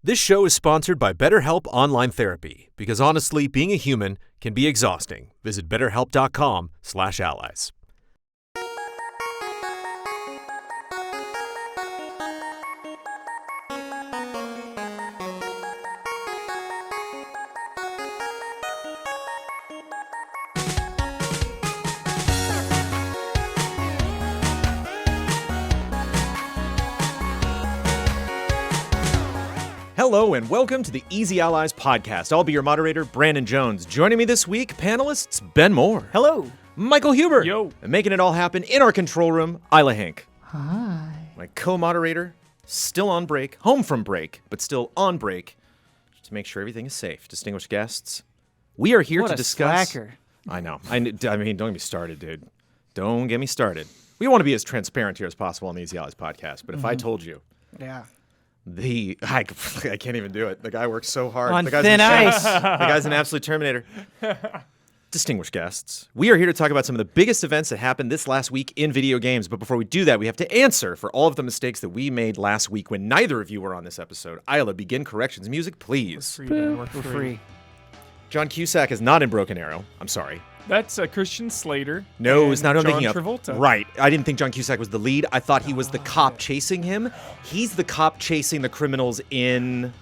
This show is sponsored by BetterHelp Online Therapy, because honestly, being a human can be exhausting. Visit betterhelp.com/allies. Hello and welcome to the Easy Allies podcast. I'll be your moderator, Brandon Jones. Joining me this week, panelists Ben Moore. Hello. Michael Huber. Yo. And making it all happen in our control room, Isla Hank. Hi. My co-moderator, still on break, home from break, but still on break, just to make sure everything is safe. Distinguished guests, we are here What to a discuss... slacker. I know. I mean, don't get me started, dude. Don't get me started. We want to be as transparent here as possible on the Easy Allies podcast, but if I told you... Yeah. I can't even do it. The guy works so hard. On the guy's thin ice. The guy's an absolute Terminator. Distinguished guests, we are here to talk about some of the biggest events that happened this last week in video games. But before we do that, we have to answer for all of the mistakes that we made last week when neither of you were on this episode. Isla, begin corrections music, please. We're We're free. John Cusack is not in Broken Arrow. I'm sorry. That's Christian Slater. No, and it's not. I'm John thinking of Travolta. Right. I didn't think John Cusack was the lead. I thought he was the cop chasing him. He's the cop chasing the criminals in.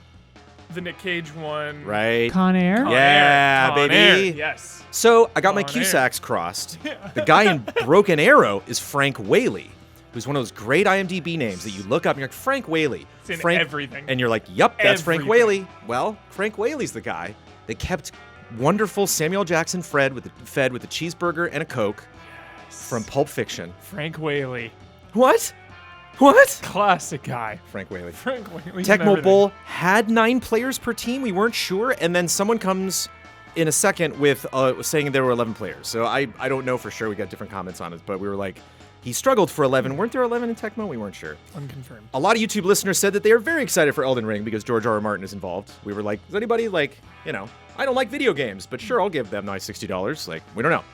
The Nick Cage one. Right. Con Air. Con Yeah, Air. Con baby. Air. Yes. So I got my Con Cusacks crossed. The guy in Broken Arrow is Frank Whaley, who's one of those great IMDb names that you look up and you're like, Frank Whaley. It's in Frank, everything. And you're like, yep, that's Frank Everything. Whaley. Well, Frank Whaley's the guy that kept wonderful Samuel Jackson fed with a cheeseburger and a Coke from Pulp Fiction. Frank Whaley. What? What? Classic guy. Frank Whaley. Frank Whaley. Tecmo Bowl had 9 players per team. We weren't sure. And then someone comes in a second with saying there were 11 players. So I don't know for sure. We got different comments on it. But we were like, he struggled for 11. Weren't there 11 in Tecmo? We weren't sure. Unconfirmed. A lot of YouTube listeners said that they are very excited for Elden Ring because George R.R. Martin is involved. We were like, is anybody like, I don't like video games, but sure, I'll give them nice $60. Like, we don't know.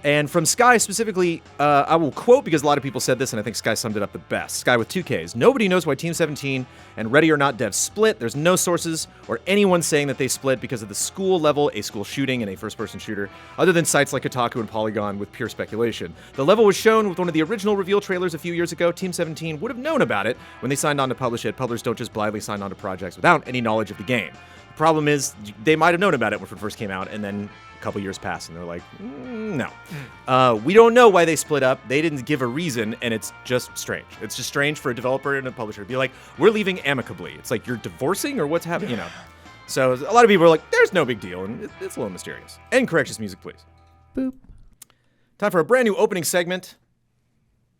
And from Sky specifically, I will quote because a lot of people said this, and I think Sky summed it up the best. Sky with 2 Ks. Nobody knows why Team 17 and Ready or Not devs split. There's no sources or anyone saying that they split because of the school level, a school shooting, and a first-person shooter, other than sites like Kotaku and Polygon with pure speculation. The level was shown with one of the original reveal trailers a few years ago. Team 17 would have known about it when they signed on to publish it. Publishers don't just blindly sign on to projects without any knowledge of the game. The problem is they might have known about it when it first came out, and then a couple years passed, and they're like, no. We don't know why they split up. They didn't give a reason, and it's just strange. It's just strange for a developer and a publisher to be like, we're leaving amicably. It's like, you're divorcing, or what's happening, So a lot of people are like, there's no big deal, and it's a little mysterious. And corrections music, please. Boop. Time for a brand new opening segment,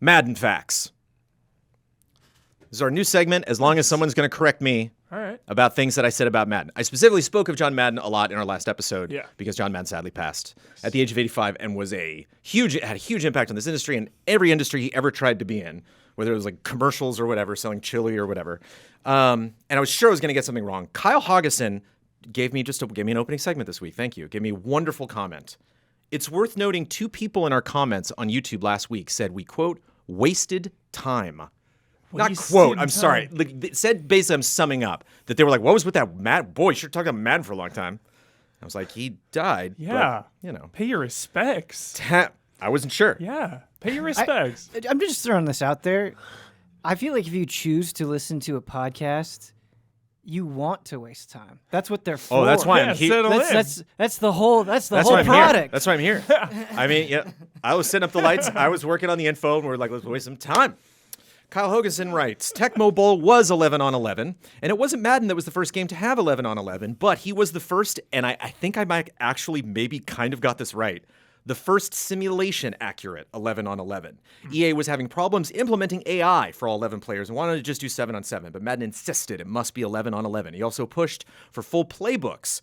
Madden Facts. This is our new segment, as long as someone's going to correct me All right. about things that I said about Madden. I specifically spoke of John Madden a lot in our last episode because John Madden sadly passed at the age of 85 and had a huge impact on this industry and every industry he ever tried to be in, whether it was like commercials or whatever, selling chili or whatever. And I was sure I was going to get something wrong. Kyle Hoggeson gave me an opening segment this week. Thank you. Gave me a wonderful comment. It's worth noting 2 people in our comments on YouTube last week said we, quote, wasted time. Not quote, I'm sorry. Like, it said basically, I'm summing up, that they were like, what was with that Madden? Boy, you should have talked about Madden for a long time. I was like, he died. Yeah. But, Pay your respects. I wasn't sure. Yeah. Pay your respects. I'm just throwing this out there. I feel like if you choose to listen to a podcast, you want to waste time. That's what they're for. Oh, that's why I'm here. That's the whole That's whole why I'm product. here. That's why I'm here. I mean, yeah, I was setting up the lights. I was working on the info, and we were like, let's waste some time. Kyle Hoganson writes, Tecmo Bowl was 11 on 11, and it wasn't Madden that was the first game to have 11 on 11, but he was the first, and I think I might actually maybe kind of got this right, the first simulation accurate 11 on 11. EA was having problems implementing AI for all 11 players and wanted to just do 7 on 7, but Madden insisted it must be 11 on 11. He also pushed for full playbooks.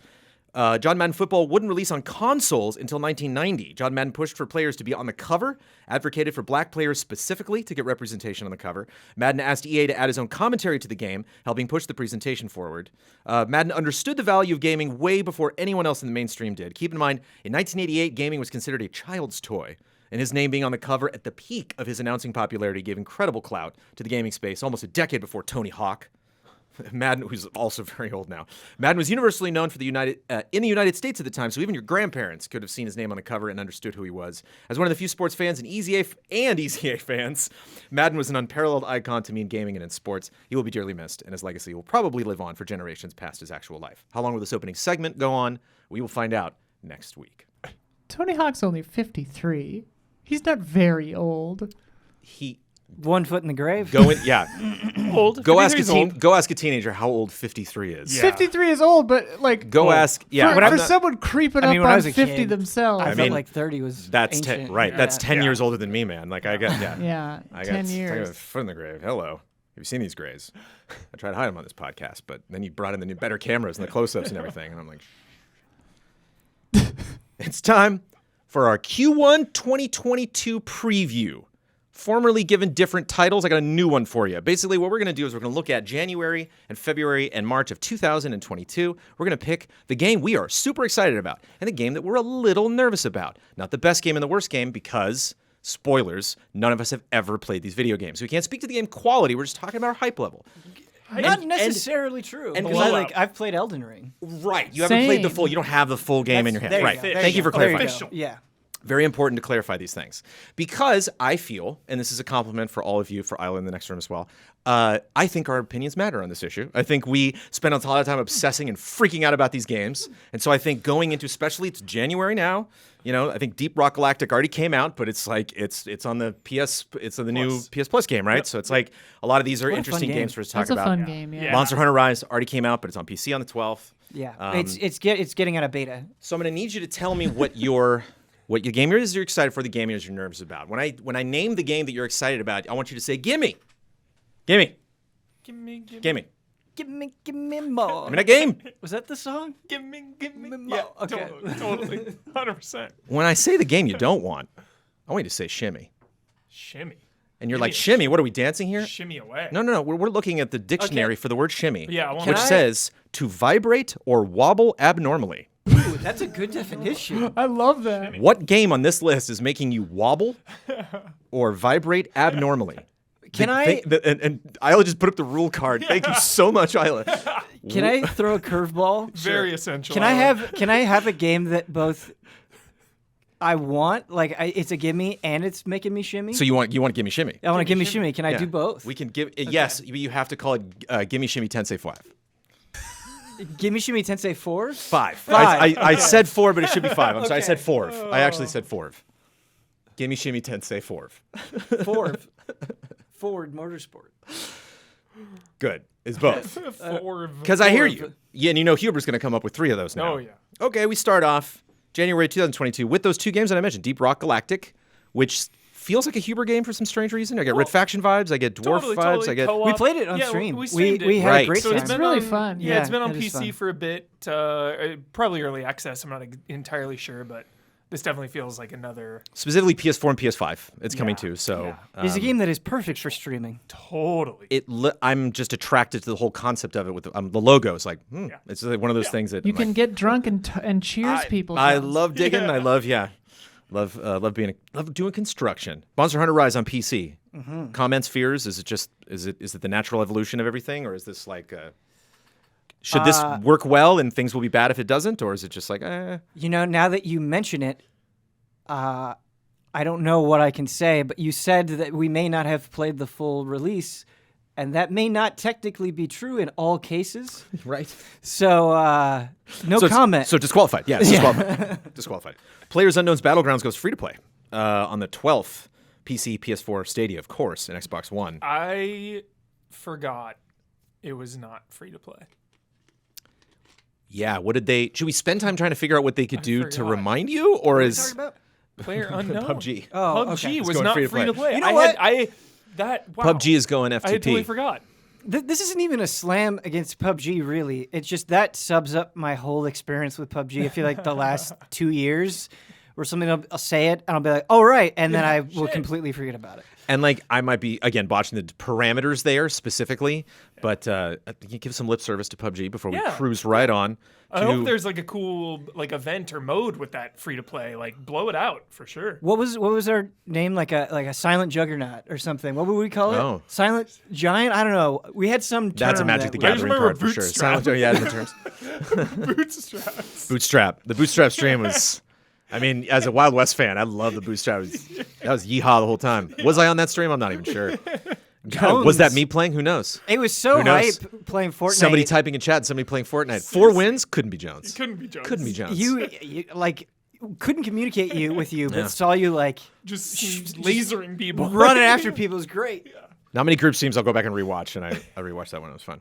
John Madden Football wouldn't release on consoles until 1990. John Madden pushed for players to be on the cover, advocated for black players specifically to get representation on the cover. Madden asked EA to add his own commentary to the game, helping push the presentation forward. Madden understood the value of gaming way before anyone else in the mainstream did. Keep in mind, in 1988, gaming was considered a child's toy, and his name being on the cover at the peak of his announcing popularity gave incredible clout to the gaming space almost a decade before Tony Hawk. Madden, who's also very old now. Madden was universally known for in the United States at the time, so even your grandparents could have seen his name on the cover and understood who he was. As one of the few sports fans and EZA fans, Madden was an unparalleled icon to me in gaming and in sports. He will be dearly missed, and his legacy will probably live on for generations past his actual life. How long will this opening segment go on? We will find out next week. Tony Hawk's only 53. He's not very old. He 1 foot in the grave. go in, yeah. Old. Go ask 53 is old. go ask a teenager how old 53 is. Yeah. 53 is old, but like Go ask. Yeah. for, I'm for not- someone creeping I mean, up when I on was a 50 kid, themselves. I mean, felt like 30 was that's ancient. 10. Right. Yeah. That's 10 Yeah. years older than me, man. Like I got yeah, I 10 got years. a foot in the grave. Hello. Have you seen these grays? I tried to hide them on this podcast, but then you brought in the new better cameras and the close-ups and everything, and I'm like, it's time for our Q1 2022 preview. Formerly given different titles, I got a new one for you. Basically, what we're going to do is we're going to look at January and February and March of 2022. We're going to pick the game we are super excited about and the game that we're a little nervous about. Not the best game and the worst game because, spoilers, none of us have ever played these video games. So we can't speak to the game quality. We're just talking about our hype level. Not necessarily true. and Because blowout. I've played Elden Ring. Right. You haven't played the Same. full. You don't have the full game in your hand. There you Right. go. There Thank you go. for There you clarifying. go. Yeah. Very important to clarify these things because I feel, and this is a compliment for all of you, for Isla in the next room as well, I think our opinions matter on this issue. I think we spend a lot of time obsessing and freaking out about these games. And so I think going into, especially it's January now, you know, I think Deep Rock Galactic already came out, but it's like, it's on the PS, it's on the new PS Plus game, right? So it's like a lot of these are What a interesting fun game. games for us to talk That's a about. fun game, yeah. Monster Hunter Rise already came out, but it's on PC on the 12th. Yeah. It's getting out of beta. So I'm going to need you to tell me what your game is you're excited for, the game is you're nervous about. When I name the game that you're excited about, I want you to say, gimme. Gimme. Gimme. Gimme. Give me more. I mean, a game. Was that the song? Gimme. Yeah, okay. Totally. 100%. When I say the game you don't want, I want you to say shimmy. Shimmy. And you're Give like, me a shimmy? What are we dancing here? Shimmy away. No. We're looking at the dictionary for the word shimmy, Yeah, I want which to- says to vibrate or wobble abnormally. Ooh, that's a good definition. I love that. What game on this list is making you wobble or vibrate abnormally? Can And Isla just put up the rule card. Thank you so much, Isla. Can I throw a curveball? Very essential. Can I have a game that both I want, like it's a gimme and it's making me shimmy? So you want to give me shimmy? I want to give me shimmy. Can I Yeah. do both? We can give yes, but you have to call it Gimme Shimmy Tensei 5. Gimme shimmy Tensei 4? 5. I said 4, but it should be 5. I'm sorry, I said 4. I actually said 4. Gimme Shimmy Tensei 4. Ford Motorsport. Good. It's both. Because I hear you. Yeah, and you know Huber's going to come up with 3 of those now. Oh, yeah. Okay, we start off January 2022 with those 2 games that I mentioned, Deep Rock Galactic, which feels like a Huber game for some strange reason. I get Red Faction vibes. I get Dwarf vibes. I get co-op. We played it on Yeah, stream. We streamed it. We had Right. a great So time. it's been really on, fun. Yeah, it's been on it is PC fun. for a bit. Probably early access. I'm not entirely sure, but this definitely feels like another. specifically PS4 and PS5. It's coming Yeah, too. So It's a game that is perfect for streaming. Totally. I'm just attracted to the whole concept of it with the logo. It's like it's like one of those things that You I'm can like, get drunk and cheers people. I Jones. love digging. I love love doing construction. Monster Hunter Rise on PC. Comments, fears? Is it the natural evolution of everything, or is this like should this work well and things will be bad if it doesn't, or is it just like You know, now that you mention it, I don't know what I can say, but you said that we may not have played the full release, and that may not technically be true in all cases. right? So, no comment. So disqualified. Yeah, it's disqualified. Disqualified. Players Unknown's Battlegrounds goes free to play on the 12th. PC, PS4, Stadia, of course, and Xbox One. I forgot it was not free to play. Yeah, what did they? Should we spend time trying to figure out what they could do to forgot. remind you, or What are you is talking about? Player unknown. PUBG? Oh, PUBG okay. was going not free to free to play. play. You know what? Wow. PUBG is going FTP. I had totally forgot. This isn't even a slam against PUBG, really. It's just that subs up my whole experience with PUBG. I feel like the last 2 years, where something I'll say it and I'll be like, "Oh right," and then I will completely forget about it. And like I might be again botching the parameters there specifically, but you give some lip service to PUBG before we cruise right on. I hope there's like a cool like event or mode with that free to play. Like blow it out for sure. What was our name? Like a silent juggernaut or something? What would we call it? Oh. Silent giant? I don't know. We had some term. That's a Magic the I just Gathering remember card for sure. Bootstrap. The terms. Bootstraps. Bootstrap. The Bootstrap stream was. I mean, as a Wild West fan, I love the Bootstrap. That was yeehaw the whole time. Was I on that stream? I'm not even sure. God, was that me playing? Who knows? It was so Who knows? hype playing Fortnite. Somebody typing in chat, somebody playing Fortnite. 4 wins? Couldn't be Jones. Couldn't be Jones. Couldn't be Jones. You like couldn't communicate with you, but saw you like Just lasering people. running after people. It was great. Not many group streams I'll go back and rewatch, and I rewatched that one. It was fun.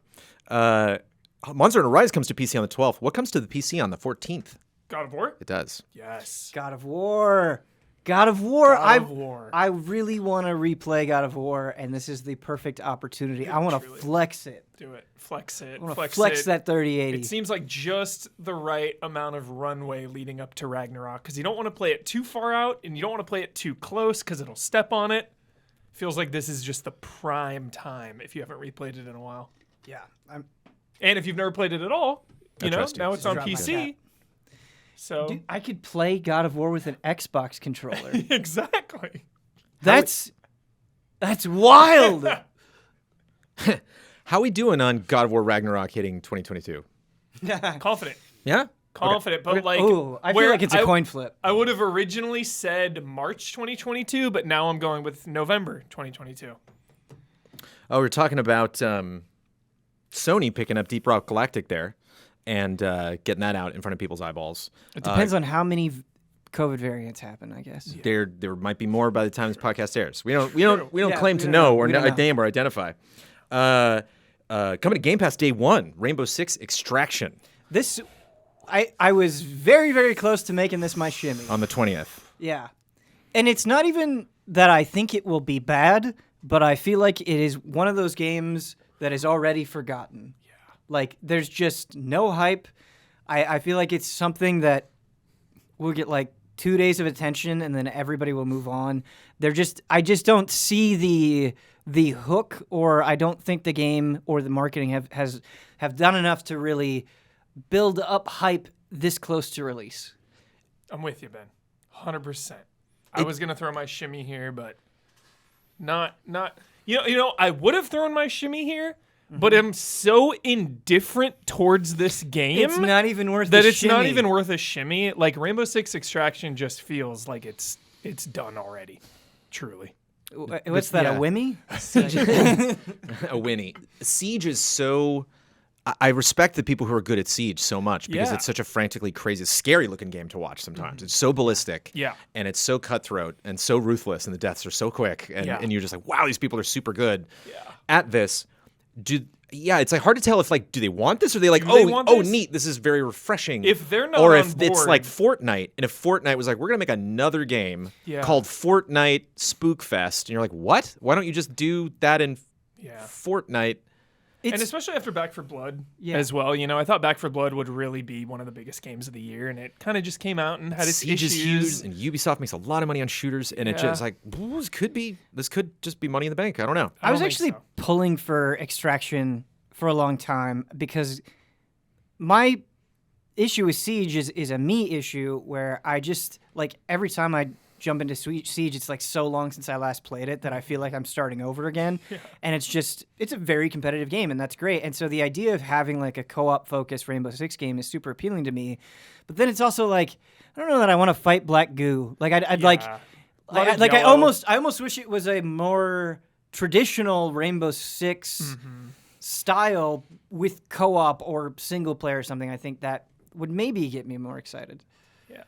Monster Hunter Rise comes to PC on the 12th. What comes to the PC on the 14th? God of War? It does. Yes. God of War. God of War. God of War. I really want to replay God of War, and this is the perfect opportunity. I want to Truly. flex it. Do it. Flex it. I want to Flex flex it. that 3080. It seems like just the right amount of runway leading up to Ragnarok because you don't want to play it too far out and you don't want to play it too close because it'll step on it. Feels like this is just the prime time if you haven't replayed it in a while. Yeah. And if you've never played it at all, you know, trust you. now it's on Drop my hat. PC. So Dude, I could play God of War with an Xbox controller. exactly. That's wild. How we doing on God of War Ragnarok hitting 2022? Confident. Yeah? Confident, but like Ooh, I feel where like it's a coin flip. I would have originally said March 2022, but now I'm going with November 2022. Oh, we're talking about Sony picking up Deep Rock Galactic there and getting that out in front of people's eyeballs. It depends on how many COVID variants happen, I guess. There might be more by the time this podcast airs. We don't Yeah, claim we to don't know know. or We don't know. name or identify. Coming to Game Pass Day 1, Rainbow Six Extraction This, I was very, very close to making this my shimmy. on the 20th. Yeah. And it's not even that I think it will be bad, but I feel like it is one of those games that is already forgotten. Yeah. Like, there's just no hype. I feel like it's something that will get like 2 days of attention and then everybody will move on. I just don't see the hook, or I don't think the game or the marketing have done enough to really build up hype this close to release. I'm with you, Ben. 100%. I was gonna throw my shimmy here, but not. You know. I would have thrown my shimmy here, but I'm so indifferent towards this game. It's not even worth that the it's not shimmy. even worth a shimmy. Like Rainbow Six Extraction just feels like it's done already. Truly. What's that, yeah. a Wimmy? A Winnie. Siege is so... I respect the people who are good at Siege so much because Yeah. it's such a frantically crazy, scary looking game to watch sometimes. It's so ballistic. Yeah. And it's so cutthroat and so ruthless and the deaths are so quick. And, Yeah. and you're just like, wow, these people are super good Yeah. at this. It's like hard to tell if like, do they want this or are they like, Do they want this? neat, this is very refreshing. If they're not or on if it's board- like Fortnite, and if Fortnite was like, we're gonna make another game Yeah. called Fortnite Spookfest, and you're like, what? Why don't you just do that in Yeah. Fortnite? And especially after Back 4 Blood Yeah. as well. You know, I thought Back 4 Blood would really be one of the biggest games of the year, and it kind of just came out and had its Siege is issues. huge, and Ubisoft makes a lot of money on shooters, and it's Yeah. just like, ooh, this could just be money in the bank. I don't know. I was don't think actually so. pulling for Extraction for a long time because my issue with Siege is a me issue where I just, like, every time I jump into Siege, it's like so long since I last played it that I feel like I'm starting over again. And it's a very competitive game, and that's great. And so the idea of having like a co-op focused Rainbow Six game is super appealing to me. But then it's also like, I don't know that I want to fight Black Goo. Like I'd like, Yeah. A lot of I yellow. almost wish it was a more traditional Rainbow Six style with co-op or single player or something. I think that would maybe get me more excited. Yeah.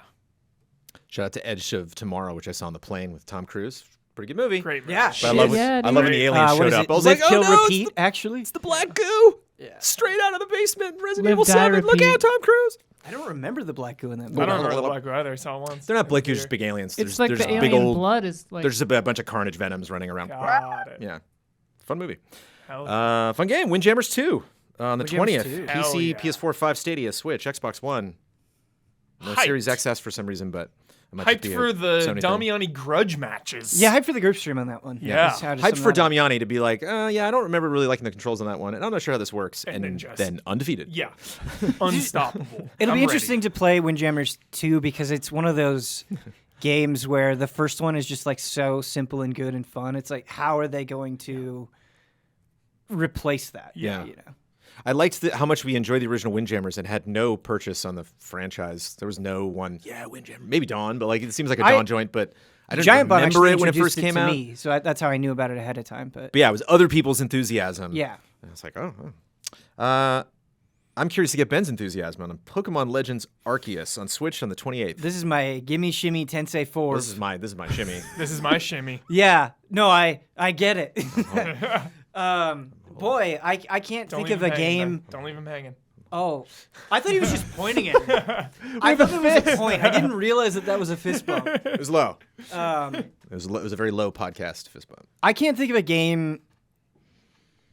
Shout out to Edge of Tomorrow, which I saw on the plane with Tom Cruise. Pretty good movie. Great. movie. Yeah, But I love, Yeah, I love when the dude. aliens What showed is up. it? I was Live, like, Kill, oh no, Repeat, actually? it's the Black Goo. Yeah. Straight out of the basement, Resident Live, Evil Die, 7. Look Repeat. out, Tom Cruise. I don't remember the Black Goo in that I movie. don't remember the Black Goo either. I saw it once. They're not in Black the Goos, just theater. big aliens. It's There's like the big alien old, blood is like. There's a bunch of Carnage Venoms running around. Got it. Yeah. Fun movie. Hell Fun game. Windjammers 2 on the Windjammers 20th. 2. PC, Hell yeah. PS4, 5 Stadia, Switch, Xbox One. No Hyped. Series XS for some reason, but It might just Hyped be a for the Sony thing. Damiani grudge matches. Yeah, hyped for the group stream on that one. Yeah. Just how to Hyped sum for that up. Damiani to be like, yeah, I don't remember really liking the controls on that one, and I'm not sure how this works. And And then then undefeated. Yeah. Unstoppable. It'll I'm be interesting ready. to play Windjammers 2 because it's one of those games where the first one is just like so simple and good and fun. It's like, how are they going to replace that? Yeah. You know? I liked how much we enjoyed the original Windjammers and had no purchase on the franchise. There was no one, Windjammer, maybe Dawn, but like it seems like a Dawn joint, but I didn't Giant Bomb remember actually it when it introduced first came to out. me, so that's how I knew about it ahead of time. But But yeah, it was other people's enthusiasm. yeah. And I was like, I'm curious to get Ben's enthusiasm on Pokemon Legends Arceus on Switch on the 28th. This is my Gimme Shimmy Tensei 4. This is my shimmy. This is my shimmy. Yeah. No, I get it. Boy, I can't Don't think leave of a him hanging, game. Ben. Don't leave him hanging. Oh, I thought he was just pointing at me. I thought that was a point. I didn't realize that was a fist bump. It was low. Um, It was a very low podcast fist bump. I can't think of a game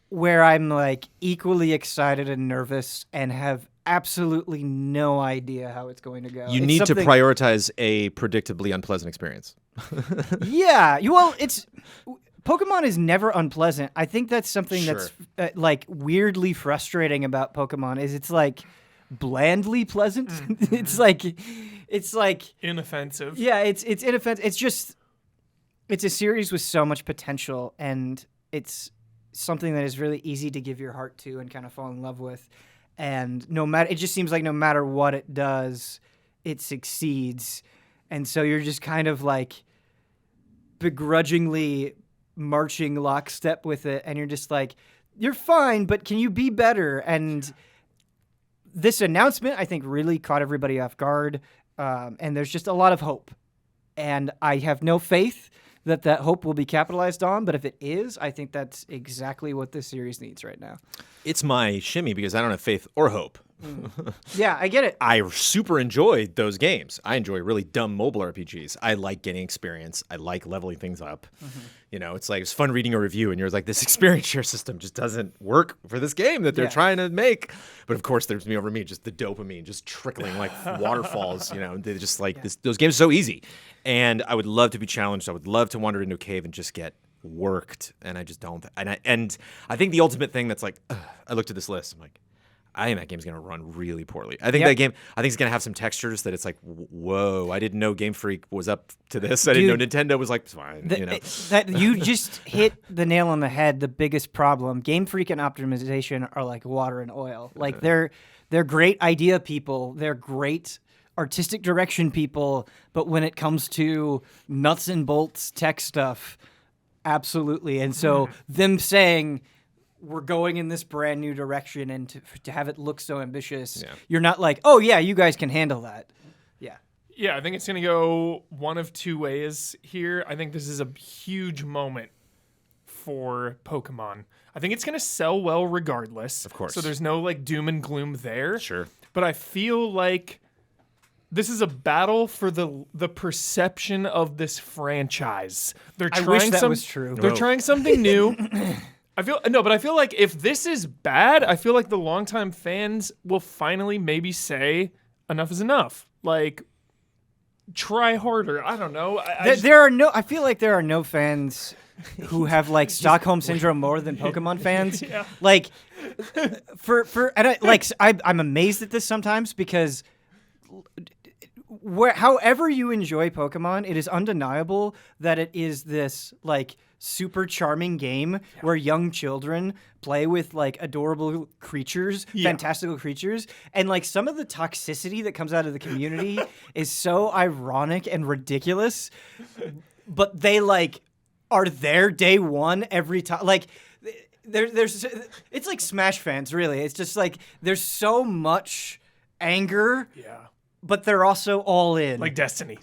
where I'm like equally excited and nervous and have absolutely no idea how it's going to go. You It's need to something- prioritize a predictably unpleasant experience. Yeah. Well, it's Pokemon is never unpleasant. I think that's something that's like weirdly frustrating about Pokemon is it's like blandly pleasant. It's like Inoffensive. yeah, it's inoffensive. It's a series with so much potential, and it's something that is really easy to give your heart to and kind of fall in love with. And it just seems like no matter what it does, it succeeds. And so you're just kind of like begrudgingly marching lockstep with it, and you're just like, you're fine, but can you be better? And this announcement, I think, really caught everybody off guard, and there's just a lot of hope. And I have no faith that hope will be capitalized on, but if it is, I think that's exactly what this series needs right now. It's my shimmy because I don't have faith or hope. Yeah, I get it. I super enjoy those games. I enjoy really dumb mobile RPGs. I like getting experience. I like leveling things up. You know, it's like it's fun reading a review and you're like, this experience share system just doesn't work for this game that they're trying to make. But of course, there's me over me, just the dopamine just trickling like waterfalls. You know, they just like this. Those games are so easy, and I would love to be challenged. I would love to wander into a cave and just get worked, and I just don't. And I think the ultimate thing that's like, I looked at this list. I'm like, I think that game's going to run really poorly. I think that game, I think it's going to have some textures that it's like, whoa, I didn't know Game Freak was up to this. I didn't know Nintendo was like, it's fine. You know? That you just hit the nail on the head. The biggest problem, Game Freak and optimization are like water and oil. Like they're great idea people. They're great artistic direction people. But when it comes to nuts and bolts tech stuff, absolutely. And so them saying, we're going in this brand new direction, and to have it look so ambitious, you're not like, oh yeah, you guys can handle that. Yeah. Yeah, I think it's going to go one of two ways here. I think this is a huge moment for Pokemon. I think it's going to sell well regardless. Of course. So there's no like doom and gloom there. Sure. But I feel like this is a battle for the perception of this franchise. They're I trying wish that was true. They're trying something new. But I feel like if this is bad, I feel like the longtime fans will finally maybe say enough is enough. Like, try harder. I don't know. I feel like there are no fans who have like Stockholm syndrome more than Pokemon fans. Like, I'm amazed at this sometimes because however you enjoy Pokemon, it is undeniable that it is this like super charming game where young children play with like adorable creatures, fantastical creatures, and like some of the toxicity that comes out of the community is so ironic and ridiculous, but they like are there day one every time. Like there's it's like Smash fans, really. It's just like there's so much anger. Yeah. But they're also all in. Like Destiny.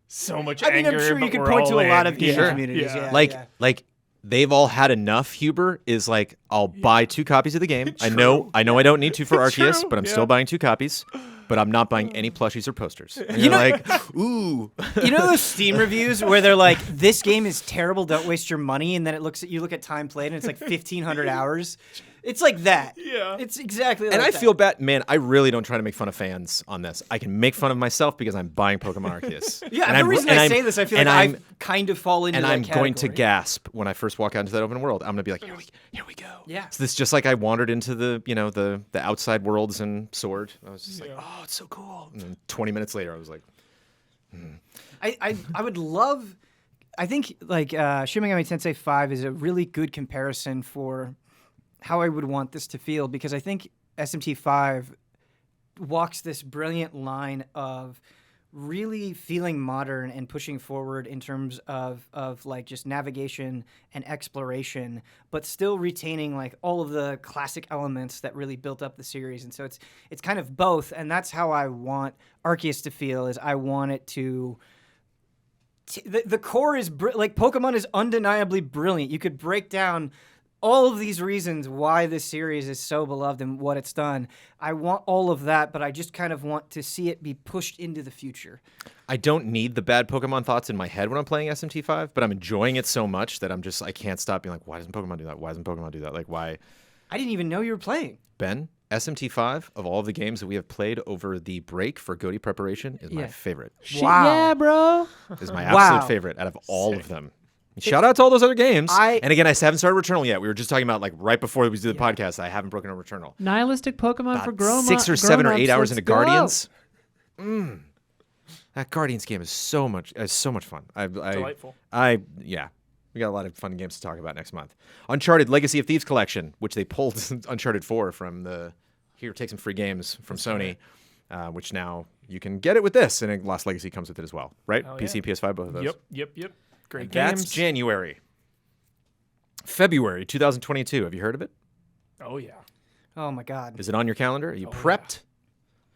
So much I mean, anger. I'm sure you but could we're point to all a lot in. of gaming Yeah. communities. Yeah. Yeah. Like they've all had enough. Huber is like, I'll buy 2 copies of the game. I know I don't need to for Arceus, True. but I'm still buying 2 copies. But I'm not buying any plushies or posters. And You you're know- like, ooh. You know those Steam reviews where they're like, "This game is terrible. Don't waste your money," and then you look at time played, and it's like 1,500 hours. It's like that. Yeah. It's exactly like And I that. feel bad, man. I really don't try to make fun of fans on this. I can make fun of myself because I'm buying Pokemon Arceus. Yeah, and the I'm- reason and I I'm- say this, I feel and like I'm- I kind of fall into and that I'm going to category. gasp when I first walk out into that open world. I'm gonna be like, here we go. Yeah. So this is just like I wandered into the the outside worlds and Sword. I was just like, oh, it's so cool. And then 20 minutes later, I was like, I would love. I think like Shin Megami Tensei 5 is a really good comparison for how I would want this to feel, because I think SMT 5 walks this brilliant line of really feeling modern and pushing forward in terms of like just navigation and exploration, but still retaining like all of the classic elements that really built up the series. And so it's kind of both, and that's how I want Arceus to feel. Is I want it to. The core is like Pokemon is undeniably brilliant. You could break down all of these reasons why this series is so beloved and what it's done. I want all of that, but I just kind of want to see it be pushed into the future. I don't need the bad Pokemon thoughts in my head when I'm playing SMT5, but I'm enjoying it so much that I can't stop being like, why doesn't Pokemon do that? Why doesn't Pokemon do that? Like, why? I didn't even know you were playing. Ben, SMT5 of all of the games that we have played over the break for GOTY preparation is my Yeah. favorite. Shit, Wow. yeah, bro. Is my Wow. absolute favorite out of all of them. Shout out to all those other games. I- And again, I haven't started Returnal yet. We were just talking about like right before we did the podcast. I haven't broken a Returnal. Nihilistic Pokemon for grown 6 or 7 or 8 hours let's into go. Guardians. That Guardians game is so much fun. Delightful. Yeah. We got a lot of fun games to talk about next month. Uncharted Legacy of Thieves collection, which they pulled Uncharted 4 from the here, take some free games from Sony, which now you can get it with this, and Lost Legacy comes with it as well, right? Hell PC yeah. and PS5, both of those. Yep. Great And games. that's January. February 2022. Have you heard of it? Oh yeah. Oh my God. Is it on your calendar? Are you prepped?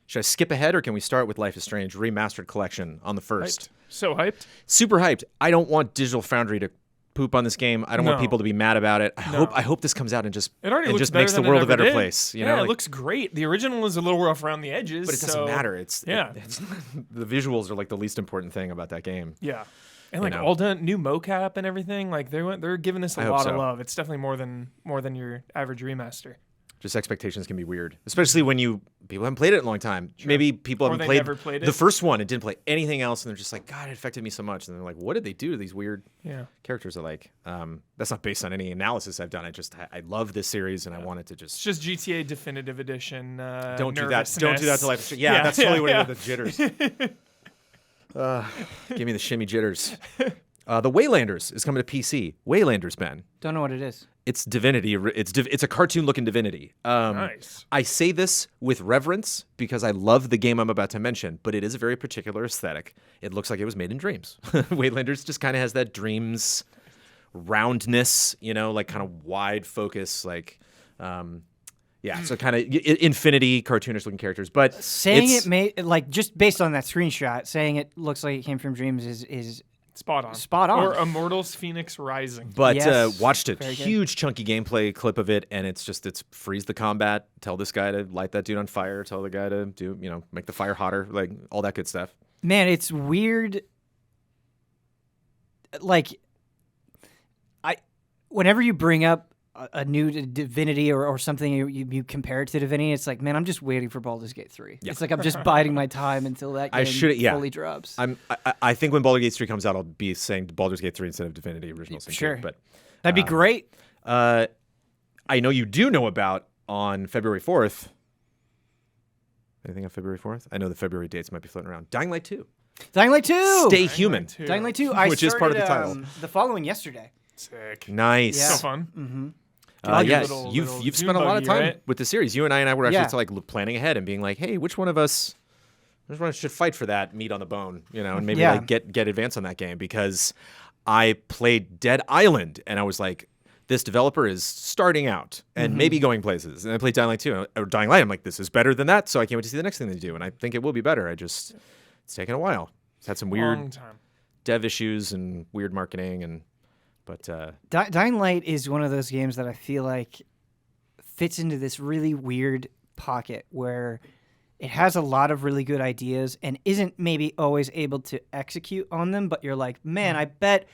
Should I skip ahead, or can we start with Life is Strange Remastered Collection on the 1st? Hyped. So hyped. Super hyped. I don't want Digital Foundry to poop on this game. I don't want No. people to be mad about it. I No. hope this comes out and just It already and looks just better makes the than world it a better ever did. place. You Yeah, know, it looks great. The original is a little rough around the edges, but it doesn't so- matter. It's Yeah. the visuals are like the least important thing about that game. Yeah. And like know. all done new mocap and everything, like they're giving this I a hope lot so. of love. It's definitely more than your average remaster. Just expectations can be weird, especially when people haven't played it in a long time. Maybe people Or haven't they played, never played the it. first one and didn't play anything else, and they're just like, God, it affected me so much. And they're like, what did they do to these weird Yeah. characters? Are like, that's not based on any analysis I've done. I love this series, and I wanted to It's just just GTA Definitive Edition. don't do that. Don't do that to Life is Strange. Yeah, that's totally what it is. The jitters. Give me the shimmy jitters. The Waylanders is coming to PC. Waylanders, Ben. Don't know what it is. It's Divinity. It's a cartoon-looking Divinity. Nice. I say this with reverence because I love the game I'm about to mention, but it is a very particular aesthetic. It looks like it was made in Dreams. Waylanders just kind of has that Dreams roundness, like kind of wide focus, like, so kind of infinity cartoonish-looking characters. But Saying it's- it may like just based on that screenshot, saying it looks like it came from Dreams is Spot on. Spot on. Or Immortals Phoenix Rising. But Yes. watched a Very good. huge chunky gameplay clip of it, and it's freeze the combat, tell this guy to light that dude on fire, tell the guy to do, make the fire hotter, like all that good stuff. Man, it's weird. Like, whenever you bring up a new Divinity or something, you compare it to Divinity, it's like, man, I'm just waiting for Baldur's Gate 3. Yeah. It's like I'm just biding my time until that I game should- yeah. fully drops. I think when Baldur's Gate 3 comes out, I'll be saying Baldur's Gate 3 instead of Divinity Original Sin 2, Sure. But That'd be great. I know you do know about on February 4th. Anything on February 4th? I know the February dates might be floating around. Dying Light 2. Dying Light 2! Stay Human. Dying Light 2. I Which is part of the started, title. The following yesterday. Sick. Nice. Yeah. So fun. Yeah, little you've Zoom spent a lot of buggy, time right? with the series. You and I were actually Yeah. like planning ahead and being like, hey, which one of us should fight for that meat on the bone, and maybe Yeah. like get advance on that game, because I played Dead Island and I was like, this developer is starting out and maybe going places. And I played Dying Light 2 or Dying Light. I'm like, this is better than that, so I can't wait to see the next thing they do. And I think it will be better. It's taken a while. It's had some weird Long time. dev issues and weird marketing but Dying Light is one of those games that I feel like fits into this really weird pocket where it has a lot of really good ideas and isn't maybe always able to execute on them, but you're like, man, I bet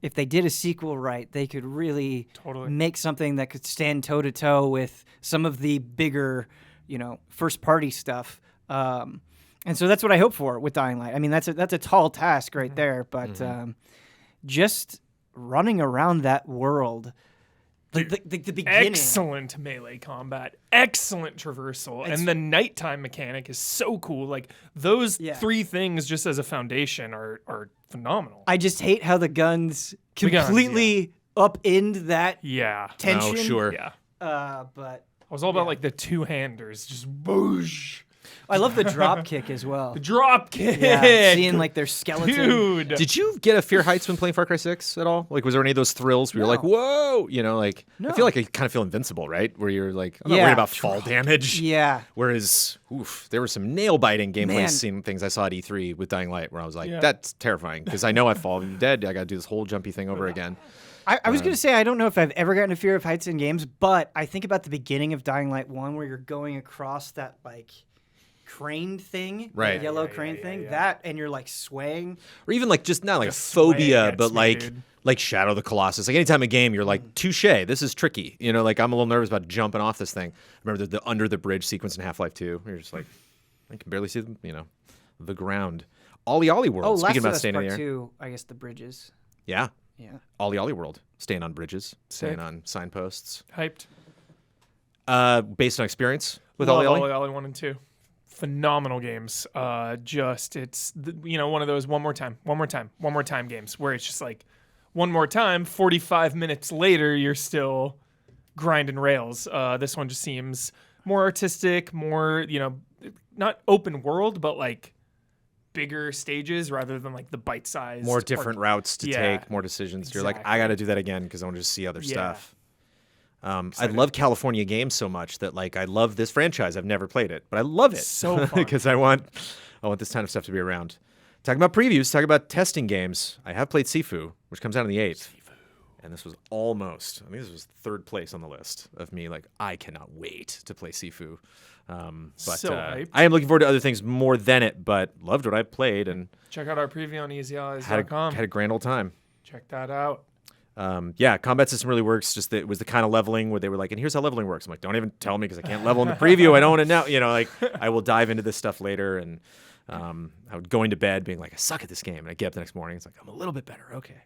if they did a sequel right, they could really Totally. make something that could stand toe to toe with some of the bigger, first party stuff. And so that's what I hope for with Dying Light. I mean, that's a tall task right there, but just running around that world, the beginning. Excellent melee combat, excellent traversal, and the nighttime mechanic is so cool. Like those three things, just as a foundation, are phenomenal. I just hate how the guns completely upend that tension. Oh, sure. Yeah. But I was all about like the two-handers, just boosh. I love the drop kick as well. The drop kick. Yeah, seeing like their skeleton. Dude. Did you get a fear heights when playing Far Cry 6 at all? Like, was there any of those thrills where you're like, whoa? I feel like I kind of feel invincible, right? Where you're like, I'm not worried about fall damage. Yeah. Whereas, there were some nail-biting gameplay scene things I saw at E3 with Dying Light where I was like, that's terrifying because I know I fall dead. I got to do this whole jumpy thing over again. I was going to say, I don't know if I've ever gotten a fear of heights in games, but I think about the beginning of Dying Light 1 where you're going across that, like, crane thing, right? Yellow crane thing, that, and you're like swaying, or even like just not like a phobia, but like Shadow of the Colossus. Like anytime a game, you're like, touche, this is tricky. Like I'm a little nervous about jumping off this thing. Remember the under the bridge sequence in Half-Life 2? You're just like, I can barely see the ground. Ollie Ollie World. Speaking about staying in the air. Two, I guess the bridges. Yeah. Ollie Ollie World. Staying on bridges, staying on signposts. Hyped. Based on experience with Love Ollie Ollie. Ollie 1 and 2. Phenomenal games. It's one of those one more time games where it's just like one more time. 45 minutes later, you're still grinding rails. This one just seems more artistic, more not open world, but like bigger stages rather than like the bite size. More different routes to take, more decisions. Exactly. You're like, I got to do that again because I want to just see other stuff. I love California games so much that like I love this franchise. I've never played it, but I love it so fun because I want this kind of stuff to be around. Talking about previews, talking about testing games. I have played Sifu, which comes out on the 8th, and this was almost. I think this was third place on the list of me. Like I cannot wait to play Sifu. But so hyped. I am looking forward to other things more than it. But loved what I played and check out our preview on easyallies.com. Had a grand old time. Check that out. Combat system really works. Just that it was the kind of leveling where they were like, and here's how leveling works. I'm like, don't even tell me because I can't level in the preview. I don't want to know. Like I will dive into this stuff later. And I would go into bed being like, I suck at this game. And I get up the next morning. It's like, I'm a little bit better. Okay.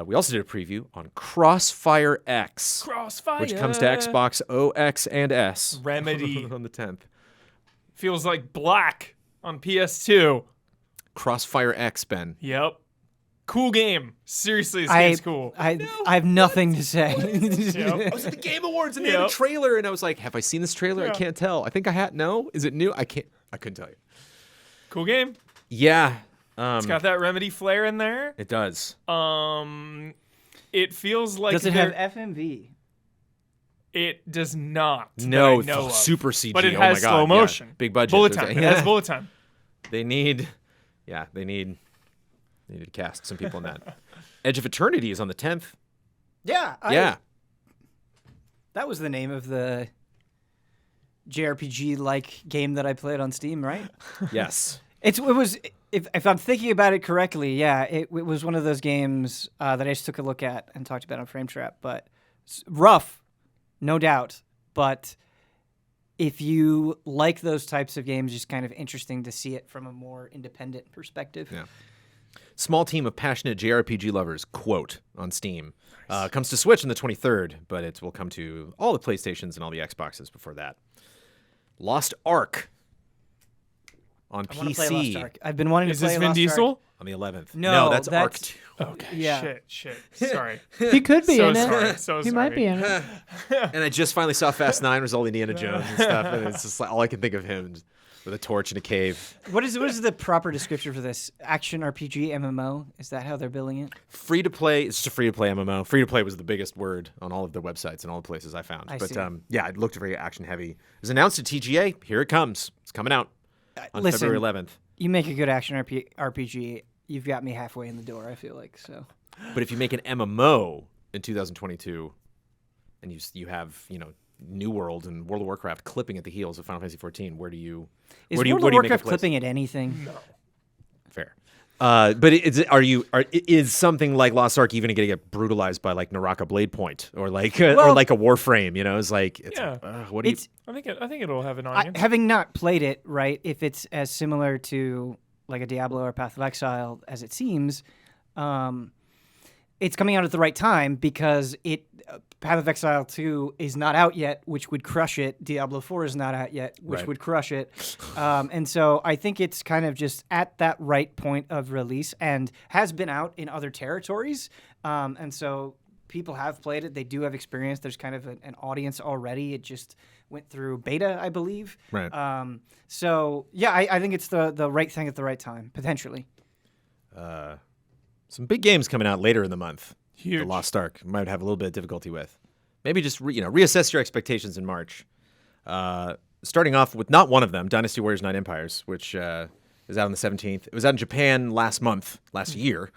We also did a preview on Crossfire X. Which comes to Xbox O, X, and S. Remedy. On the 10th. Feels like Black on PS2. Crossfire X, Ben. Yep. Cool game. Seriously, this game's cool. I have nothing to say. I was at the Game Awards and they had a trailer, and I was like, "Have I seen this trailer? I can't tell. I think I had. No, is it new? I couldn't tell you. Cool game. Yeah, it's got that Remedy flair in there. It does. It feels like. Does it have FMV? It does not. No, that I know of. Super CG. But it has slow motion. Yeah. Big budget. Bullet time. It has bullet time. They need to cast some people in that. Edge of Eternity is on the 10th. Yeah. That was the name of the JRPG-like game that I played on Steam, right? Yes. It was, if I'm thinking about it correctly, it was one of those games that I just took a look at and talked about on Frame Trap. But rough, no doubt. But if you like those types of games, just kind of interesting to see it from a more independent perspective. Yeah. Small team of passionate JRPG lovers, quote, on Steam. Nice. Comes to Switch on the 23rd, but it will come to all the PlayStations and all the Xboxes before that. Lost Ark on PC. Play Lost Ark. I've been wanting to play Is this Vin Lost Diesel? Ark. On the 11th. No, that's Ark 2. Okay. Yeah. Shit. Sorry. He could be in sorry. it. So he sorry. might be in it. And I just finally saw Fast 9 was all Indiana Jones and stuff, and it's just like all I can think of him with a torch in a cave. What is the proper description for this? Action RPG MMO? Is that how they're billing it? Free to play. It's just a free to play MMO. Free to play was the biggest word on all of their websites and all the places I found. I but see. It looked very action heavy. It was announced at TGA. Here it comes. It's coming out on February 11th. You make a good action RPG. You've got me halfway in the door, I feel like. So. But if you make an MMO in 2022 and you have, New World and World of Warcraft clipping at the heels of Final Fantasy XIV, where do you Is make a World of Warcraft place? clipping at anything? No. Fair. But is something like Lost Ark even going to get brutalized by like Naraka Blade Point or like a Warframe? It's like, what do you? I think it'll have an audience. Having not played it, right? If it's as similar to like a Diablo or Path of Exile as it seems, it's coming out at the right time because Path of Exile 2 is not out yet, which would crush it. Diablo 4 is not out yet, which would crush it. And so I think it's kind of just at that right point of release and has been out in other territories. And so people have played it. They do have experience. There's kind of an audience already. It just went through beta, I believe. Right. So, yeah, I think it's the right thing at the right time, potentially. Some big games coming out later in the month. Huge. The Lost Ark might have a little bit of difficulty with. Maybe just reassess your expectations in March. Starting off with not one of them, Dynasty Warriors 9 Empires, which is out on the 17th. It was out in Japan last year,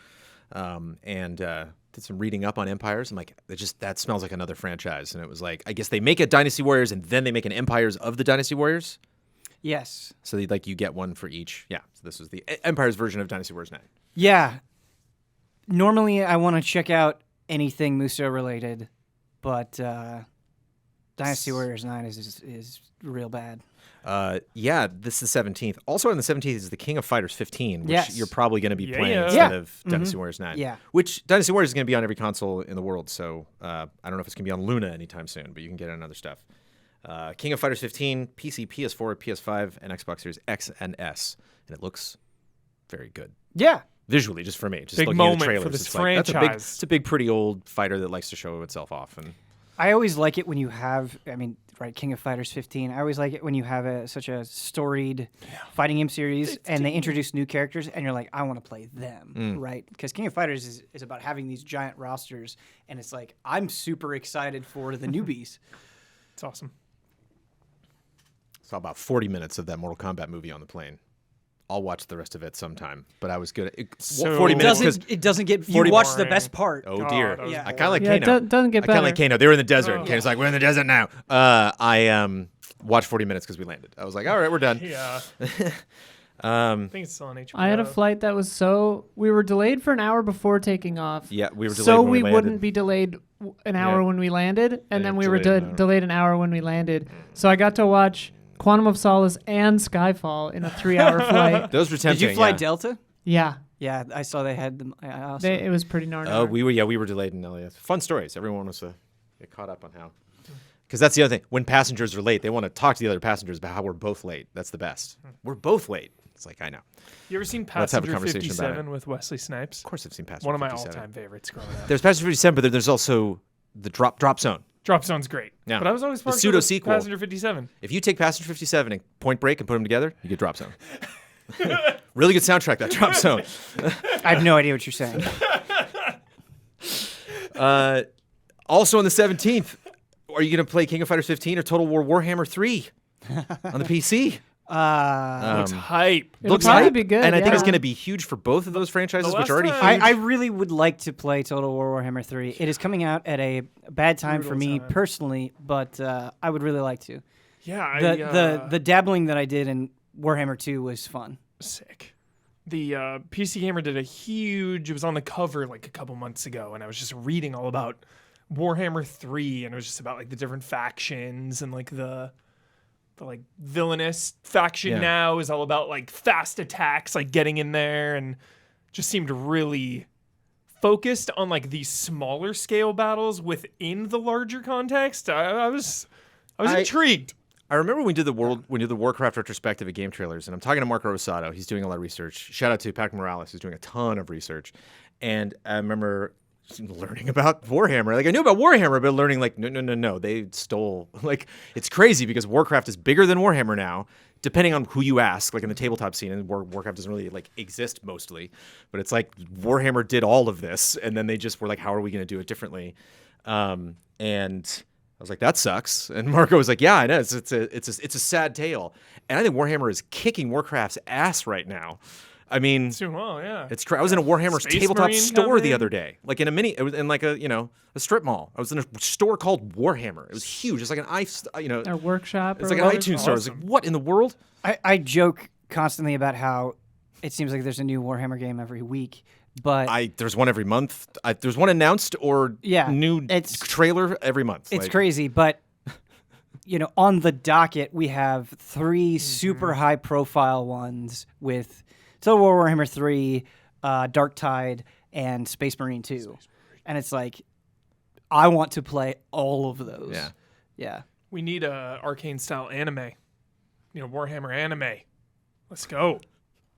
and did some reading up on Empires. I'm like, that smells like another franchise. And it was like, I guess they make a Dynasty Warriors and then they make an Empires of the Dynasty Warriors. Yes. So you get one for each. Yeah. So this was the Empires version of Dynasty Warriors 9. Yeah. Normally, I want to check out anything Muso related, but Dynasty Warriors 9 is real bad. Yeah, this is the 17th. Also on the 17th is the King of Fighters 15, which you're probably going to be playing instead of Dynasty Warriors 9. Yeah. Which Dynasty Warriors is going to be on every console in the world, so I don't know if it's going to be on Luna anytime soon, but you can get it on other stuff. King of Fighters 15, PC, PS4, PS5, and Xbox Series X and S, and it looks very good. Yeah. Visually, just for me. Just big looking moment at the trailers, for this it's like, franchise. It's a big, pretty old fighter that likes to show itself off. And I always like it when you have, King of Fighters 15. I always like it when you have such a storied fighting game series 15. And they introduce new characters and you're like, I want to play them, right? Because King of Fighters is about having these giant rosters and it's like, I'm super excited for the newbies. It's awesome. Saw about 40 minutes of that Mortal Kombat movie on the plane. I'll watch the rest of it sometime, but I was good. 40 minutes because it doesn't get. You watch the best part. Oh dear! Yeah. I kind of like Yeah, Kano. it doesn't get I better. kind of like Kano. They were in the desert. Kano's like, we're in the desert now. I watched 40 minutes because we landed. I was like, all right, we're done. Yeah. I think it's still on HBO. I had a flight that was we were delayed for an hour before taking off. Yeah, we were delayed so when we landed. wouldn't be delayed an hour when we landed, and then we were delayed an hour when we landed. So I got to watch Quantum of Solace and Skyfall in a 3-hour flight. Those were tempting. Did you fly Delta? Yeah. Yeah, I saw they had them. It was pretty gnarly. Oh, we were delayed in LAX. Fun stories. Everyone wants to get caught up on how. Because that's the other thing. When passengers are late, they want to talk to the other passengers about how we're both late. That's the best. We're both late. It's like, I know. You ever seen Let's have a Passenger conversation about 57 with Wesley Snipes? Of course I've seen Passenger One of my 57. all-time favorites growing up. There's Passenger 57, but then there's also the Drop Zone. Drop Zone's great. Yeah. But I was always The part of pseudo-sequel. Passenger 57. If you take Passenger 57 and Point Break and put them together, you get Drop Zone. Really good soundtrack, that Drop Zone. I have no idea what you're saying. Also on the 17th, are you going to play King of Fighters 15 or Total War Warhammer 3 on the PC? Looks hype. Looks probably hype, be good, and I think it's yeah. going to be huge for both of those franchises, The which are already last huge. time- I really would like to play Total War Warhammer 3. It is coming out at a bad time for Brutal me time. personally, but I would really like to. Yeah, The dabbling that I did in Warhammer 2 was fun. sick. The PC Gamer did it was on the cover like a couple months ago, and I was just reading all about Warhammer 3, and it was just about like the different factions and like the like villainous faction now is all about like fast attacks, like getting in there, and just seemed really focused on like these smaller scale battles within the larger context. I was intrigued. I remember when we did the Warcraft retrospective at Game Trailers, and I'm talking to Marco Rosado. He's doing a lot of research. Shout out to Patrick Morales, who's doing a ton of research. And I remember learning about Warhammer. Like, I knew about Warhammer, but learning like, no. They stole, like, it's crazy because Warcraft is bigger than Warhammer now, depending on who you ask, like in the tabletop scene. And Warcraft doesn't really like exist mostly, but it's like Warhammer did all of this. And then they just were like, how are we going to do it differently? And I was like, that sucks. And Marco was like, yeah, I know. It's a sad tale. And I think Warhammer is kicking Warcraft's ass right now. I mean, It's doing well, yeah. I was in a Warhammer Space tabletop Marine store coming the in. other day, like in it was in like a strip mall. I was in a store called Warhammer. It was huge. It's like an Our workshop. it's or like an what? iTunes store. I was like, what in the world? I joke constantly about how it seems like there's a new Warhammer game every week. But There's one every month. There's one announced or new trailer every month. It's crazy, but on the docket we have 3 super high-profile ones with Total War Warhammer 3, Dark Tide, and Space Marine 2, and it's like I want to play all of those. Yeah. We need a arcane-style anime. Warhammer anime. Let's go.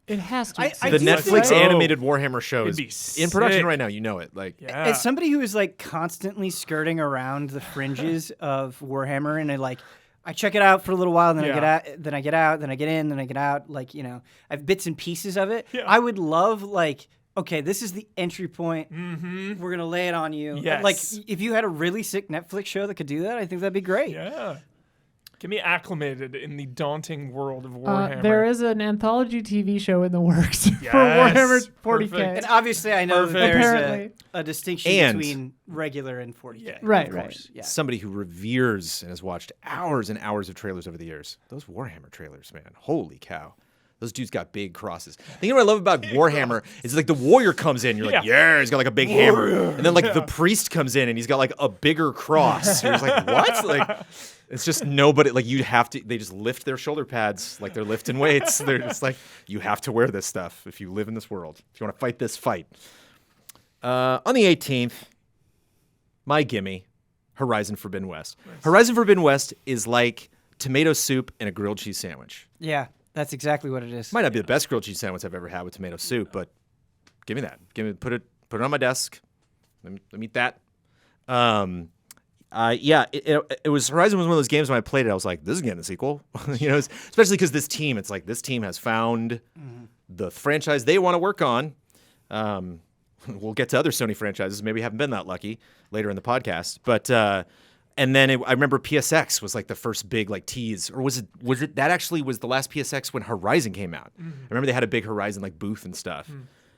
It has to. The Netflix animated Warhammer show It'd is be in production sick. right now. You know it. As somebody who is like constantly skirting around the fringes of Warhammer, and I check it out for a little while, and then I get out, then I get out, then I get in, then I get out. I have bits and pieces of it. Yeah. I would love okay, this is the entry point. Mm-hmm. We're gonna lay it on you. Yes. If you had a really sick Netflix show that could do that, I think that'd be great. Yeah. Get me acclimated in the daunting world of Warhammer. There is an anthology TV show in the works for Yes. Warhammer 40K. Perfect. And obviously, I know that Perfect. there's Apparently. a distinction And- between regular and 40K. Yeah. Right. Yeah. Somebody who reveres and has watched hours and hours of trailers over the years. Those Warhammer trailers, man. Holy cow. Those dudes got big crosses. The thing what I love about Warhammer is the warrior comes in, you're like, yeah, he's got a big hammer. And then the priest comes in and he's got a bigger cross. You're just like, what? It's just nobody, you have to, they just lift their shoulder pads like they're lifting weights. They're just you have to wear this stuff if you live in this world. If you want to fight this fight. On the 18th, my gimme, Horizon Forbidden West. Nice. Horizon Forbidden West is like tomato soup and a grilled cheese sandwich. Yeah, that's exactly what it is. Might not be the best grilled cheese sandwich I've ever had with tomato soup, but give me that. Put it on my desk. Let me eat that. It was Horizon was one of those games when I played it. I was like, this is getting a sequel, especially because this team. It's like this team has found the franchise they want to work on. We'll get to other Sony franchises. Maybe haven't been that lucky later in the podcast, but and then I remember PSX was the first big tease, or was it that actually was the last PSX when Horizon came out? I remember they had a big Horizon booth and stuff.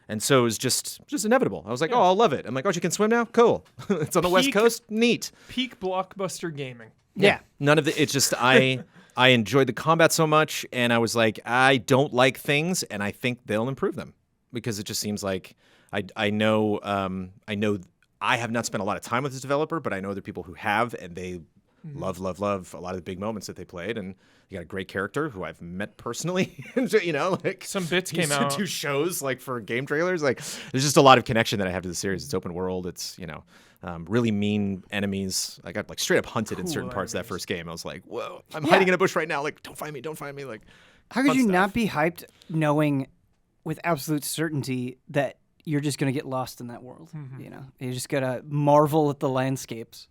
And so it was just inevitable. I was like, oh, I'll love it. I'm like, oh, you can swim now? Cool. It's on the West Coast? Neat. Peak blockbuster gaming. Yeah. None of it's just I enjoyed the combat so much, and I was like, I don't like things, and I think they'll improve them. Because it just seems like I know I have not spent a lot of time with this developer, but I know other people who have, and they love a lot of the big moments that they played, and you got a great character who I've met personally. Some bits came out. 2 shows for game trailers. There's just a lot of connection that I have to the series. It's open world. It's really mean enemies. I got straight up hunted in certain parts of that first game. I was like, whoa, I'm hiding in a bush right now. Don't find me. How could you not be hyped knowing with absolute certainty that you're just going to get lost in that world? You're just going to marvel at the landscapes.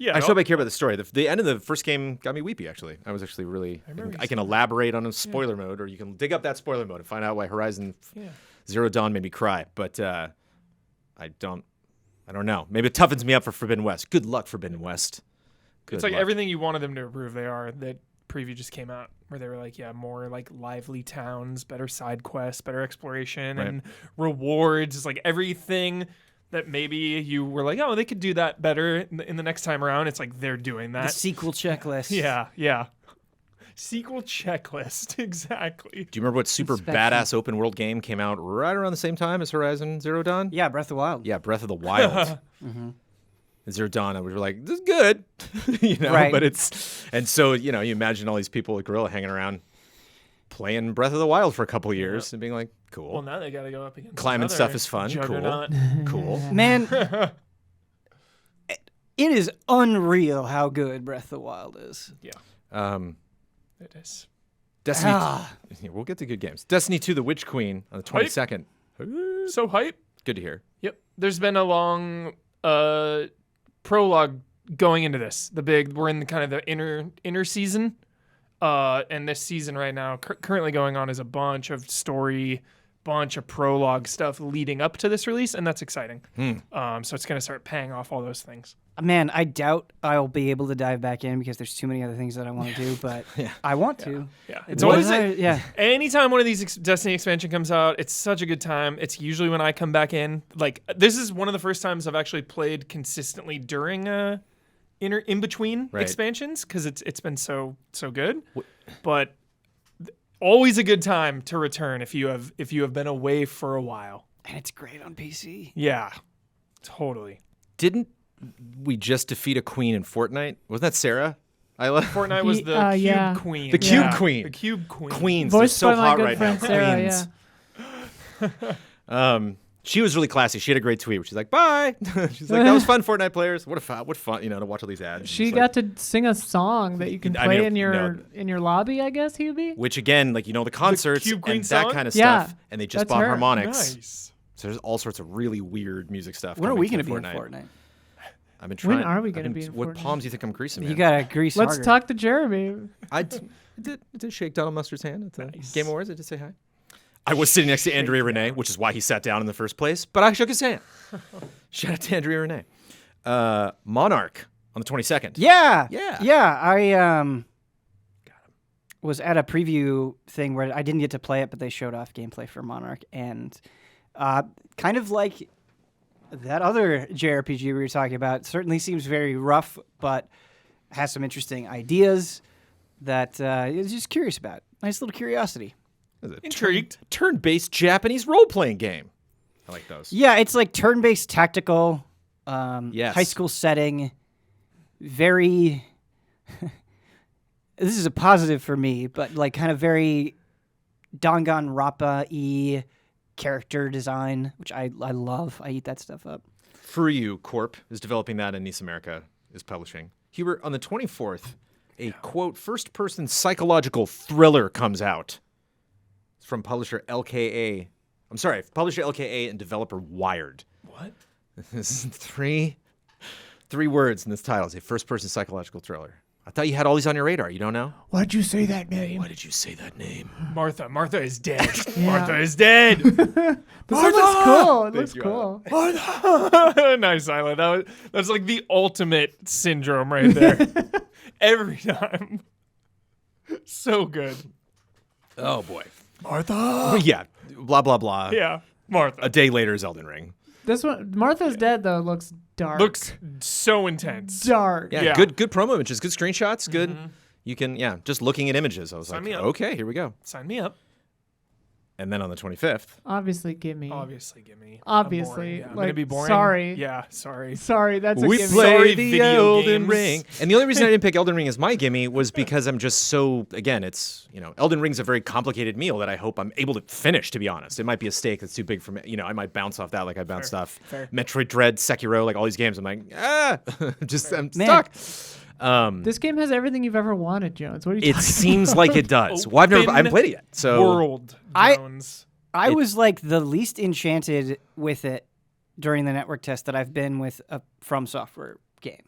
Yeah, I still care about the story. The end of the first game got me weepy, actually. I was actually really... I can elaborate on a spoiler mode, or you can dig up that spoiler mode and find out why Horizon Zero Dawn made me cry. But I don't know. Maybe it toughens me up for Forbidden West. Good luck, Forbidden West. It's everything you wanted them to improve. They are. That preview just came out where they were more lively towns, better side quests, better exploration, and rewards. It's everything that maybe you were oh, they could do that better in the next time around. It's they're doing that. The sequel checklist. Yeah. Sequel checklist, exactly. Do you remember what super badass open world game came out right around the same time as Horizon Zero Dawn? Yeah, Breath of the Wild. Yeah, Breath of the Wild. Zero Dawn, and we were like, this is good. Right. But and so, you imagine all these people at Gorilla hanging around playing Breath of the Wild for a couple years and being like, cool. Well, now they got to go up against climbing another stuff is fun. juggernaut. Cool. Man, it is unreal how good Breath of the Wild is. Yeah. It is. Destiny. We'll get to good games. Destiny 2: The Witch Queen on the 22nd. So hype. Good to hear. Yep. There's been a long prologue going into this. We're in kind of the inner season. And this season right now, currently going on, is a bunch of story, bunch of prologue stuff leading up to this release, and that's exciting. So it's going to start paying off all those things. Man, I doubt I'll be able to dive back in because there's too many other things that I want to do, but I want to. Yeah. It's always anytime one of these Destiny expansion comes out, it's such a good time. It's usually when I come back in. This is one of the first times I've actually played consistently during in between expansions because it's been so good. But always a good time to return if you have been away for a while. And it's great on PC. Yeah, totally. Didn't we just defeat a queen in Fortnite? Wasn't that Sarah? Fortnite was the Cube yeah. Queen. The Cube Yeah, Queen. The Cube Queen. Queens. They're Voiced so by my hot good right friend now. Sarah, Queens. She was really classy. She had a great tweet where she's like, "Bye." She's like, "That was fun, Fortnite players. What fun, to watch all these ads." She It's got to sing a song that you can I play mean, in your lobby, I guess, Hubie. which again, like the concerts Cube Queen and that song? kind of Yeah, stuff, and they just that's bought her. harmonics. Nice. So there's all sorts of really weird music stuff. When are coming we to going to be in Fortnite? I've been trying. are we gonna be in What Fortnite? palms do you think I'm greasing? You Man? got to grease Let's harder. talk to Jeremy. I did shake Donald Mustard's hand at the Game Awards. I did say hi. I was sitting next to Andrea Renee, which is why he sat down in the first place, but I shook his hand. Shout out to Andrea Renee. Monarch on the 22nd. Yeah. Yeah. Yeah. I was at a preview thing where I didn't get to play it, but they showed off gameplay for Monarch. And kind of like that other JRPG we were talking about, certainly seems very rough, but has some interesting ideas that I was just curious about. Nice little curiosity. Intrigued. Turn-based Japanese role-playing game. I like those. Yeah, it's like turn-based tactical, Yes. high school setting. Very. This is a positive for me, but like kind of very Danganronpa-y character design, which I love. I eat that stuff up. Furyu Corp is developing that, and Nice America is publishing. Hubert, on the 24th, a quote first-person psychological thriller comes out. It's from publisher LKA. I'm sorry, publisher LKA and developer Wired. What? This is three words in this title. It's a first-person psychological thriller. I thought you had all these on your radar. You don't know? Why'd you say that name? Why did you say that name? Martha. Martha is dead. Yeah. Martha is dead. This one looks cool. It looks you, cool. Nice, Isla. That's like the ultimate syndrome right there. Every time. So good. Oh, boy. Martha. Yeah, blah, blah, blah. Yeah. Martha. A day later is Elden Ring. This one, Martha's Dead though, looks dark. Looks so intense. dark. Yeah, Yeah. good promo images, good screenshots, good. You can, just looking at images, I was Sign like, me up. okay, here we go. Sign me up. And then on the 25th, Obviously, gimme. Obviously, give me. Obviously, I'm like, gonna be boring. sorry. Yeah, sorry. Sorry, that's a we gimme. play Sorry, the video Elden games. Ring. And the only reason I didn't pick Elden Ring as my gimme was because I'm just so, again, it's, Elden Ring's a very complicated meal that I hope I'm able to finish, to be honest. It might be a steak that's too big for me. I might bounce off that like I bounced off fair. Metroid Dread, Sekiro, like all these games. I'm like, I'm Man. stuck. This game has everything you've ever wanted, Jones. What are you It talking seems like it does. Well, I haven't played it yet. So World. I- Jones. I was like the least enchanted with it during the network test that I've been with a From Software game.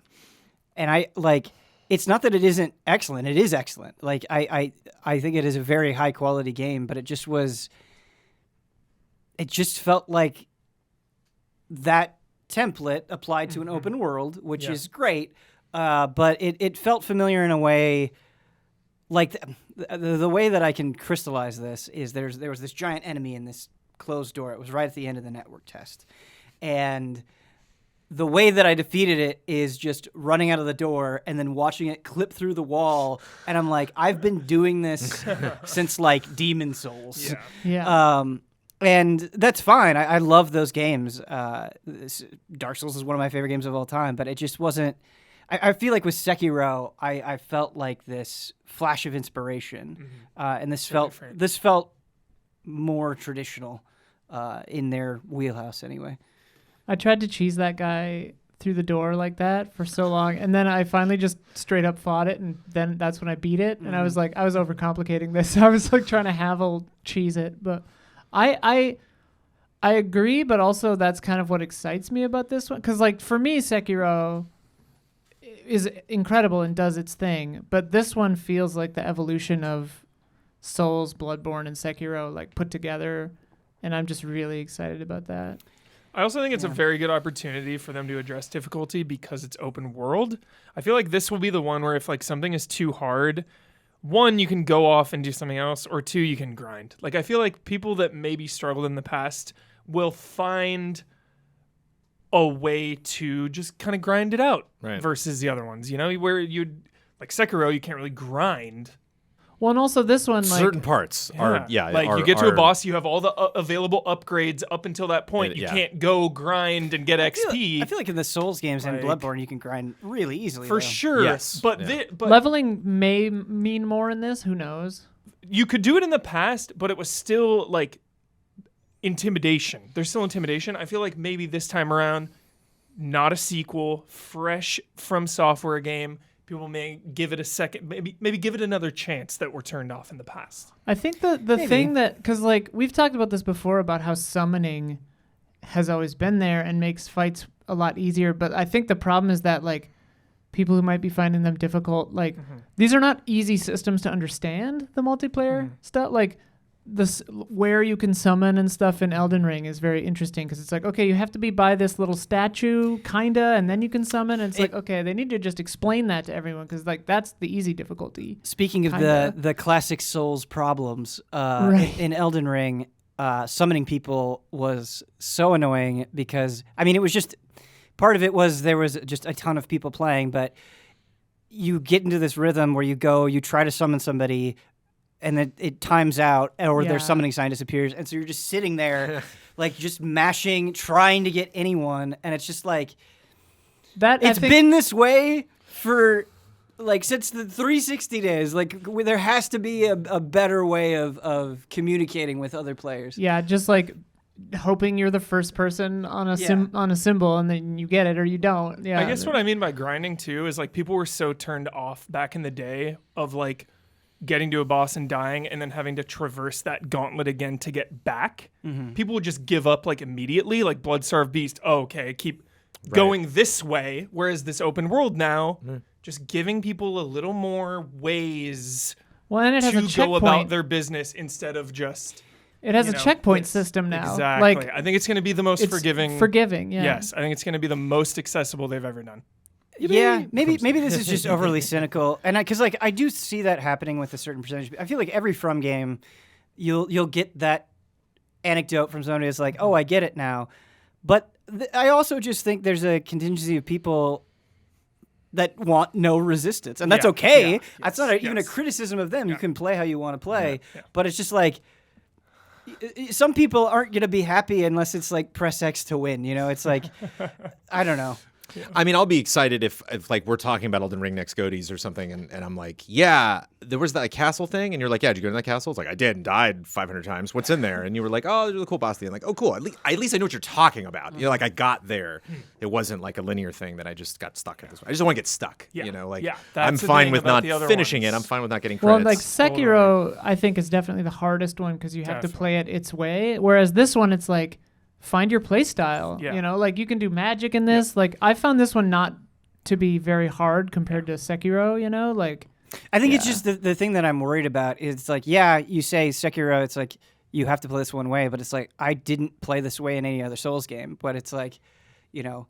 And I like it's not that it isn't excellent. It is excellent. Like I think it is a very high quality game, but it just felt like that template applied to an open world, which Yeah. is great. But it felt familiar in a way. Like the way that I can crystallize this is there was this giant enemy in this closed door. It was right at the end of the network test, and the way that I defeated it is just running out of the door and then watching it clip through the wall. And I'm like, I've been doing this since like Demon Souls. Yeah. Yeah. And that's fine. I love those games. Dark Souls is one of my favorite games of all time, but it just wasn't. I feel like with Sekiro, I felt like this flash of inspiration, and this felt more traditional in their wheelhouse anyway. I tried to cheese that guy through the door like that for so long, and then I finally just straight up fought it, and then that's when I beat it, and I was like, I was overcomplicating this. I was like trying to cheese it, but I agree, but also that's kind of what excites me about this one, because like for me, Sekiro is incredible and does its thing, but this one feels like the evolution of Souls, Bloodborne, and Sekiro like put together, and I'm just really excited about that. I also think it's a very good opportunity for them to address difficulty because it's open world. I feel like this will be the one where if like something is too hard, one, you can go off and do something else, or two, you can grind. Like I feel like people that maybe struggled in the past will find a way to just kind of grind it out Right. versus the other ones, where you'd like Sekiro, you can't really grind Well, and also this one, like certain parts are like are- you get to a are- boss, you have all the available upgrades up until that point. You Yeah. can't go grind and get XP I feel like in the Souls games and Like- Bloodborne, you can grind really easily. for though. sure. Yes. But Yeah. but leveling may mean more in this. Who knows? you could do it in the past, but it was still like intimidation. There's still intimidation. I feel like maybe this time around, not a sequel, fresh from software game. People may give it a second, maybe give it another chance that were turned off in the past. I think the thing that, because like we've talked about this before about how summoning has always been there and makes fights a lot easier, but I think the problem is that like people who might be finding them difficult, like these are not easy systems to understand, the multiplayer stuff. Like this, where you can summon and stuff in Elden Ring is very interesting because it's like, okay, you have to be by this little statue kinda, and then you can summon, and it's like, okay, they need to just explain that to everyone because like that's the easy difficulty. Speaking of Kinda. the classic Souls problems, Right. in Elden Ring, summoning people was so annoying because, I mean, it was just, part of it was there was just a ton of people playing, but you get into this rhythm where you try to summon somebody, and then it times out, or Yeah. their summoning sign disappears, and so you're just sitting there, like just mashing, trying to get anyone, and it's just like, That it's I think, been this way for like since the 360 days. Like there has to be a better way of communicating with other players. yeah, just like hoping you're the first person on a Yeah. on a symbol and then you get it or you don't. Yeah, I guess what I mean by grinding too is like people were so turned off back in the day of like getting to a boss and dying and then having to traverse that gauntlet again to get back. People would just give up like immediately, like Bloodstarved Beast. Oh, okay, keep going this way. Whereas this open world now, just giving people a little more ways well, and it has a to go about checkpoint. their business instead of just It has you a know, checkpoint it's- system now. Exactly. Like I think it's going to be the most it's forgiving. Forgiving, yeah. Yes, I think it's going to be the most accessible they've ever done. Yeah, maybe this is just overly cynical, and because like I do see that happening with a certain percentage. I feel like every From game, you'll get that anecdote from somebody that's like, "Oh, I get it now," but I also just think there's a contingency of people that want no resistance, and that's Yeah, okay. yeah, That's not even a yes. criticism of them. You can play how you want to play, yeah. but it's just like. Some people aren't going to be happy unless it's like press X to win. You know, it's like, I don't know. I mean, I'll be excited if like we're talking about Elden Ring next Goaties or something, and I'm like, yeah, there was that castle thing, and you're like, yeah, did you go to that castle? It's like, I did and died 500 times. What's in there? And you were like, oh, there's a cool boss thing. I'm like, oh, cool. At least I know what you're talking about. You know, like I got there. It wasn't like a linear thing that I just got stuck at this way. I just don't want to get stuck. Yeah. You know, like Yeah, I'm that's the fine thing with about not the other finishing ones. it. I'm fine with not getting Well, credits. like Sekiro, I think is definitely the hardest one because you have to play it its way. Whereas this one, it's like find your play style. Yeah. You know, like you can do magic in this. Like I found this one not to be very hard compared to Sekiro. You know, like I think it's just the thing that I'm worried about is like, yeah, you say Sekiro, it's like you have to play this one way, but it's like I didn't play this way in any other Souls game. But it's like, you know,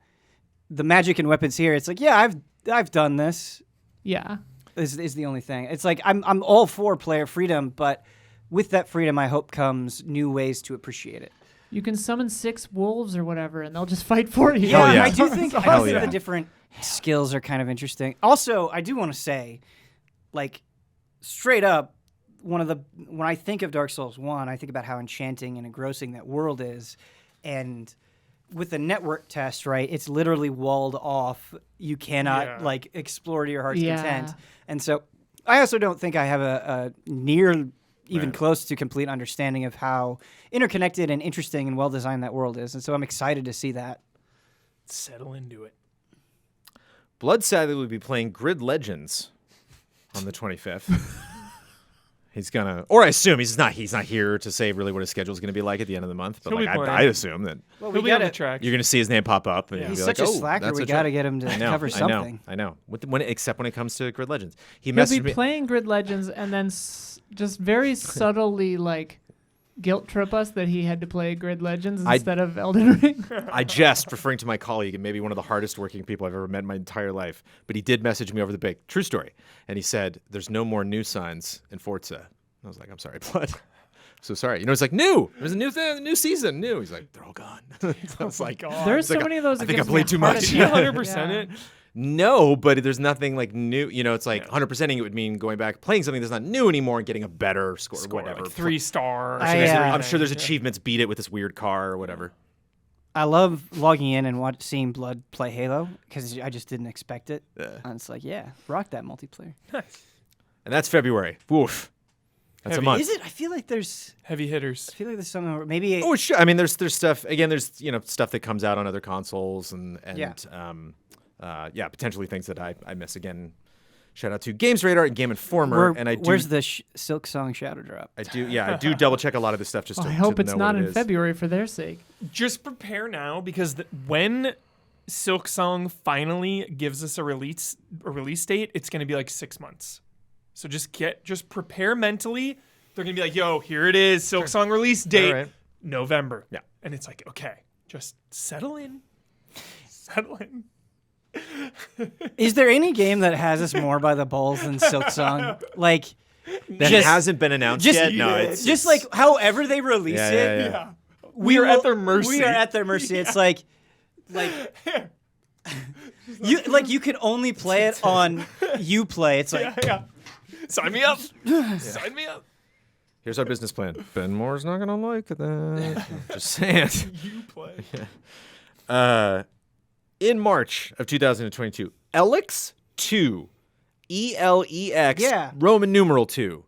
the magic and weapons here, it's like, yeah, I've done this. yeah. Is the only thing. It's like I'm all for player freedom, but with that freedom, I hope comes new ways to appreciate it. You can summon 6 wolves or whatever, and they'll just fight for you. Hell yeah. I do think Hell yeah. the different skills are kind of interesting. Also, I do want to say, like, straight up, when I think of Dark Souls 1, I think about how enchanting and engrossing that world is, and with the network test, right, it's literally walled off. You cannot like explore to your heart's content, and so I also don't think I have a near even close to complete understanding of how interconnected and interesting and well designed that world is, and so I'm excited to see that. Settle into it. Blood sadly will be playing Grid Legends on the 25th. He's gonna, or I assume he's not here to say really what his schedule is going to be like at the end of the month. But He'll be like playing. I assume that Well, He'll be on the track. you're going to see his name pop up, and Yeah. you'll He's be like, such a "Oh, slacker. that's We a got to track." get him to I know, cover something. I know. Except when it comes to Grid Legends, he He'll messaged be me. playing Grid Legends and then just very subtly like guilt trip us that he had to play Grid Legends instead of Elden Ring. I jest, referring to my colleague and maybe one of the hardest working people I've ever met in my entire life. But he did message me over the break. True story. And he said, "There's no more new signs in Forza." I was like, "I'm sorry, Blood. So sorry." You know, it's like new. There's a new thing, new season, new. He's like, "They're all gone." So I was like, There's so like, many of those. I it think I gives me played a too heart much. attack. 100% it. No, but there's nothing like new. You know, it's like 100%ing it would mean going back, playing something that's not new anymore, and getting a better score, whatever. Like 3-star. I'm sure there's achievements beat it with this weird car or whatever. I love logging in and seeing Blood play Halo because I just didn't expect it. And it's like, yeah, rock that multiplayer. Nice. And that's February. Woof. That's a month. Is it? I feel like there's Heavy hitters. something where maybe. Oh, sure. I mean, there's stuff. Again, there's stuff that comes out on other consoles and potentially things that I miss. Again, shout out to Games Radar and Game Informer. Where's the Silk Song Shadow Drop? I do double check a lot of this stuff just to I hope to it's know not what it in is. February for their sake. Just prepare now because when Silk Song finally gives us a release date, it's going to be like 6 months. So just prepare mentally. They're going to be like, yo, here it is, Silk Song release date, right. November. Yeah. And it's like, okay, just settle in. Settle in. Is there any game that has us more by the balls than Silk Song? Like That hasn't been announced yet. No, it's just like however they release it. Yeah. We are at their mercy. We are at their mercy. It's like you can only play it on Uplay. It's like Sign me up. Sign me up. Here's our business plan. Ben Moore's not gonna like that. Just saying. You play. In March of 2022, Elex 2, ELEX, Roman numeral 2.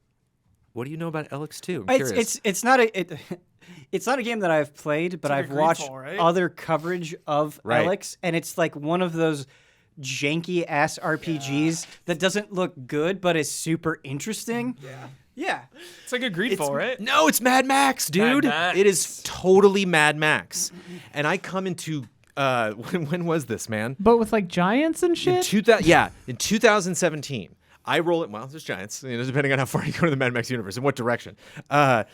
What do you know about Elex 2? I'm curious. It's not a game that I've played, but like I've a watched Greedfall, right? other coverage of Right. Elex, and it's like one of those janky ass RPGs that doesn't look good but is super interesting. Yeah. It's like a Greedfall, right? No, it's Mad Max, dude. Max. It is totally Mad Max. And I come into when was this, man? But with like giants and In shit? 2017. I roll it. Well, there's giants, depending on how far you go to the Mad Max universe and what direction. I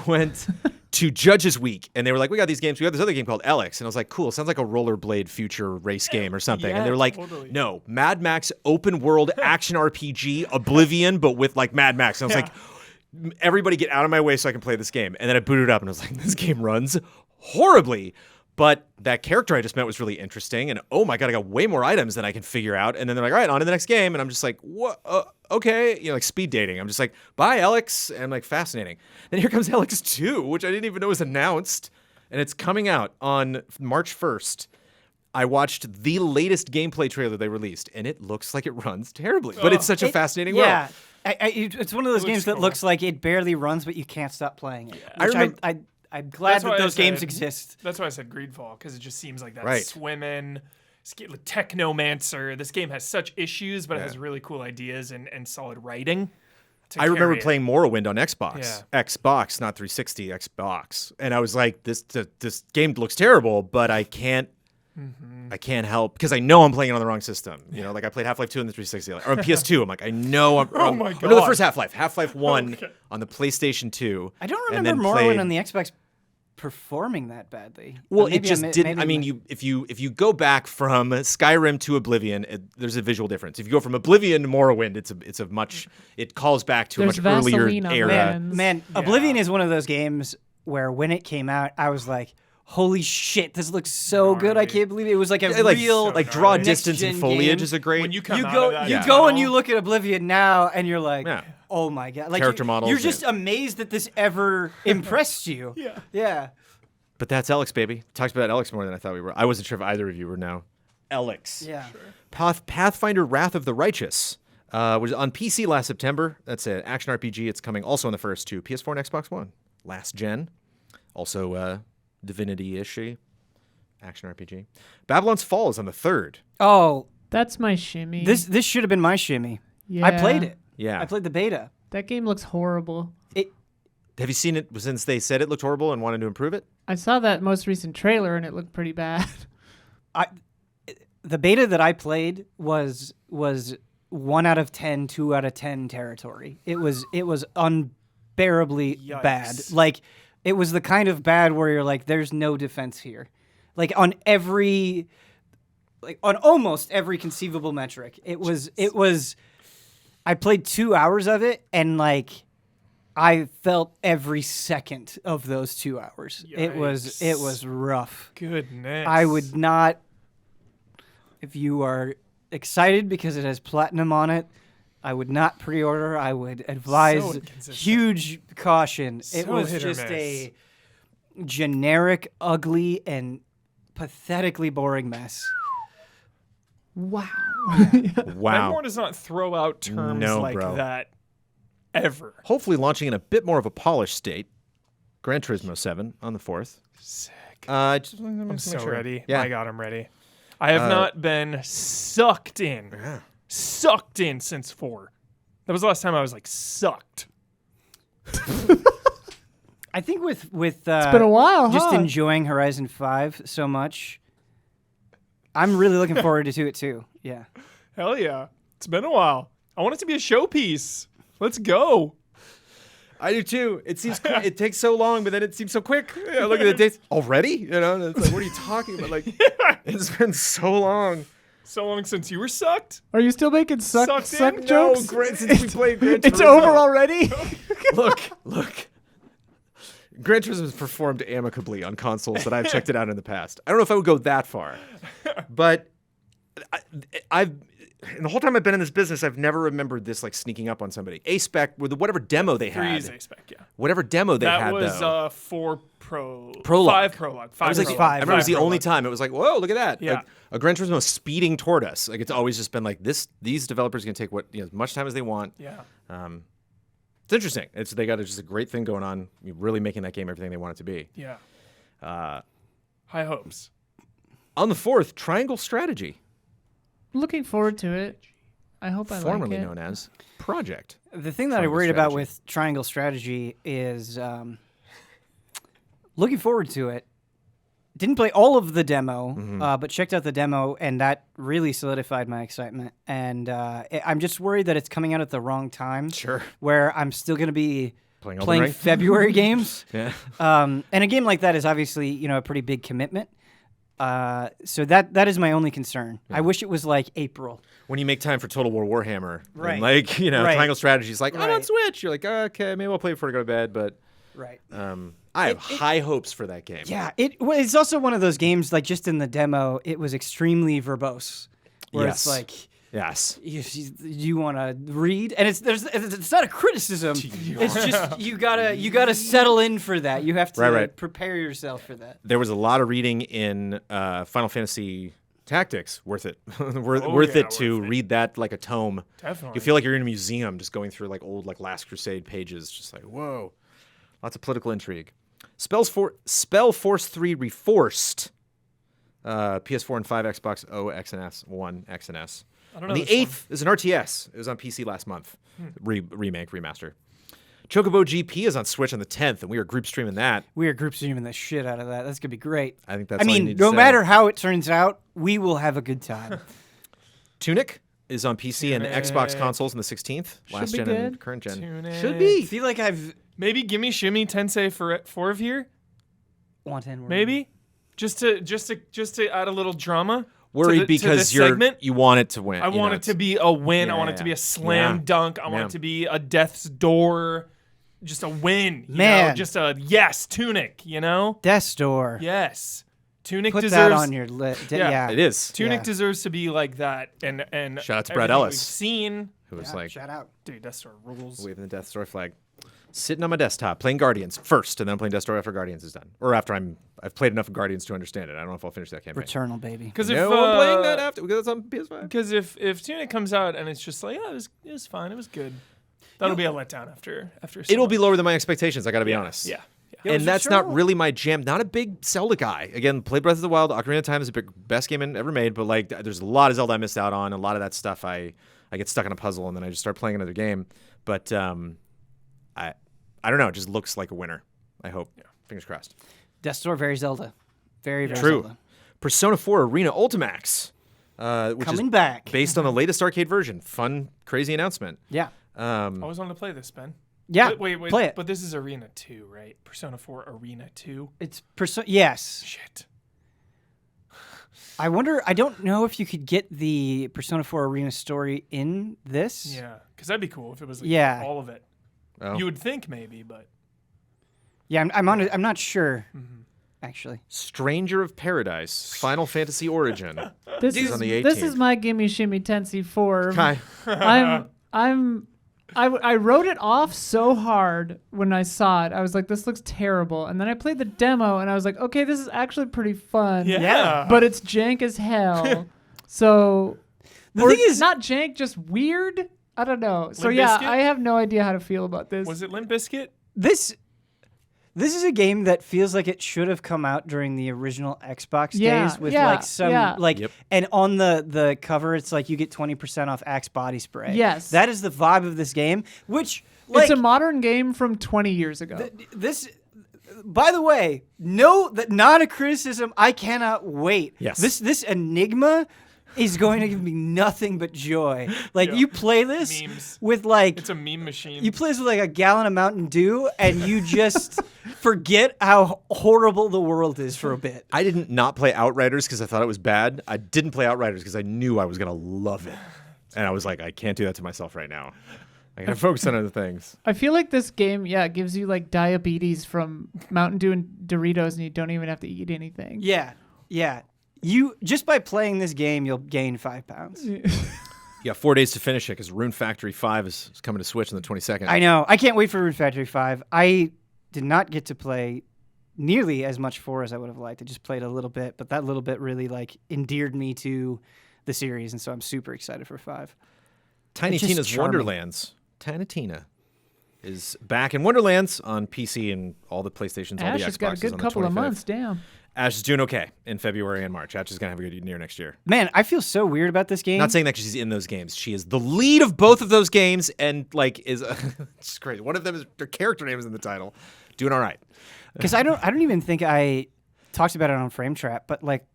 went to Judges Week, and they were like, "We got these games. We got this other game called Elex," and I was like, "Cool, sounds like a rollerblade future race game or something." Yeah, and they were like, totally. "No, Mad Max open world action RPG, Oblivion, but with like Mad Max." And I was like, "Everybody, get out of my way so I can play this game." And then I booted it up, and I was like, "This game runs horribly." But that character I just met was really interesting, and oh my god, I got way more items than I can figure out. And then they're like, "All right, on to the next game," and I'm just like, "What? Okay," like speed dating. I'm just like, "Bye, Alex," and I'm like, fascinating. Then here comes Alex 2, which I didn't even know was announced, and it's coming out on March 1st. I watched the latest gameplay trailer they released, and it looks like it runs terribly, but it's such a fascinating world. Yeah. It's one of those games that cool. looks like it barely runs, but you can't stop playing it. I remember- I'm glad That's why that I those games said- exist. That's why I said Greedfall, because it just seems like that Right. swimming, Technomancer. This game has such issues, but it has really cool ideas and solid writing. I remember carry it. playing Morrowind on Xbox. Yeah. Xbox, not 360, Xbox. And I was like, this game looks terrible, but I can't help because I know I'm playing it on the wrong system. Like I played Half-Life 2 on the 360 or on PS2. I'm like, I know I'm Oh my no, the God. first Half-Life 1 on the PlayStation 2. I don't and remember then Morrowind played- on the Xbox performing that badly. Well, Maybe it just I'm- didn't. maybe I mean, if you go back from Skyrim to Oblivion, there's a visual difference. If you go from Oblivion to Morrowind, it calls back to There's a much earlier Vaseline on era. Lemons. Man, Oblivion is one of those games where when it came out, I was like, "Holy shit, this looks so good! I Gnarly. can't believe it was like a Like, real like draw gnarly. distance and next-gen foliage game. is a great. When you come You out go, of that you tunnel, go and you look at Oblivion now, and you're like, Yeah. "Oh my god!" Like Character models, You're just yeah. amazed that this ever impressed you. Yeah. But that's Alex, baby. Talked about Alex more than I thought we were. I wasn't sure if either of you were now. Alex. Yeah. Pathfinder Wrath of the Righteous was on PC last September. That's an action RPG. It's coming also on the first to PS4 and Xbox One. Last gen. Also Divinity-ish action RPG. Babylon's Fall is on the 3rd. Oh, That's my shimmy. this should have been my shimmy. yeah. I played it. Yeah. I played the beta. That game looks horrible. Have you seen it since they said it looked horrible and wanted to improve it? I saw that most recent trailer and it looked pretty bad. The beta that I played was 1 out of 10, 2 out of 10 territory. It was unbearably Yikes. bad. Like it was the kind of bad where you're like, there's no defense here. Like on almost every conceivable metric. It was I played 2 hours of it and like I felt every second of those 2 hours. It was rough. Goodness. I would not, if you are excited because it has platinum on it. I would not pre-order. I would advise inconsistent. huge caution. It So was hit or just miss. a generic, ugly, pathetically boring mess. Wow. Wow. Benmore does not throw out terms No, like bro. that ever. Hopefully launching in a bit more of a polished state. Gran Turismo 7 on the 4th. Sick. I'm So ready. Yeah. My God, I'm ready. I have not been sucked in. Yeah. Sucked in since 4. That was the last time I was like sucked. I think with It's been a while, just huh? enjoying Horizon 5 so much, I'm really looking forward to it too. Yeah. Hell yeah. It's been a while. I want it to be a showpiece. Let's go. I do too. It seems it takes so long, but then it seems so quick. Yeah, look at the dates already. You know, and it's like, what are you talking about? Like, it's been so long. So long since you were sucked. Are you still making suck Sucked in? jokes? Since we played Gran Turismo. It's over already? Look. Gran Turismo has performed amicably on consoles that I've checked it out in the past. I don't know if I would go that far, but I've and the whole time I've been in this business, I've never remembered this like sneaking up on somebody. A-Spec with whatever demo they had. 3's A-Spec, yeah. Whatever demo they That had was though. 4 prologue. Prologue. 5 prologue. 5 I was like, prologue. five. I remember it was the 5 only prologue. time it was like, whoa, look at that. Yeah. Like, a Gran Turismo speeding toward us. Like it's always just been like this. These developers can take as much time as they want. Yeah. It's interesting. They got just a great thing going on. Really making that game everything they want it to be. Yeah. High hopes. On the 4th, Triangle Strategy, Looking forward to it. I hope I formerly like it. known as Project. The thing that I Triangle worried about strategy. with Triangle Strategy is looking forward to it. Didn't play all of the demo, but checked out the demo, and that really solidified my excitement. And I'm just worried that it's coming out at the wrong time. Sure. Where I'm still going to be Playing Elden playing Ring? February games. Yeah. And a game like that is obviously, a pretty big commitment. So that is my only concern. I wish it was like April. When you make time for Total War Warhammer, Right. And like Right. Triangle Strategy is like, I'm on Right. Switch. You're like, okay, maybe I'll play before I go to bed. But Right. I have high hopes for that game. Yeah, it's also one of those games, like just in the demo, it was extremely verbose. Where Yes. it's like, Yes. you want to read, and it's not a criticism. It's just you gotta settle in for that. You have to Right. prepare yourself for that. There was a lot of reading in Final Fantasy Tactics. Worth it. worth it to read that like a tome. Definitely. You feel like you're in a museum just going through like old like Last Crusade pages. Just like, whoa. Lots of political intrigue. Spell Force 3 Reforced. PS4 and 5, Xbox O, X and S, 1, X and S. I don't know. And the this one. 8th is an RTS. It was on PC last month. Remake, remaster. Chocobo GP is on Switch on the 10th, and we are group streaming that. We are group streaming the shit out of that. That's gonna be great. I think that's I all you mean, need to no say. matter how it turns out, we will have a good time. Tunic is on PC and Xbox consoles on the 16th. Last be gen and good. current gen. Tunic. Should I be. feel like I've Maybe Gimme Shimmy Tensei for 4 of here. wanted Maybe. Just to add a little drama. Worried to because the segment. you want it to win. I want it to be a win. I Yeah, want it to be yeah. a slam Yeah. dunk. I want Yeah. it to be a death's door. Just a win. You know? Man. Just a yes, Tunic, you know? Death Door. Yes. Tunic Put deserves that on your list. Yeah. Yeah, It is. Tunic Yeah. deserves to be like that. And Shout out to Brad everything Ellis. We've seen. Who was Yeah, like shout out. Dude, Death Star rules. waving the Death Star flag. Sitting on my desktop, playing Guardians first, and then playing Death Star after Guardians is done. Or after I've played enough of Guardians to understand it. I don't know if I'll finish that campaign. Returnal, baby. Because No, I'm playing that after because it's on PS5. Because if Tunic comes out and it's just like, yeah, it was fine, it was good. That'll be a letdown after. It'll be lower than my expectations. I got to be honest. Yeah. And that's not really my jam. Not a big Zelda guy. Again, played Breath of the Wild. Ocarina of Time is the best game ever made. But like, there's a lot of Zelda I missed out on. A lot of that stuff I get stuck in a puzzle and then I just start playing another game. But I don't know. It just looks like a winner. I hope. Yeah. Fingers crossed. Death Door, very Zelda. Very True. Zelda. Persona 4 Arena Ultimax, which Coming is back. based on the latest arcade version. Fun, crazy announcement. Yeah. I always wanted to play this, Ben. Yeah. Wait. Play it. But this is Arena 2, right? Persona 4 Arena 2. It's Yes. Shit. I wonder. I don't know if you could get the Persona 4 Arena story in this. Yeah, because that'd be cool if it was like Yeah. all of it. Oh. You would think maybe, but Yeah. I'm not sure. actually. Stranger of Paradise, Final Fantasy Origin. This is on the this 18th. is my Gimme Shimmy Tensy 4. Kai. I wrote it off so hard when I saw it. I was like, this looks terrible. And then I played the demo and I was like, okay, this is actually pretty fun. Yeah. But it's jank as hell. So The thing is, not jank, just weird. I don't know. So Limp yeah, Bizkit? I have no idea how to feel about this. Was it Limp Bizkit? This is a game that feels like it should have come out during the original Xbox Yeah, days with yeah, like some yeah. like Yep. and on the cover it's like you get 20% off Axe body spray. Yes. That is the vibe of this game, which like It's a modern game from 20 years ago. this by the way, not a criticism. I cannot wait. Yes. This enigma is going to give me nothing but joy. Like Yeah. you play this Memes. with like It's a meme machine. you play this with like a gallon of Mountain Dew and you just forget how horrible the world is for a bit. I didn't not play Outriders because I thought it was bad. I didn't play Outriders because I knew I was going to love it. And I was like, I can't do that to myself right now. I got to focus on other things. I feel like this game, gives you like diabetes from Mountain Dew and Doritos, and you don't even have to eat anything. Yeah. Yeah. You just by playing this game you'll gain 5 pounds. Yeah, 4 days to finish it because Rune Factory 5 is coming to Switch on the 22nd. I know. I can't wait for Rune Factory 5. I did not get to play nearly as much 4 as I would have liked. I just played a little bit, but that little bit really like endeared me to the series, and so I'm super excited for 5. Tiny It's just Tina's charming. Wonderlands. Tiny Tina is back in Wonderlands on PC and all the PlayStations, all Ash the has Xboxes got a good on the couple 25th. of months. Damn. Ash is doing okay in February and March. Ash is going to have a good year next year. Man, I feel so weird about this game. Not saying that 'cause she's in those games. She is the lead of both of those games and like is it's crazy. One of them is their character name is in the title. Doing all right. Because I don't even think I talked about it on Frame Trap, but like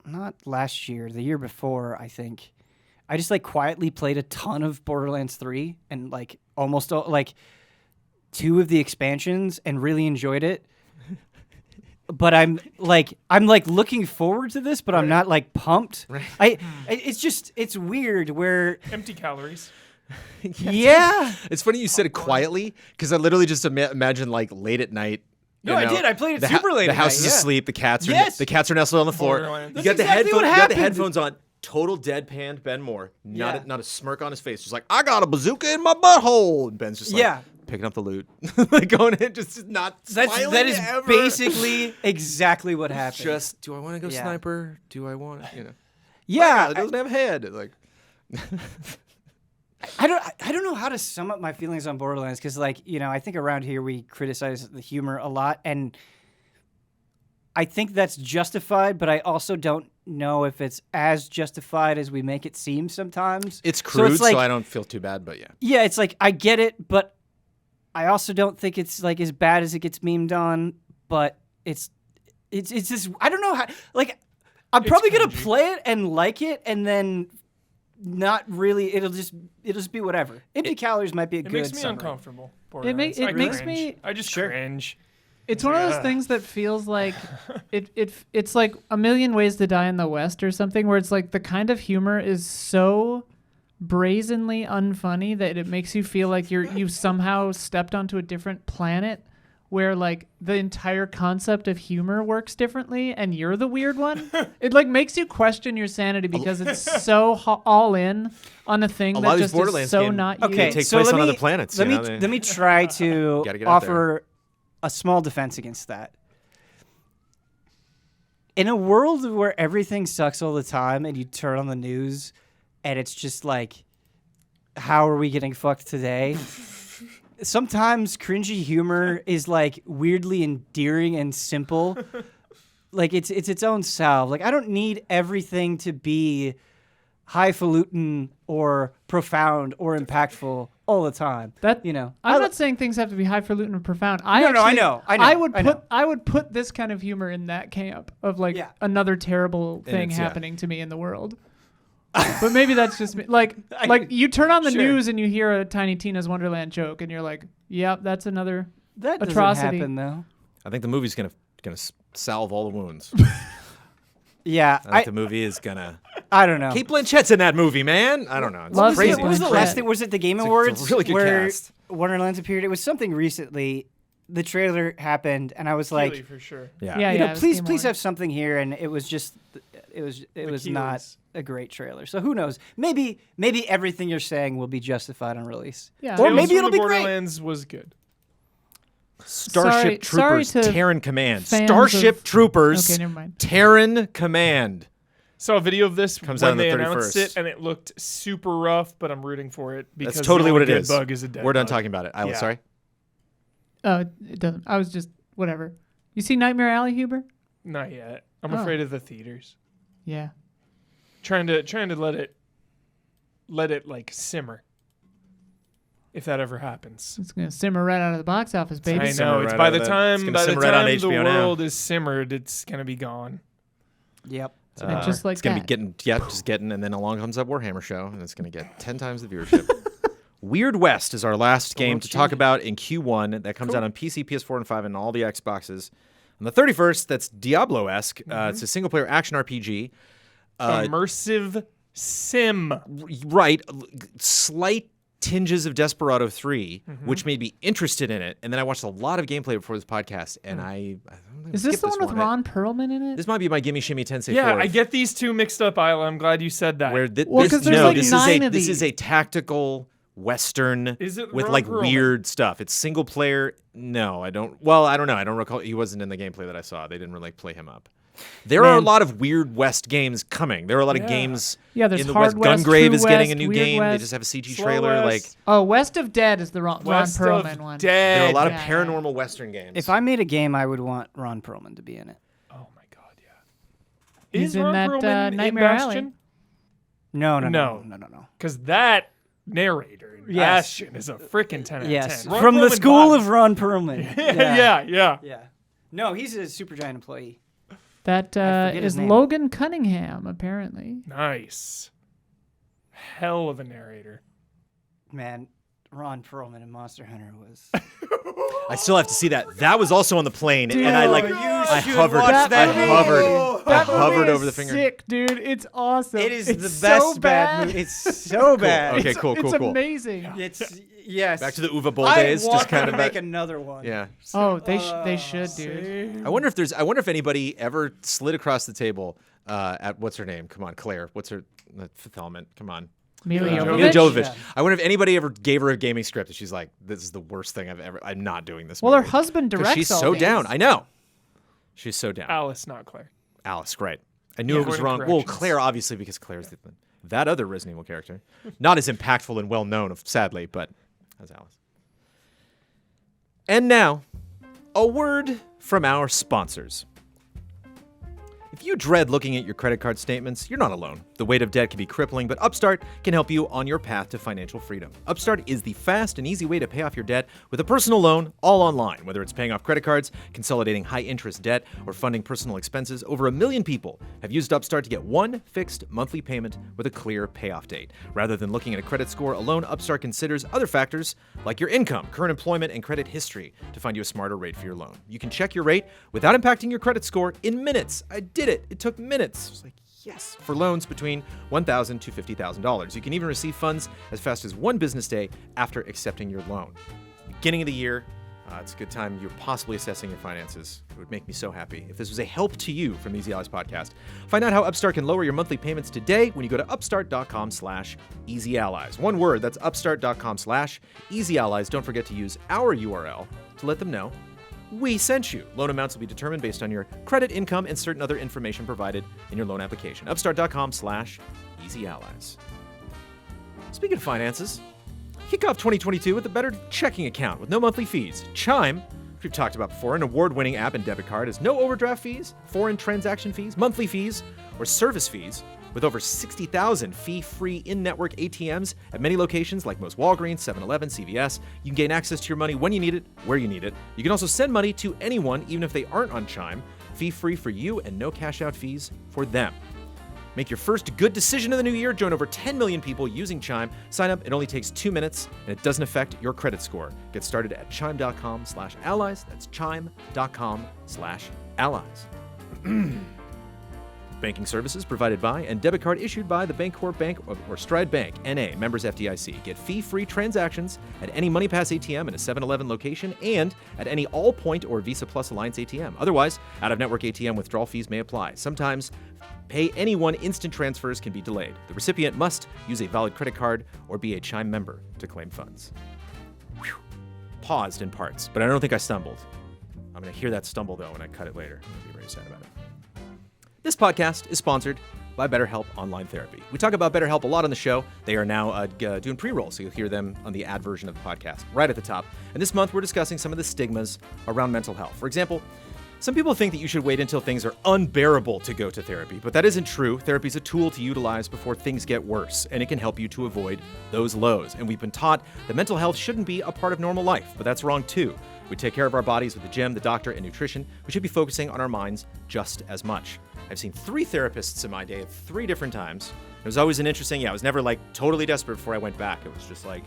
not last year, the year before, I think I just like quietly played a ton of Borderlands 3 and like almost like 2 of the expansions and really enjoyed it. But I'm like looking forward to this, but I'm not like pumped. Right. It's weird where Empty calories. yeah. It's funny you said it quietly because I literally just imagine like late at night. No, you I know, did. I played it the super late The at house night, is yeah. asleep. The cats are Yes. nestled on the floor. Borderlands. You That's got the exactly what headphones. You got the happened. headphones on. Total deadpan Ben Moore. Yeah. Not a smirk on his face. Just like I got a bazooka in my butthole. And Ben's just like Yeah. picking up the loot, like going in, just not. That smiling is ever. basically exactly what happened. Just do I want to go Yeah. sniper? Do I want to? You know. yeah. It doesn't have a head. Like. I don't know how to sum up my feelings on Borderlands because, like, you know, I think around here we criticize the humor a lot, and I think that's justified, but I also don't know if it's as justified as we make it seem sometimes. It's crude, so, like, I don't feel too bad, but yeah. yeah, it's like I get it, but I also don't think it's like as bad as it gets memed on. But it's just I don't know how. Like, I'm probably gonna cringy. play it and like it, and then not really. It'll just be whatever. Empty calories might be a It good. makes me summary. uncomfortable. It Makes makes me- I just Sure. cringe. It's one of those Yeah. things that feels like it's like A Million Ways to Die in the West or something, where it's like the kind of humor is so brazenly unfunny that it makes you feel like you somehow stepped onto a different planet where like the entire concept of humor works differently and you're the weird one. It like makes you question your sanity because it's so all in on a thing A lot that of these just is Borderlands so games- not Okay, you. take so place let on me, other planets, Let you me know, they- let me try to Gotta get out there. offer a small defense against that. In a world where everything sucks all the time, and you turn on the news, and it's just like, how are we getting fucked today? Sometimes cringy humor is like weirdly endearing and simple. Like it's its own salve. Like I don't need everything to be highfalutin or profound or impactful all the time. That you know, I'm not saying things have to be highfalutin or profound. I No, I actually- know. I I would put this kind of humor in that camp of like Yeah. another terrible thing it's- yeah. happening to me in the world. But maybe that's just me. Like I- you turn on the sure. news and you hear a Tiny Tina's Wonderland joke and you're like, "Yep, that's another." that doesn't atrocity. happen though. I think the movie's gonna salve all the wounds. Yeah, I think the movie is gonna. I don't know. Kate Blanchett's in that movie, man. I don't know. It's Love crazy. What was the Blanchett. last thing? Was it the Game It's a Awards really good where cast. Wonderlands appeared? It was something recently. the trailer happened, and I was like, Keely for sure. Yeah, you know, it was please Game please On. have something here, and it was just it was not Keelys. a great trailer. So who knows? Maybe everything you're saying will be justified on release. Yeah. Or Tales maybe from it'll the be great. Borderlands was good. Starship Sorry Troopers to Terran Command. fans Starship of- Troopers Okay, never mind. Terran Command. Saw a video of this Comes out when on the they announced 31st. it, and it looked super rough, but I'm rooting for it because That's totally the what only it good is. Bug is a dead We're done bug. talking about it. Isla, Yeah. sorry. It doesn't. I was just whatever. You see Nightmare Alley, Huber? Not yet. I'm Oh. afraid of the theaters. Yeah. Trying to let it like simmer. If that ever happens. It's gonna simmer right out of the box office, baby. I simmer know. It's right by out the of the- time it's gonna by the simmer right on time the HBO now. world is simmered, it's gonna be gone. Yep. And just like it's gonna that. be getting, and then along comes that Warhammer show, and it's gonna get 10 times the viewership. Weird West is our last game to talk about in Q1. That comes out on PC, PS4, and 5, and all the Xboxes. On the 31st, that's Diablo-esque. It's a single-player action RPG. Immersive sim. Right, slight tinges of Desperado 3, which made me interested in it. And then I watched a lot of gameplay before this podcast, and I'm gonna Is this skip the one with one. Ron Perlman in it? This might be my Gimme Shimmy Tensei Yeah, 4. I get these two mixed up, Isla. I'm glad you said that. Where Well, 'cause there's like this 9 is of this is these. a tactical Western Is it with Ron like Perlman? weird stuff. It's single player. No, I don't. Well, I don't know. I don't recall. He wasn't in the gameplay that I saw. They didn't really play him up. There are a Man. lot of weird West games coming. There are a lot of Yeah. games. Yeah, there's in the Hard West. West, Gungrave True is getting a West, new Weird game. They West. just have a CG Slow trailer. Like West. Oh, West of Dead is the Ron West Perlman of one. Dead. there are a lot of Yeah, paranormal Western games. If I made a game, I would want Ron Perlman to be in it. Oh my god, yeah. He's Is in Ron that, Perlman in Nightmare Alley. Bastion? No. Because that narrator in Yes. Bastion is a freaking 10 out of Yes, 10. Ron from the Perlman school vibes. of Ron Perlman. yeah. Yeah. No, he's a Supergiant employee. That forget his is name. Logan Cunningham, apparently. Nice. Hell of a narrator. Man, Ron Perlman in Monster Hunter was. I still have to see that. That was also on the plane, and I like you I should hovered. watch I that movie. hovered. I That hovered movie over is the finger. Sick, dude. It's awesome. It is It's the so best bad bad. movie. It's so bad. Okay, cool. It's amazing. It's yes. Back to the Uwe Boll I days. want Just kind them of to make back. another one. Yeah. Oh, they should, dude. I wonder if anybody ever slid across the table at what's her name? Come on, Claire. What's her fulfillment? Come on. Mila Jovovich? Mila Jovovich. Jovovich. Yeah. I wonder if anybody ever gave her a gaming script and she's like, "This is the worst thing I'm not doing this." Well, her movie." husband 'Cause directs she's all so these. down. I know. She's so down. Alice, not Claire. Alice, right? I knew it was Point of wrong. Well, corrections. Claire, obviously, because Claire's that other Resident Evil character, not as impactful and well known, sadly, but as Alice. And now, a word from our sponsors. If you dread looking at your credit card statements, you're not alone. The weight of debt can be crippling, but Upstart can help you on your path to financial freedom. Upstart is the fast and easy way to pay off your debt with a personal loan all online. Whether it's paying off credit cards, consolidating high-interest debt, or funding personal expenses, over 1 million people have used Upstart to get one fixed monthly payment with a clear payoff date. Rather than looking at a credit score alone, Upstart considers other factors like your income, current employment, and credit history to find you a smarter rate for your loan. You can check your rate without impacting your credit score in minutes. I did it. It took minutes. I was like, yes. For loans between $1,000 to $50,000. You can even receive funds as fast as one business day after accepting your loan. Beginning of the year, it's a good time you're possibly assessing your finances. It would make me so happy if this was a help to you from the Easy Allies podcast. Find out how Upstart can lower your monthly payments today when you go to upstart.com/easyallies. One word, that's upstart.com/easyallies. Don't forget to use our URL to let them know we sent you. Loan amounts will be determined based on your credit, income, and certain other information provided in your loan application. Upstart.com/easyallies. Speaking of finances, kick off 2022 with a better checking account with no monthly fees. Chime, which we've talked about before, an award-winning app and debit card, has no overdraft fees, foreign transaction fees, monthly fees, or service fees. With over 60,000 fee-free in-network ATMs at many locations like most Walgreens, 7-Eleven, CVS, you can gain access to your money when you need it, where you need it. You can also send money to anyone, even if they aren't on Chime, fee-free for you and no cash-out fees for them. Make your first good decision of the new year. Join over 10 million people using Chime. Sign up. It only takes 2 minutes, and it doesn't affect your credit score. Get started at chime.com/allies. That's chime.com/allies. Banking services provided by and debit card issued by the Bancorp Bank or Stride Bank, N.A., members FDIC. Get fee-free transactions at any MoneyPass ATM in a 7-Eleven location and at any Allpoint or Visa Plus Alliance ATM. Otherwise, out-of-network ATM withdrawal fees may apply. Sometimes, pay anyone instant transfers can be delayed. The recipient must use a valid credit card or be a Chime member to claim funds. Whew. Paused in parts, but I don't think I stumbled. I'm going to hear that stumble, though, when I cut it later. I'm going to be very sad about it. This podcast is sponsored by BetterHelp Online Therapy. We talk about BetterHelp a lot on the show. They are now doing pre-rolls, so you'll hear them on the ad version of the podcast right at the top. And this month, we're discussing some of the stigmas around mental health. For example, some people think that you should wait until things are unbearable to go to therapy, but that isn't true. Therapy is a tool to utilize before things get worse, and it can help you to avoid those lows. And we've been taught that mental health shouldn't be a part of normal life, but that's wrong too. We take care of our bodies with the gym, the doctor, and nutrition. We should be focusing on our minds just as much. I've seen 3 therapists in my day at 3 different times. It was always an interesting, I was never like totally desperate before I went back. It was just like,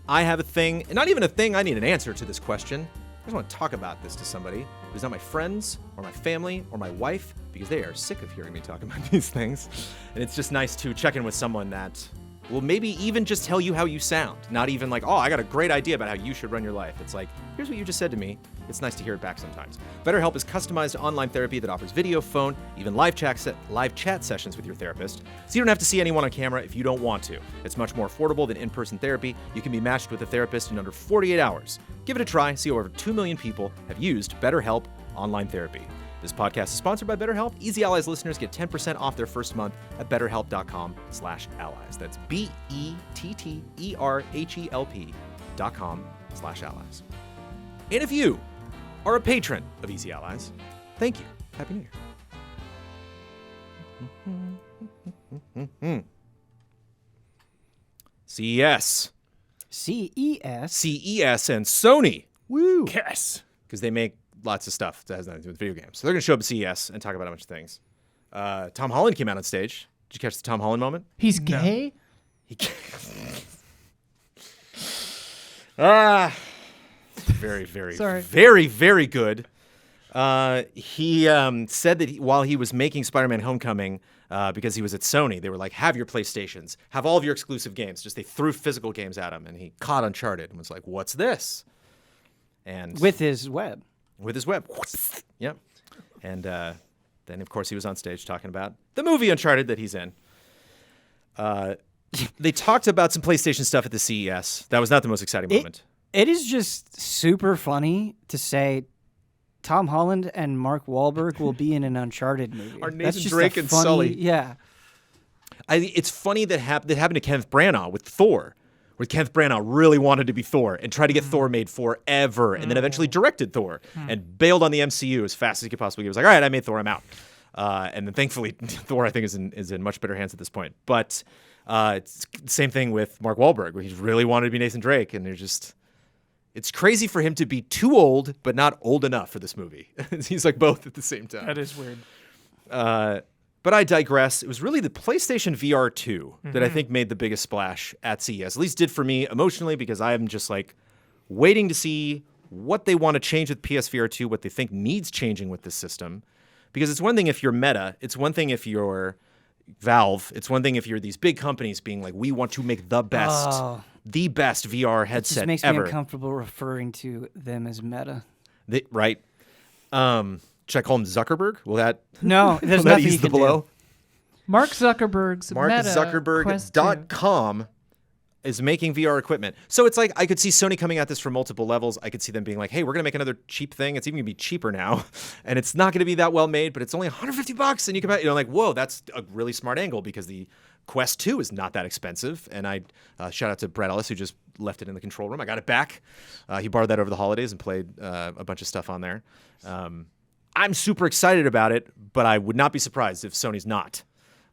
I have a thing, and not even a thing, I need an answer to this question. I just want to talk about this to somebody who's not my friends or my family or my wife, because they are sick of hearing me talk about these things. And it's just nice to check in with someone that will maybe even just tell you how you sound. Not even like, oh, I got a great idea about how you should run your life. It's like, here's what you just said to me. It's nice to hear it back sometimes. BetterHelp is customized online therapy that offers video, phone, even live chat sessions with your therapist. So you don't have to see anyone on camera if you don't want to. It's much more affordable than in-person therapy. You can be matched with a therapist in under 48 hours. Give it a try. See, over 2 million people have used BetterHelp online therapy. This podcast is sponsored by BetterHelp. Easy Allies listeners get 10% off their first month at betterhelp.com/allies. That's BETTERHELP.com/allies. And if you are a patron of Easy Allies, thank you. Happy New Year. CES. CES and Sony. Woo. Yes. Because they make lots of stuff that has nothing to do with video games. So they're going to show up at CES and talk about a bunch of things. Tom Holland came out on stage. Did you catch the Tom Holland moment? He's gay? Very, very, Sorry. very, very good. He said that while he was making Spider-Man Homecoming, because he was at Sony, they were like, have your PlayStations, have all of your exclusive games. Just they threw physical games at him, and he caught Uncharted and was like, what's this? And With his web. With his web. Yep. And then, of course, he was on stage talking about the movie Uncharted that he's in. They talked about some PlayStation stuff at the CES. That was not the most exciting moment. It is just super funny to say Tom Holland and Mark Wahlberg will be in an Uncharted movie. Or That's Nathan just Drake a and funny, Sully. Yeah. It's funny that happened to Kenneth Branagh with Thor, where Kenneth Branagh really wanted to be Thor and tried to get Thor made forever, and then eventually directed Thor and bailed on the MCU as fast as he could possibly. He was like, all right, I made Thor, I'm out. And then thankfully, Thor, I think, is in much better hands at this point. But it's the same thing with Mark Wahlberg, where he really wanted to be Nathan Drake, and it's crazy for him to be too old, but not old enough for this movie. He's like both at the same time. That is weird. But I digress. It was really the PlayStation VR 2 that I think made the biggest splash at CES. At least did for me emotionally, because I'm just like waiting to see what they want to change with PSVR 2, what they think needs changing with this system. Because it's one thing if you're Meta, it's one thing if you're Valve, it's one thing if you're these big companies being like, we want to make the best VR headset It just makes ever. me uncomfortable referring to them as Meta. Right. Should I call him Zuckerberg? Will that No, there's will that nothing ease you the can blow? do. Mark Zuckerberg's Meta Quest 2. MarkZuckerberg.com is making VR equipment. So it's like I could see Sony coming at this from multiple levels. I could see them being like, hey, we're going to make another cheap thing. It's even going to be cheaper now. And it's not going to be that well made, but it's only $150. And you come out, like, whoa, that's a really smart angle, because the Quest 2 is not that expensive. And I shout out to Brett Ellis, who just left it in the control room. I got it back. He borrowed that over the holidays and played a bunch of stuff on there. I'm super excited about it, but I would not be surprised if Sony's not.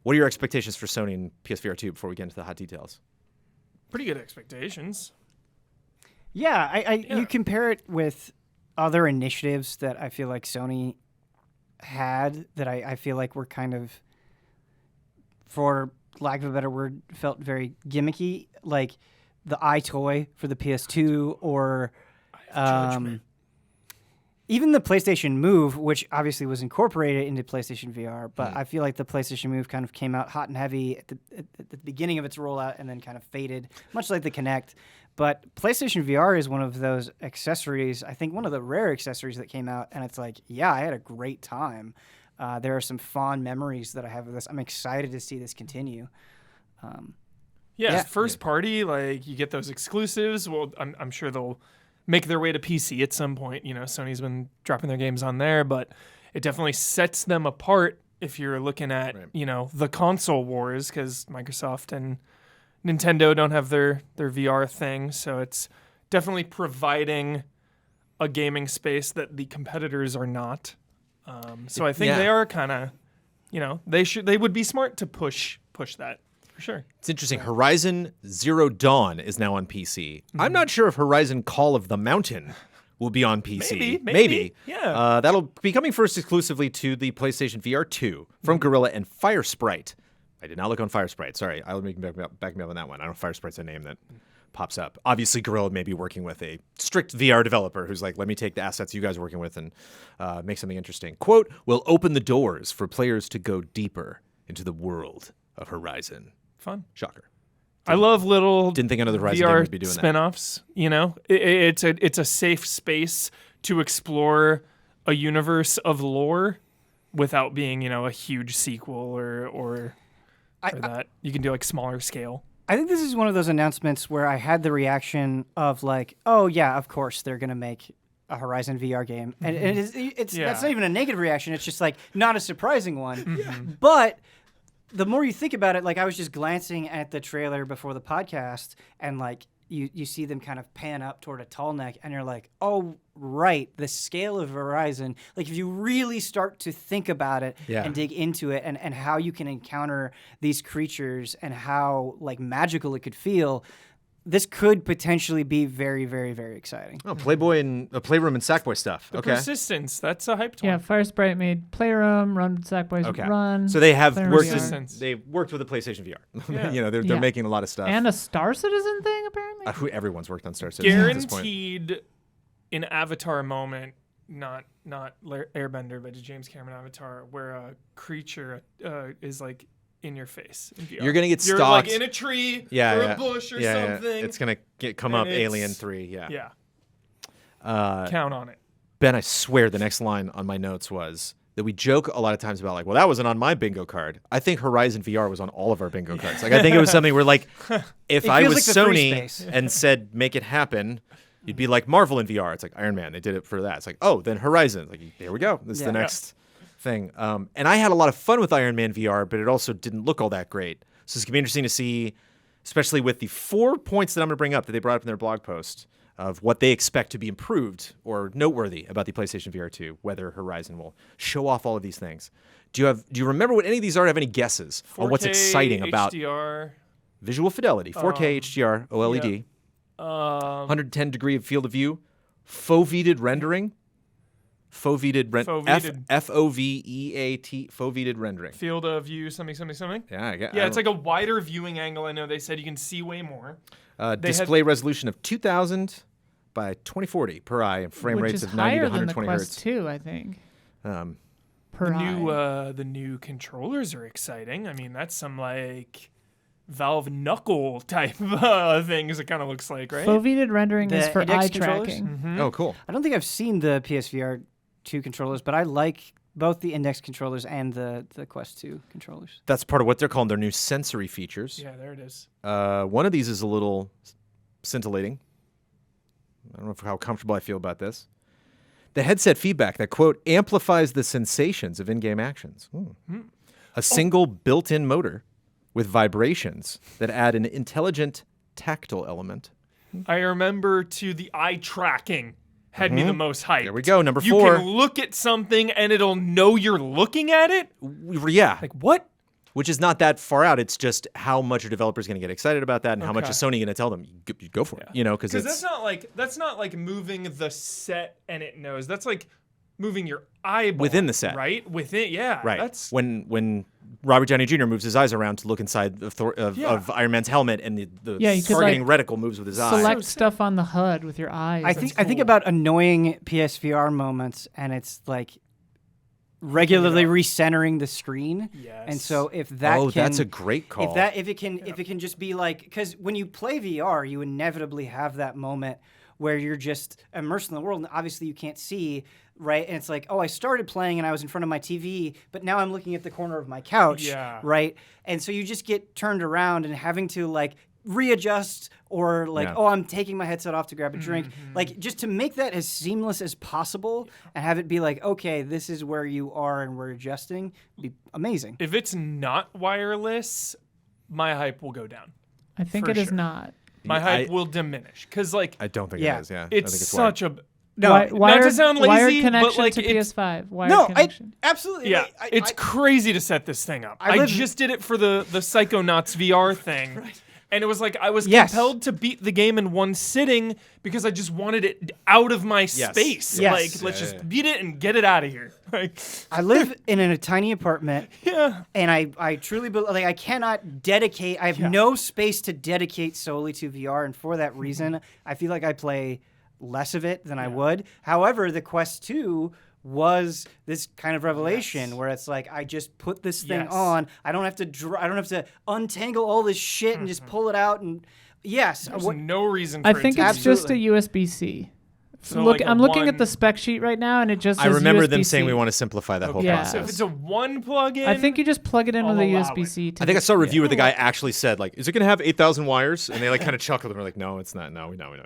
What are your expectations for Sony and PSVR 2 before we get into the hot details? Pretty good expectations. Yeah, you compare it with other initiatives that I feel like Sony had that I feel like were kind of, for lack of a better word, felt very gimmicky, like the iToy for the PS2 or even the PlayStation Move, which obviously was incorporated into PlayStation VR, but I feel like the PlayStation Move kind of came out hot and heavy at the beginning of its rollout and then kind of faded, much like the Kinect. But PlayStation VR is one of those accessories, I think one of the rare accessories that came out, and it's like, yeah, I had a great time. There are some fond memories that I have of this. I'm excited to see this continue. First party, like you get those exclusives. Well, I'm sure they'll make their way to PC at some point. You know, Sony's been dropping their games on there, but it definitely sets them apart if you're looking at, you know, the console wars, because Microsoft and Nintendo don't have their VR thing. So it's definitely providing a gaming space that the competitors are not. So I think they are kind of, you know, they would be smart to push that. For sure. It's interesting. Horizon Zero Dawn is now on PC. I'm not sure if Horizon Call of the Mountain will be on PC. Maybe. Yeah. That'll be coming first exclusively to the PlayStation VR 2 from Guerrilla and Firesprite. I did not look on Firesprite. Sorry. I'll back me up on that one. I don't know if Firesprite's a name that pops up. Obviously, Guerrilla may be working with a strict VR developer who's like, let me take the assets you guys are working with and make something interesting. Quote, will open the doors for players to go deeper into the world of Horizon. Fun. Shocker. I love little Didn't think another Horizon VR game would be doing that. spinoffs. You know, it's a safe space to explore a universe of lore without being, you know, a huge sequel or that. You can do like smaller scale. I think this is one of those announcements where I had the reaction of like, oh yeah, of course they're gonna make a Horizon VR game, and it's that's not even a negative reaction. It's just like not a surprising one, but. The more you think about it, like I was just glancing at the trailer before the podcast, and like you see them kind of pan up toward a tall neck, and you're like, oh, right, the scale of Horizon. Like if you really start to think about it and dig into it and how you can encounter these creatures and how like magical it could feel, this could potentially be very, very, very exciting. Oh, Playboy and Playroom and Sackboy stuff. The okay. Persistence, that's a hyped one. Yeah, Firesprite made Playroom, Run Sackboys Run. So they have Playroom worked. VR. They've worked with the PlayStation VR. Yeah. You know, they're making a lot of stuff. And a Star Citizen thing, apparently. Everyone's worked on Star Citizen at this point. Guaranteed an Avatar moment, not Airbender, but a James Cameron Avatar, where a creature is like in your face. In VR. You're gonna get You're stalked. like in a tree or a bush or something. It's gonna come up Alien 3. Yeah. Yeah. Count on it. Ben, I swear the next line on my notes was that we joke a lot of times about like, well, that wasn't on my bingo card. I think Horizon VR was on all of our bingo cards. Like I think it was something where like, if I was like the free Sony space. and said make it happen, you'd be like Marvel in VR. It's like Iron Man. They did it for that. It's like, oh, then Horizon. Like here we go. This is the next thing. And I had a lot of fun with Iron Man VR, but it also didn't look all that great. So it's gonna be interesting to see, especially with the 4 points that I'm gonna bring up that they brought up in their blog post of what they expect to be improved or noteworthy about the PlayStation VR 2, whether Horizon will show off all of these things. Do you remember what any of these are? Have any guesses on what's exciting about HDR, visual fidelity, 4K HDR, OLED, 110 degree of field of view, foveated rendering, foveated F-O-V-E-A-T, foveated rendering. field of view, something. Yeah, It's like a wider viewing angle. I know they said you can see way more. display resolution of 2000 by 2040 per eye and frame Which rates is of 90 to higher than 120 the hertz. Quest 2, I think. Per The eye. new controllers are exciting. I mean, that's some like Valve knuckle type things. It kind of looks like, right? Foveated rendering is The for index eye controllers? tracking. Oh, cool. I don't think I've seen the PSVR 2 controllers, but I like both the index controllers and the Quest 2 controllers. That's part of what they're calling their new sensory features. Yeah, there it is. One of these is a little scintillating. I don't know how comfortable I feel about this. The headset feedback that, quote, amplifies the sensations of in-game actions. A single built-in motor with vibrations that add an intelligent tactile element. I remember the eye tracking had me the most hyped. There we go, number You 4. can look at something and it'll know you're looking at it. Yeah. Like what? Which is not that far out. It's just how much a developer's going to get excited about that and how much Okay. is Sony going to tell them, you go for it. You know, because Because that's not like moving the set and it knows. That's like moving your eyeball Within the set. right? Within, yeah. Right. That's When Robert Downey Jr. moves his eyes around to look inside of Iron Man's helmet, and the Yeah, you could, targeting reticle moves with his eye. Select stuff on the HUD with your eyes. I think about annoying PSVR moments, and it's like regularly recentering the screen. Yes. And so if that that's a great call. if it can just be like, because when you play VR, you inevitably have that moment where you're just immersed in the world, and obviously you can't see, right? And it's like, oh, I started playing and I was in front of my TV, but now I'm looking at the corner of my couch, Yeah. right? And so you just get turned around and having to like readjust or like, Yeah. oh, I'm taking my headset off to grab a drink. Like just to make that as seamless as possible and have it be like, okay, this is where you are and we're adjusting, be amazing. if it's not wireless, my hype will go down. I think for it is sure. not. My hype will diminish because like I don't think Yeah. it is. Yeah, I it's think it's such a No, not to sound lazy, wired but connection like to it's PS5. Wired no, connection. absolutely. yeah, like, it's crazy to set this thing up. I I live- just did it for the Psychonauts VR thing. And it was like I was Yes. compelled to beat the game in one sitting because I just wanted it out of my space. Yes. Like, let's just beat it and get it out of here. Like, I live in a tiny apartment, yeah. and I truly believe, like, I cannot dedicate. I have no space to dedicate solely to VR, and for that reason, I feel like I play less of it than I would. However, the Quest 2 was this kind of revelation where it's like I just put this thing Yes. on. I don't have to I don't have to untangle all this shit and just pull it out. And yes, There's what, no reason for I it think to it's be- just a USB-C. So Look, like a I'm looking at one- the spec sheet right now, and it just I says remember them USB-C. saying we want to simplify that whole Yeah. process. So if it's a one plug-in, I think you just plug it in I'll with a allow USB-C. To I think I the- saw a review where the guy actually said, like, is it going to have 8,000 wires? And they like kind of chuckled and were like, no, it's not. No, we don't know.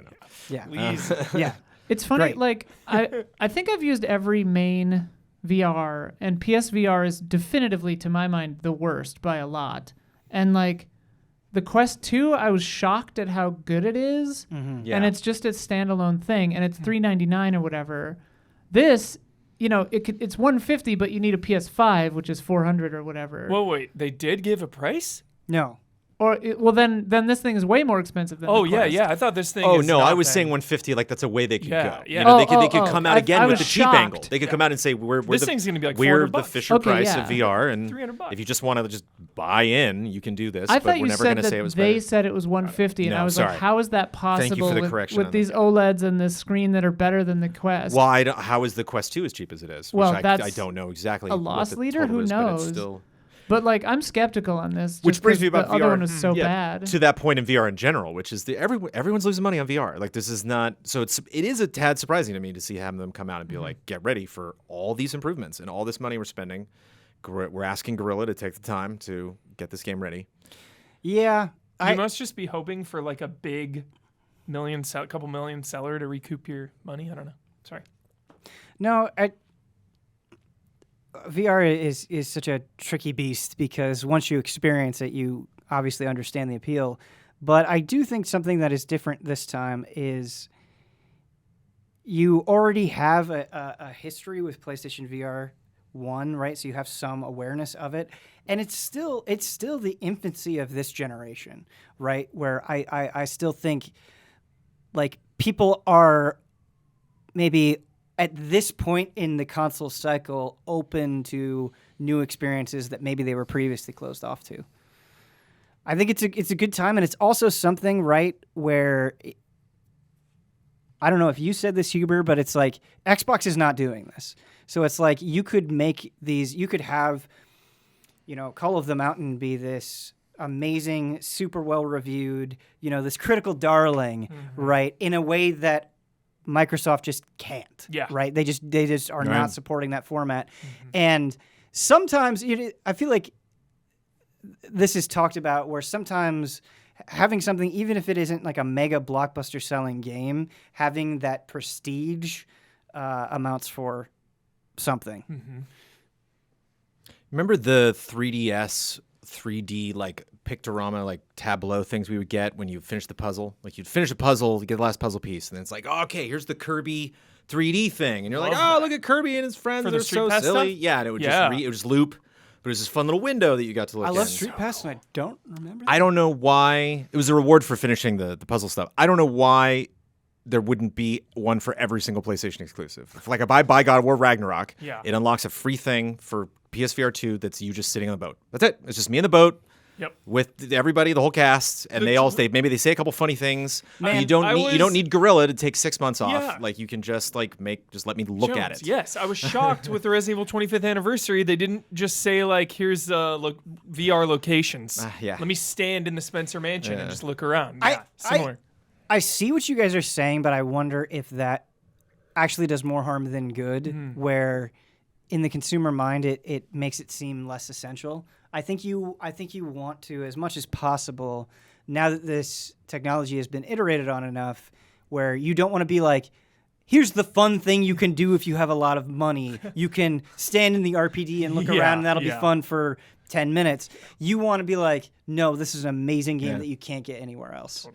yeah, please. yeah. It's funny, Great. like I think I've used every main VR, and PSVR is definitively, to my mind, the worst by a lot. And like the Quest 2, I was shocked at how good it is, Yeah. and it's just a standalone thing, and it's $399 or whatever. This, you know, it's $150, but you need a PS5, which is $400 or whatever. Well, wait, they did give a price? No. Or then this thing is way more expensive than. Oh the yeah, Quest. yeah. I thought this thing. Oh is no, not I was bad. saying 150. Like that's a way they could Yeah, go. yeah. You know, they Oh, could come out again I with the was cheap angle. shocked. They could come out and say we're This the, thing's gonna be like we're $400 the Fisher Okay, price yeah. of VR, and $300. if you just want to just buy in, you can do this. I but thought we're you never said going to say it that was they better. said it was 150, and No, I was sorry. like, how is that possible Thank you for the with, correction with on these that. OLEDs and this screen that are better than the Quest? Well, I don't, how is the Quest 2 as cheap as it is? Which Well, I that's don't know exactly. a what loss the leader? total Who is, but it's knows? still- But like, I'm skeptical on this. Which just brings 'cause me about the other VR. one was so bad. To that point in VR in general, which is everyone's losing money on VR. Like this is not so. It is a tad surprising to me to see having them come out and be like, get ready for all these improvements and all this money we're spending. We're asking Gorilla to take the time to get this game ready. Yeah. You must just be hoping for like a big couple million seller to recoup your money. I don't know. Sorry. No, VR is such a tricky beast because once you experience it, you obviously understand the appeal. But I do think something that is different this time is you already have a history with PlayStation VR 1, right? So you have some awareness of it. And it's still the infancy of this generation, right? Where I still think like people are maybe at this point in the console cycle open to new experiences that maybe they were previously closed off to. I think it's a good time, and it's also something, right, where I don't know if you said this, Huber, but it's like Xbox is not doing this. So it's like you could have, Call of the Mountain be this amazing, super well reviewed, this critical darling, right, in a way that Microsoft just can't. Yeah. Right. They just are Right. not supporting that format. And sometimes I feel like this is talked about where sometimes having something, even if it isn't like a mega blockbuster selling game, having that prestige amounts for something. Remember the 3DS 3D like pictorama like tableau things we would get when you finish the puzzle? Like you'd finish a puzzle, you get the last puzzle piece, and then it's like, oh, okay, here's the Kirby 3D thing, and you're like, Love oh, that. look at Kirby and his friends, For the they're Street so Pass silly. stuff? Yeah, and it would Yeah. it would just loop, but it was this fun little window that you got to look I in. love Street Pass, and I don't remember. I don't know why it was a reward for finishing the puzzle stuff. I don't know why there wouldn't be one for every single PlayStation exclusive. If I buy God of War Ragnarok, it unlocks a free thing for PSVR 2 that's you just sitting on the boat. That's it. It's just me in the boat. Yep. With everybody, the whole cast, and maybe they say a couple funny things. Man, you don't need Gorilla to take 6 months off. Yeah. Like you can just let me look at it. Yes, I was shocked with the Resident Evil 25th anniversary. They didn't just say like, here's VR locations. Yeah. Let me stand in the Spencer Mansion and just look around. Similar. I see what you guys are saying, but I wonder if that actually does more harm than good. Where in the consumer mind, it makes it seem less essential. I think you want to, as much as possible, now that this technology has been iterated on enough, where you don't want to be like, here's the fun thing you can do if you have a lot of money. You can stand in the RPD and look around, and that'll be fun for 10 minutes. You want to be like, no, this is an amazing game that you can't get anywhere else.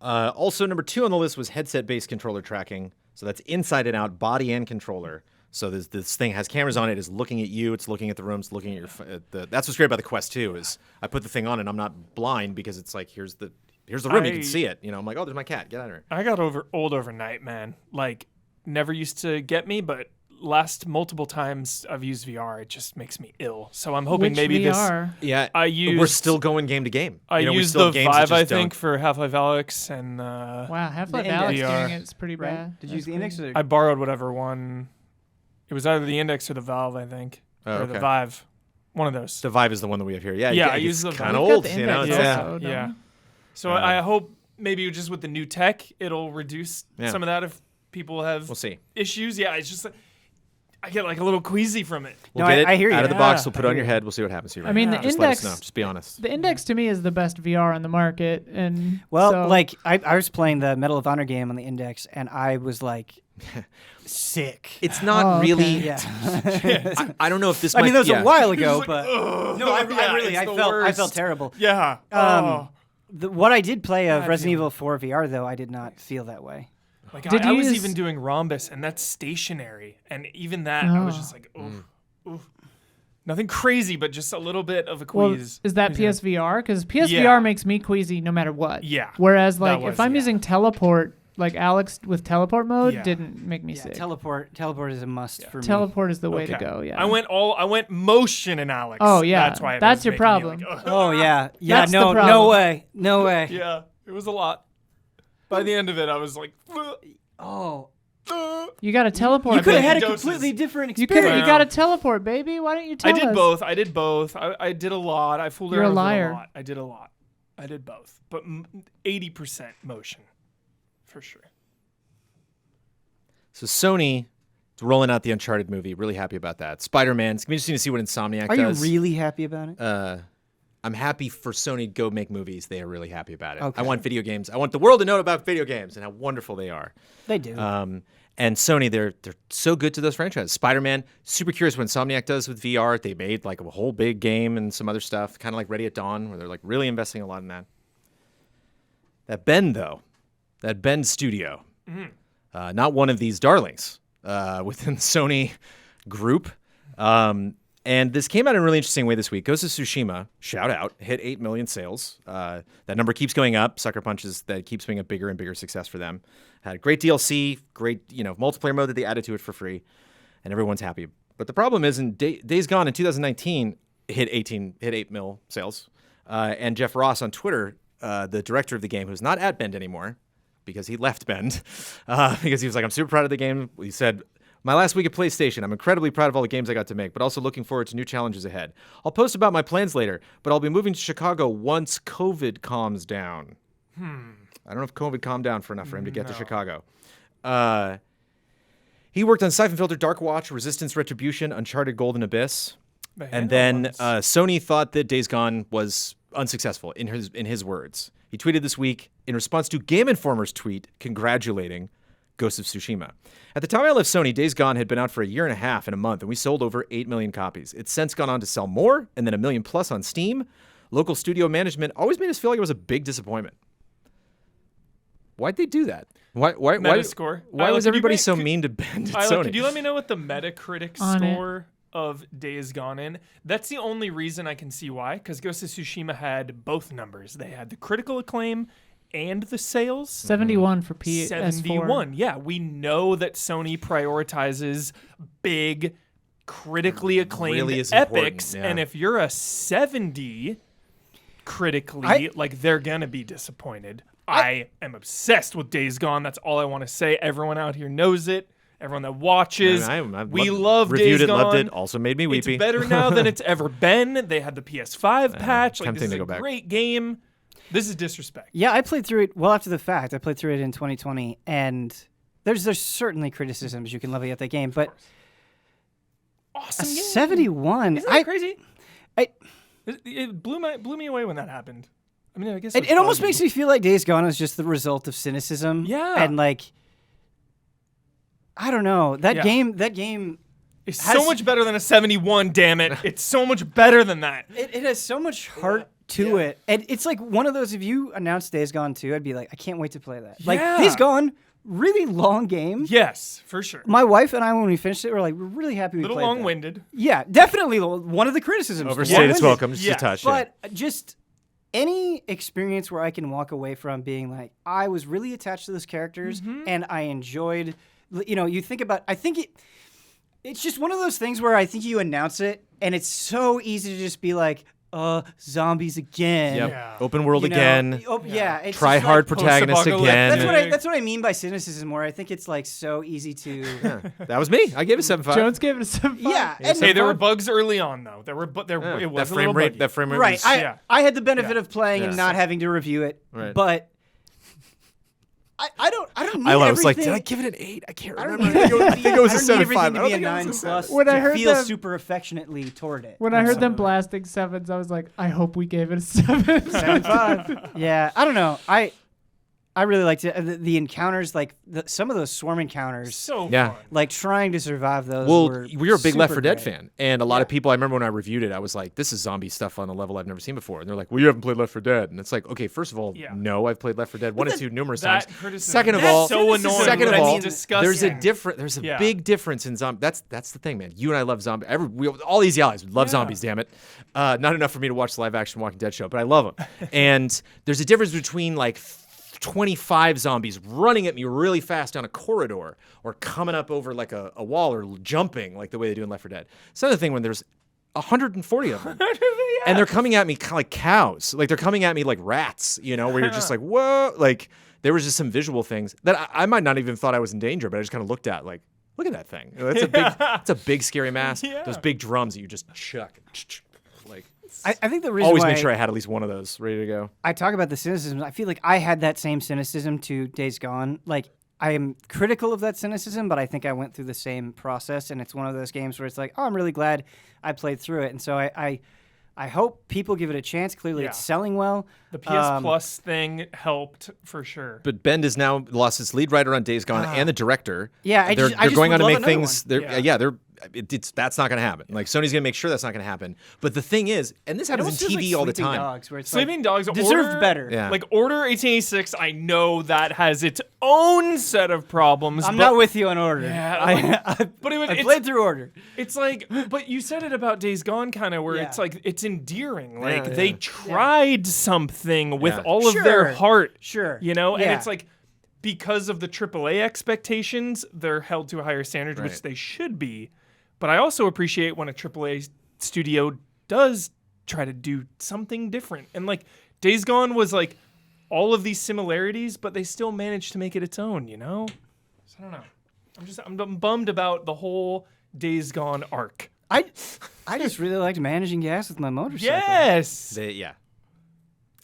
Also, number 2 on the list was headset-based controller tracking. So that's inside and out, body and controller. So this thing has cameras on it. It's looking at you. It's looking at the room. It's looking at that's what's great about the Quest 2 is I put the thing on and I'm not blind because it's like here's the room. You can see it. I'm like, oh, there's my cat. Get out of here. I got old overnight, man. Like, never used to get me, but last multiple times I've used VR, it just makes me ill. So I'm hoping maybe VR? We're still going game to game. I used the Vive, I think, for Half-Life Alyx and wow, Half-Life the Alyx Index. doing it's pretty bad. Did you use the Index? I borrowed whatever one. It was either the Index or the Valve, I think, or the Vive. One of those. The Vive is the one that we have here. I use the kind Vive. of old. The Index also, yeah. So I hope maybe just with the new tech, it'll reduce some of that if people have issues. Yeah, it's just I get like a little queasy from it. We'll get it I hear you. out of the box. We'll put it on your head. We'll see what happens to you. I mean, the just Index. let us know. Just be honest. The Index to me is the best VR on the market, and I was playing the Medal of Honor game on the Index, and I was like. Sick. It's not really. Yeah. I don't know if this. I mean, that was a while ago, like, but no, I felt terrible. Yeah. What I did play of Resident Evil 4 VR though, I did not feel that way. Like I was even doing Rhombus, and that's stationary, and even that I was just like, oof. Nothing crazy, but just a little bit of a queeze. Is that PSVR? Because PSVR makes me queasy no matter what. Yeah. Whereas like if I'm using teleport. Like Alex with teleport mode didn't make me sick. Teleport is a must for me. Teleport is the way to go. Yeah. I went motion in Alex. Oh yeah. That's why. That's your problem. Like, oh yeah. Yeah. That's no. the problem. No way. Yeah. It was a lot. By the end of it, I was like, oh. You got to teleport. You could have had a completely different experience. You got to teleport, baby. Why don't you tell us? I did both. I did a lot. I fooled around with a lot. I did a lot. I did both. But 80% motion. For sure. So Sony is rolling out the Uncharted movie. Really happy about that. Spider-Man. It's going to be interesting to see what Insomniac does. Are you really happy about it? I'm happy for Sony to go make movies. They are really happy about it. Okay. I want video games. I want the world to know about video games and how wonderful they are. They do. And Sony, they're so good to those franchises. Spider-Man, super curious what Insomniac does with VR. They made like a whole big game and some other stuff, kind of like Ready at Dawn, where they're like really investing a lot in that. That Bend studio. Mm-hmm. Not one of these darlings within the Sony group. And this came out in a really interesting way this week. Ghost of Tsushima, shout out, hit 8 million sales. That number keeps going up. Sucker Punches, that keeps being a bigger and bigger success for them. Had a great DLC, great multiplayer mode that they added to it for free, and everyone's happy. But the problem is, in Days Gone in 2019, hit 8 mil sales. And Jeff Ross on Twitter, the director of the game, who's not at Bend anymore, because he left Bend, because he was like, I'm super proud of the game. He said, my last week at PlayStation, I'm incredibly proud of all the games I got to make, but also looking forward to new challenges ahead. I'll post about my plans later, but I'll be moving to Chicago once COVID calms down. I don't know if COVID calmed down for enough for him to get to Chicago. He worked on Siphon Filter, Dark Watch, Resistance Retribution, Uncharted Golden Abyss. And then Sony thought that Days Gone was unsuccessful, in his words. He tweeted this week in response to Game Informer's tweet congratulating Ghost of Tsushima. At the time I left Sony, Days Gone had been out for a year and a half and a month, and we sold over 8 million copies. It's since gone on to sell more, and then 1 million plus on Steam. Local studio management always made us feel like it was a big disappointment. Why'd they do that? Why Metascore. Was everybody so mean to Bend at Sony? Could you let me know what the Metacritic score of Days Gone in? That's the only reason I can see why, because Ghost of Tsushima had both numbers. They had the critical acclaim and the sales. 71 for PS4. 71. Yeah, we know that Sony prioritizes big, critically acclaimed Really is important, epics, yeah. and if you're a 70 critically, like they're gonna be disappointed. I am obsessed with Days Gone. That's all I want to say. Everyone out here knows it. Everyone that watches, we love reviewed Days it, Gone. loved it. Also made me weepy. It's better now than it's ever been. They had the PS5 patch. Like, tempting this is to a go back. great game. This is disrespect. Yeah, I played through it well after the fact. I played through it in 2020, and there's certainly criticisms you can levy at that game, but Awesome game. 71. Isn't that crazy? I- It blew me away when that happened. I mean, I guess It almost makes me feel like Days Gone is just the result of cynicism. Yeah. And like, I don't know. That Yeah. game, It's has- so much better than a 71. Damn it! It's so much better than that. it has so much heart to it. And it's like one of those, if you announced Days Gone 2, I'd be like, I can't wait to play that. Like, Yeah. Days Gone, really long game. Yes, for sure. My wife and I, when we finished it, were like, we're really happy we A little played that. long-winded. Yeah, definitely one of the criticisms. Overstayed its Long-winded. welcome, just Yeah. a touch. Yeah. But just any experience where I can walk away from being like, I was really attached to those characters and I enjoyed, you think about, I think it's just one of those things where I think you announce it and it's so easy to just be like, zombies again. Yep. Yeah. Open world You know? again. Yeah. It's Try just hard like, protagonist post-apocalyptic. again. that's what I mean by cynicism, where I think it's like so easy to. That was me. I gave it 7.5. Jones gave it a 7.5. Yeah. And Hey, there were bugs early on though. It was that a little frame rate. buggy. That frame rate. Right. Was, Yeah. I had the benefit of playing and Yeah. not having to review it. Right. But I don't need I was like, everything- did I give it an 8? I can't I remember. don't I think it was a I don't need 7.5. everything I to don't be a think it was 9 a 7. plus When I to heard feel them- super affectionately toward it. When I heard them blasting 7s, I was like, I hope we gave it a 7. 7.5. Yeah, I don't know. I really liked it. The encounters, like some of those swarm encounters, So Yeah. fun. like trying to survive those. Well, were we were a big Left super 4 Dead great. fan, and a lot of people. I remember when I reviewed it, I was like, "This is zombie stuff on a level I've never seen before." And they're like, "Well, you haven't played Left 4 Dead," and it's like, okay, first of all, Yeah. no, I've played Left 4 Dead 1 and 2 numerous That times. criticism. Second of That's all, so annoying. second of That's all, disgusting. there's a Yeah. big difference in zombie. That's the thing, man. You and I love zombie. All these allies love zombies. Damn it, not enough for me to watch the live action Walking Dead show, but I love them. And there's a difference between like 25 zombies running at me really fast down a corridor or coming up over like a wall or jumping like the way they do in Left 4 Dead. It's another thing when there's 140 of them. And they're coming at me like cows. Like they're coming at me like rats, where you're just like, whoa. Like there was just some visual things that I might not even thought I was in danger, but I just kind of looked at like, look at that thing. It's a big scary mass. Yeah. Those big drums that you just chuck. Like I think the reason always why make sure I had at least one of those ready to go. I talk about the cynicism. I feel like I had that same cynicism to Days Gone. Like I am critical of that cynicism, but I think I went through the same process, and it's one of those games where it's like, oh, I'm really glad I played through it, and so I hope people give it a chance. Clearly, Yeah. it's selling well. The PS Plus thing helped for sure. But Bend has now lost its lead writer on Days Gone and the director. Yeah, I they're just going would on to love make another things. one. That's not going to happen. Like Sony's going to make sure that's not going to happen. But the thing is, and this happens almost in feels TV like all the Sleeping time. Dogs, where it's Sleeping Dogs deserved Order- better. Yeah. Like Order 1886, I know that has its own set of problems. I'm but, not with you on Order. Yeah, but it was, I it's, played through Order. it's like, but you said it about Days Gone, kind of where Yeah. it's like it's endearing. Like Yeah, they yeah. tried something with Yeah. all of their Sure. heart. Sure. And Yeah. it's like because of the AAA expectations, they're held to a higher standard, which Right. they should be. But I also appreciate when a AAA studio does try to do something different. And like Days Gone was like all of these similarities, but they still managed to make it its own, So I don't know. I'm bummed about the whole Days Gone arc. I just really liked managing gas with my motorcycle. Yes. Yeah.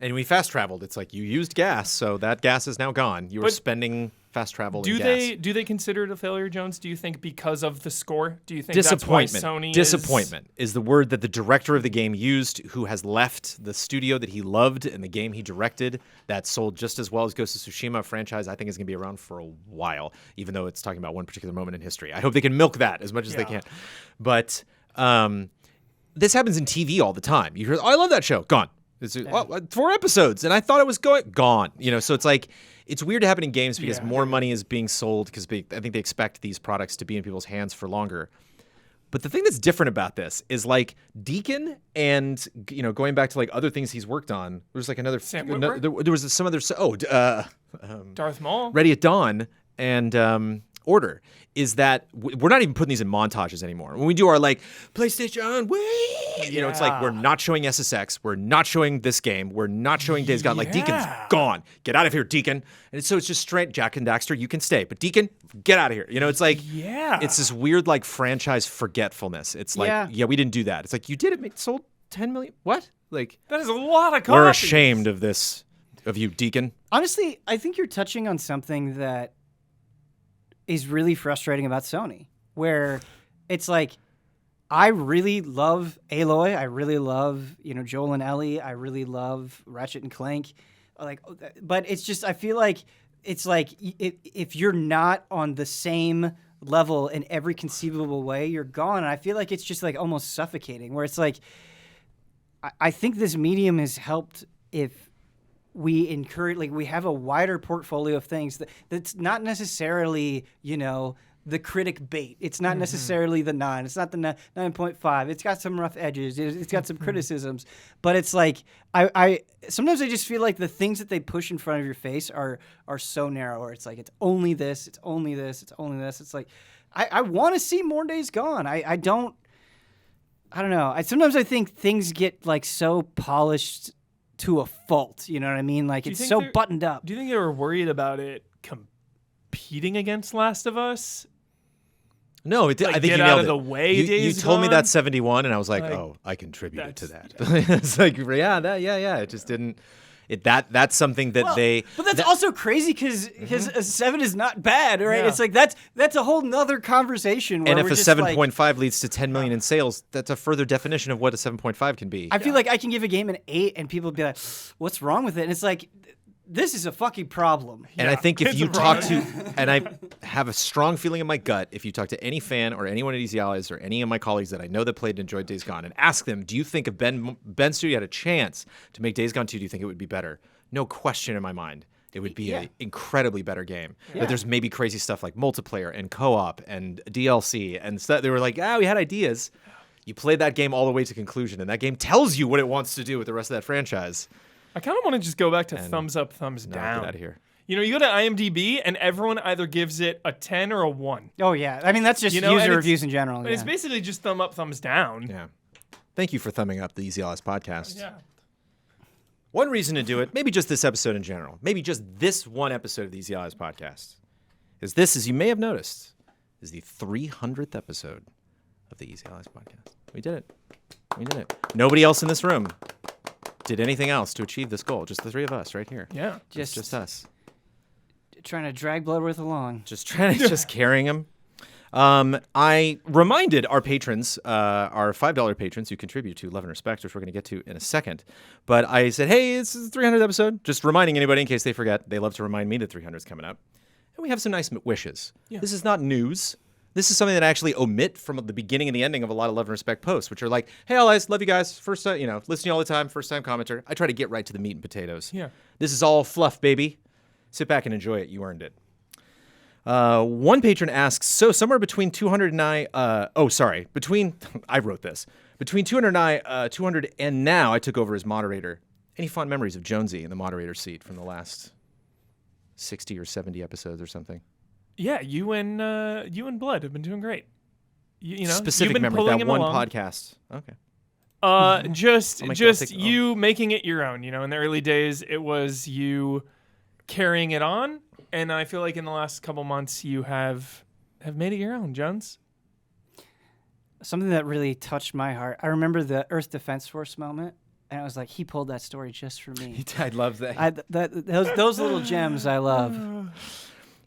And we fast traveled. It's like you used gas, so that gas is now gone. You were But spending fast travel Do in they gas. do they consider it a failure, Jones? Do you think because of the score? Do you think that's why Sony Disappointment is the word that the director of the game used, who has left the studio that he loved and the game he directed that sold just as well as Ghost of Tsushima, a franchise I think is going to be around for a while, even though it's talking about one particular moment in history. I hope they can milk that as much as they can. But this happens in TV all the time. You hear, oh, I love that show. Gone. It's 4 episodes, and I thought it was gone. So it's like it's weird to happen in games because more money is being sold because I think they expect these products to be in people's hands for longer. But the thing that's different about this is like Deacon and, going back to like other things he's worked on, there's like another, Sam Witwer? there was some other, Darth Maul. Ready at Dawn and Order, is that we're not even putting these in montages anymore. When we do our like PlayStation, it's like we're not showing SSX, we're not showing this game, we're not showing Days Gone. Like Deacon's gone, get out of here, Deacon. And so it's just straight. Jack and Daxter, you can stay, but Deacon, get out of here. It's like it's this weird like franchise forgetfulness. It's like we didn't do that. It's like you did it, sold 10 million. What? Like that is a lot of copies. We're ashamed of this, of you, Deacon. Honestly, I think you're touching on something that is really frustrating about Sony, where it's like, I really love Aloy. I really love, Joel and Ellie. I really love Ratchet and Clank. But it's just, I feel like it's like if you're not on the same level in every conceivable way, you're gone. And I feel like it's just like almost suffocating, where it's like, I think this medium has helped if we encourage, like, we have a wider portfolio of things that's not necessarily, the critic bait. It's not necessarily the 9. It's not the 9.5. It's got some rough edges. It's got some criticisms. But it's like, I sometimes I just feel like the things that they push in front of your face are so narrow, where it's like, it's only this, it's only this, it's only this. It's like, I want to see more Days Gone. I don't know. Sometimes I think things get like so polished to a fault, you know what I mean? Like, it's so buttoned up. Do you think they were worried about it competing against Last of Us? No, I think get you nailed out of it. the way. You told me that 71, and I was like, Like, oh, I contributed to that. It's like, it just didn't. That's something that they. But that's also crazy because a 7 is not bad, right? Yeah. It's like that's a whole nother conversation. Where and if a 7.5 leads to 10 million in sales, that's a further definition of what a 7.5 can be. I feel like I can give a game an 8, and people will be like, "What's wrong with it?" And it's like, this is a fucking problem. And I think if you talk to, and I have a strong feeling in my gut, if you talk to any fan or anyone at Easy Allies or any of my colleagues that I know that played and enjoyed Days Gone, and ask them, do you think if Ben Studio had a chance to make Days Gone 2, do you think it would be better? No question in my mind. It would be an incredibly better game. Yeah. But there's maybe crazy stuff like multiplayer and co-op and DLC and stuff. They were like, we had ideas. You played that game all the way to conclusion, and that game tells you what it wants to do with the rest of that franchise. I kind of want to just go back to thumbs up, thumbs down. Get out of here. You go to IMDb, and everyone either gives it a 10 or a 1. Oh, yeah. I mean, that's just user reviews in general. It's basically just thumb up, thumbs down. Yeah. Thank you for thumbing up the Easy Allies podcast. Yeah. One reason to do it, maybe just this episode in general, maybe just this one episode of the Easy Allies podcast, is this, as you may have noticed, is the 300th episode of the Easy Allies podcast. We did it. Nobody else in this room did anything else to achieve this goal. Just the three of us right here. Yeah. Just us. Trying to drag Bloodworth along. Just carrying him. I reminded our patrons, our $5 patrons who contribute to Love and Respect, which we're going to get to in a second. But I said, hey, it's the 300th episode. Just reminding anybody in case they forget. They love to remind me that 300 is coming up. And we have some nice wishes. Yeah. This is not news. This is something that I actually omit from the beginning and the ending of a lot of Love and Respect posts, which are like, hey, allies, love you guys. First time, listen to you all the time. First time commenter. I try to get right to the meat and potatoes. Yeah. This is all fluff, baby. Sit back and enjoy it. You earned it. One patron asks, so somewhere between 200 and I wrote this. Between 200 and now, I took over as moderator. Any fond memories of Jonesy in the moderator seat from the last 60 or 70 episodes or something? Yeah, you and Blood have been doing great. Specific you've been memory, pulling that him one along. podcast. Okay. Just you making it your own. In the early days, it was you carrying it on, and I feel like in the last couple months, you have made it your own, Jones. Something that really touched my heart. I remember the Earth Defense Force moment, and I was like, he pulled that story just for me. I love that. Those little gems I love.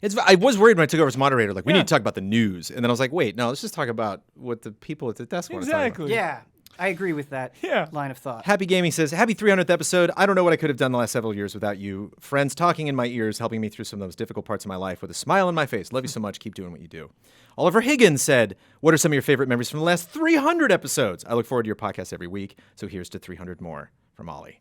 I was worried when I took over as moderator, like, we need to talk about the news. And then I was like, wait, no, let's just talk about what the people at the desk want to talk about. Yeah, I agree with that line of thought. Happy Gaming says, happy 300th episode. I don't know what I could have done the last several years without you. Friends talking in my ears, helping me through some of those difficult parts of my life with a smile on my face. Love you so much. Keep doing what you do. Oliver Higgins said, what are some of your favorite memories from the last 300 episodes? I look forward to your podcast every week. So here's to 300 more from Ollie.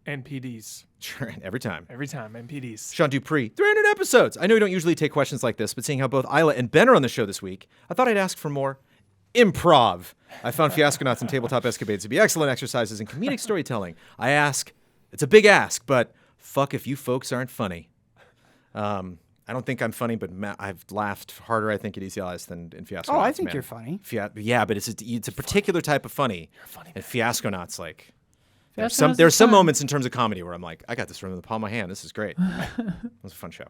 NPDs. Sure, every time, NPDs. Sean Dupree, 300 episodes. I know you don't usually take questions like this, but seeing how both Isla and Ben are on the show this week, I thought I'd ask for more. improv. I found Fiasconauts and Tabletop Escapades to be excellent exercises in comedic storytelling. I ask, it's a big ask, but fuck if you folks aren't funny. I don't think I'm funny, but I've laughed harder, I think, at Easy Allies than in Fiasconauts. Oh, I think man. you're funny. Yeah, but it's a particular type of funny. You're funny. And Fiasconauts, like, there's Fiasconauts is some fun. moments in terms of comedy where I'm like, I got this from the palm of my hand. This is great. It was a fun show.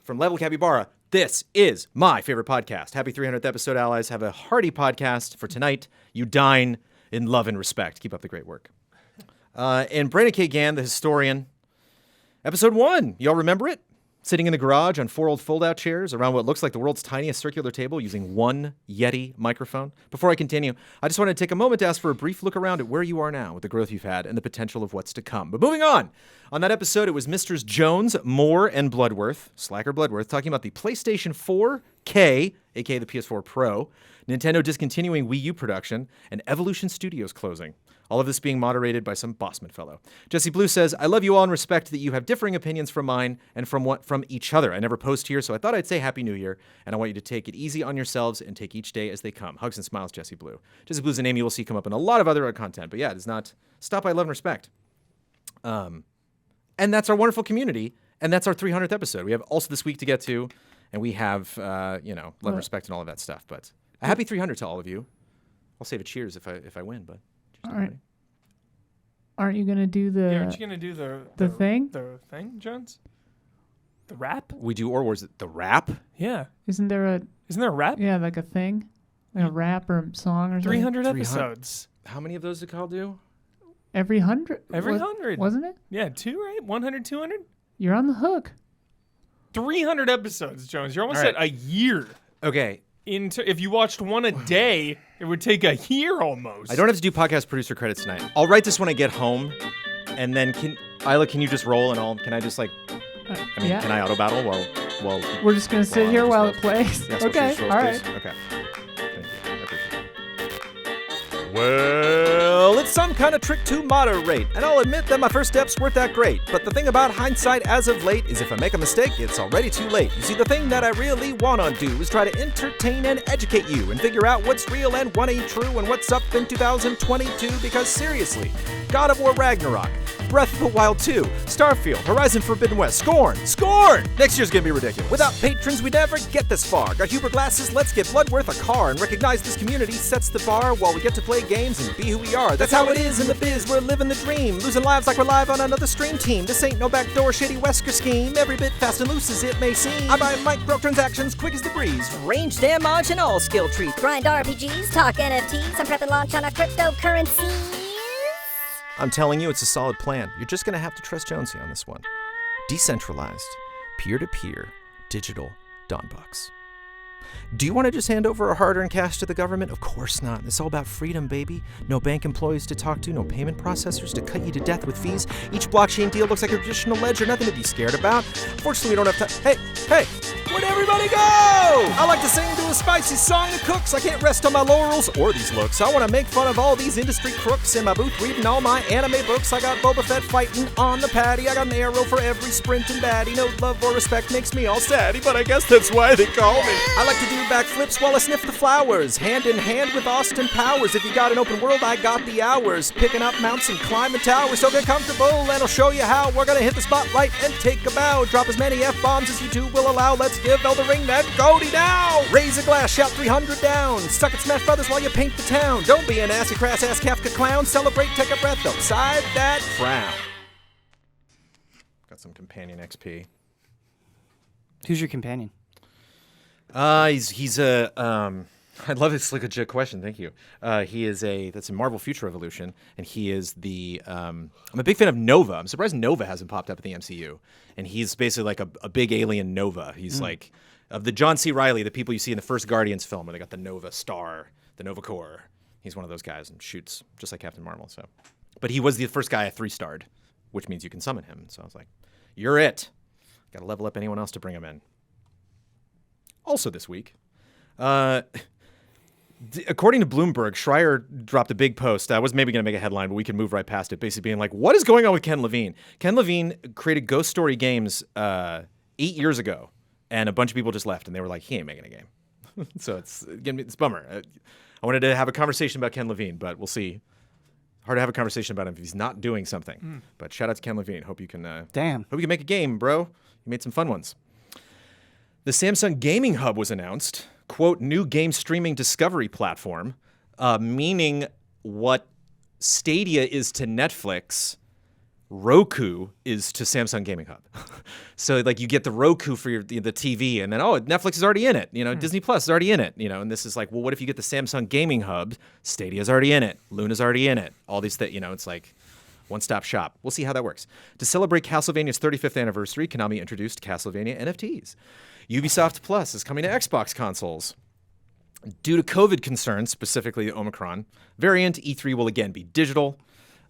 From Level Capybara, this is my favorite podcast. Happy 300th episode, allies. Have a hearty podcast for tonight. You dine in love and respect. Keep up the great work. And Brandon K. Gann, the historian. Episode 1. Y'all remember it? Sitting in the garage on 4 old fold-out chairs around what looks like the world's tiniest circular table using one Yeti microphone. Before I continue, I just wanted to take a moment to ask for a brief look around at where you are now with the growth you've had and the potential of what's to come. But moving on. On that episode, it was Misters Jones, Moore, and Bloodworth, Slacker Bloodworth, talking about the PlayStation 4K, aka the PS4 Pro, Nintendo discontinuing Wii U production, and Evolution Studios closing. All of this being moderated by some Bossman fellow. Jesse Blue says, I love you all and respect that you have differing opinions from mine and from each other. I never post here, so I thought I'd say Happy New Year, and I want you to take it easy on yourselves and take each day as they come. Hugs and smiles, Jesse Blue. Jesse Blue is a name you will see come up in a lot of other content, but yeah, it is not stop by love and respect. And that's our wonderful community, and that's our 300th episode. We have also this week to get to, and we have, love and respect and all of that stuff, but a happy 300 to all of you. I'll save a cheers if I win, but... All right. Aren't you gonna do the? Aren't you gonna do the thing? The thing, Jones? The rap? We do, or was it the rap? Yeah. Isn't there a? Isn't there a rap? Yeah, like a thing, like a rap or song or something. 300 300. episodes. How many of those did Kyle do? Every 100. Every 100. Wasn't it? Yeah, 2, right? 100, 200? You're on the hook. 300 episodes, Jones. You're almost All right. at a year. Okay. If you watched one a day, it would take a year almost. I don't have to do podcast producer credits tonight. I'll write this when I get home, and then Isla, can you just roll and can I just can I auto battle while We're just gonna sit here while it plays. Yeah, so Okay. just roll, All please. right. Okay. Thank you. I appreciate it. Well, it's some kind of trick to moderate, and I'll admit that my first steps weren't that great. But the thing about hindsight as of late is if I make a mistake, it's already too late. You see, the thing that I really want to do is try to entertain and educate you and figure out what's real and what ain't true and what's up in 2022, because seriously, God of War Ragnarok, Breath of the Wild 2, Starfield, Horizon Forbidden West, Scorn! Next year's gonna be ridiculous. Without patrons, we'd never get this far. Got Huber glasses, let's get Bloodworth a car and recognize this community sets the bar while we get to play games and be who we are. That's how it is in the biz, we're living the dream. Losing lives like we're live on another stream team. This ain't no backdoor shady Wesker scheme, every bit fast and loose as it may seem. I buy microtransactions quick as the breeze. Range damage and all skill trees. Grind RPGs, talk NFTs. I'm prepping launch on a cryptocurrency. I'm telling you, it's a solid plan. You're just gonna have to trust Jonesy on this one. Decentralized, peer-to-peer, digital Donbucks. Do you want to just hand over our hard-earned cash to the government? Of course not. It's all about freedom, baby. No bank employees to talk to, no payment processors to cut you to death with fees. Each blockchain deal looks like a traditional ledger, nothing to be scared about. Fortunately, we don't have time. Hey, where'd everybody go? I like to sing to a spicy song that cooks. I can't rest on my laurels or these looks. I want to make fun of all these industry crooks in my booth reading all my anime books. I got Boba Fett fighting on the patty. I got an arrow for every sprint and baddie. No love or respect makes me all saddy, but I guess that's why they call me. I like to do backflips while I sniff the flowers, hand in hand with Austin Powers. If you got an open world, I got the hours. Picking up mounts and climbing towers, so get comfortable and I'll show you how. We're gonna hit the spotlight and take a bow. Drop as many F-bombs as you two will allow. Let's give Elden Ring that goatee now. Raise a glass, shout 300 down. Suck at Smash Brothers while you paint the town. Don't be an assy crass ass Kafka clown. Celebrate, take a breath outside that frown. Got some companion XP. Who's your companion? He's a I love this legit question. Thank you. That's a Marvel Future Revolution, and he is I'm a big fan of Nova. I'm surprised Nova hasn't popped up in the MCU, and he's basically like a big alien Nova. He's like of the John C. Reilly, the people you see in the first Guardians film, where they got the Nova Star, the Nova Corps. He's one of those guys and shoots just like Captain Marvel. So, but he was the first guy I 3-starred, which means you can summon him. So I was like, "You're it." Got to level up anyone else to bring him in. Also this week, according to Bloomberg, Schreier dropped a big post. I was maybe going to make a headline, but we can move right past it. Basically being like, what is going on with Ken Levine? Ken Levine created Ghost Story Games 8 years ago, and a bunch of people just left, and they were like, he ain't making a game. So it's a bummer. I wanted to have a conversation about Ken Levine, but we'll see. Hard to have a conversation about him if he's not doing something. But shout out to Ken Levine. Hope you can. Damn. Hope you can make a game, bro. You made some fun ones. The Samsung Gaming Hub was announced. Quote, new game streaming discovery platform, meaning what Stadia is to Netflix, Roku is to Samsung Gaming Hub. So like you get the Roku for the TV, and then Netflix is already in it. Disney Plus is already in it. And this is like, well, what if you get the Samsung Gaming Hub? Stadia's already in it. Luna's already in it. All these things. It's like one-stop shop. We'll see how that works. To celebrate Castlevania's 35th anniversary, Konami introduced Castlevania NFTs. Ubisoft Plus is coming to Xbox consoles. Due to COVID concerns, specifically the Omicron variant, E3 will again be digital.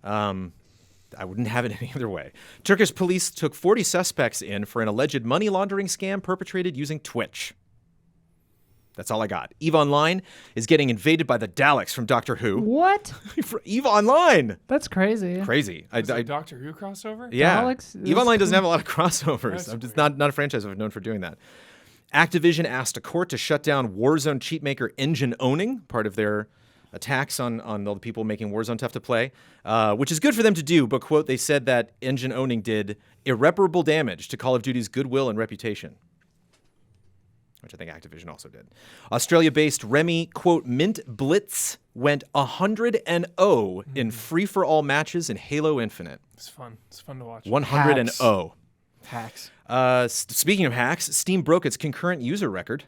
I wouldn't have it any other way. Turkish police took 40 suspects in for an alleged money laundering scam perpetrated using Twitch. That's all I got. EVE Online is getting invaded by the Daleks from Doctor Who. What? EVE Online! That's crazy. Crazy. Is it a Doctor Who crossover? Yeah. Daleks? EVE Online doesn't Cool. have a lot of crossovers. I'm just not a franchise I've known for doing that. Activision asked a court to shut down Warzone cheat maker Engine Owning, part of their attacks on all the people making Warzone tough to play, which is good for them to do, but, quote, they said that Engine Owning did irreparable damage to Call of Duty's goodwill and reputation, which I think Activision also did. Australia-based Remy, quote, Mint Blitz went 100-0 in free-for-all matches in Halo Infinite. It's fun. It's fun to watch. 100-0. Hacks. Speaking of hacks, Steam broke its concurrent user record.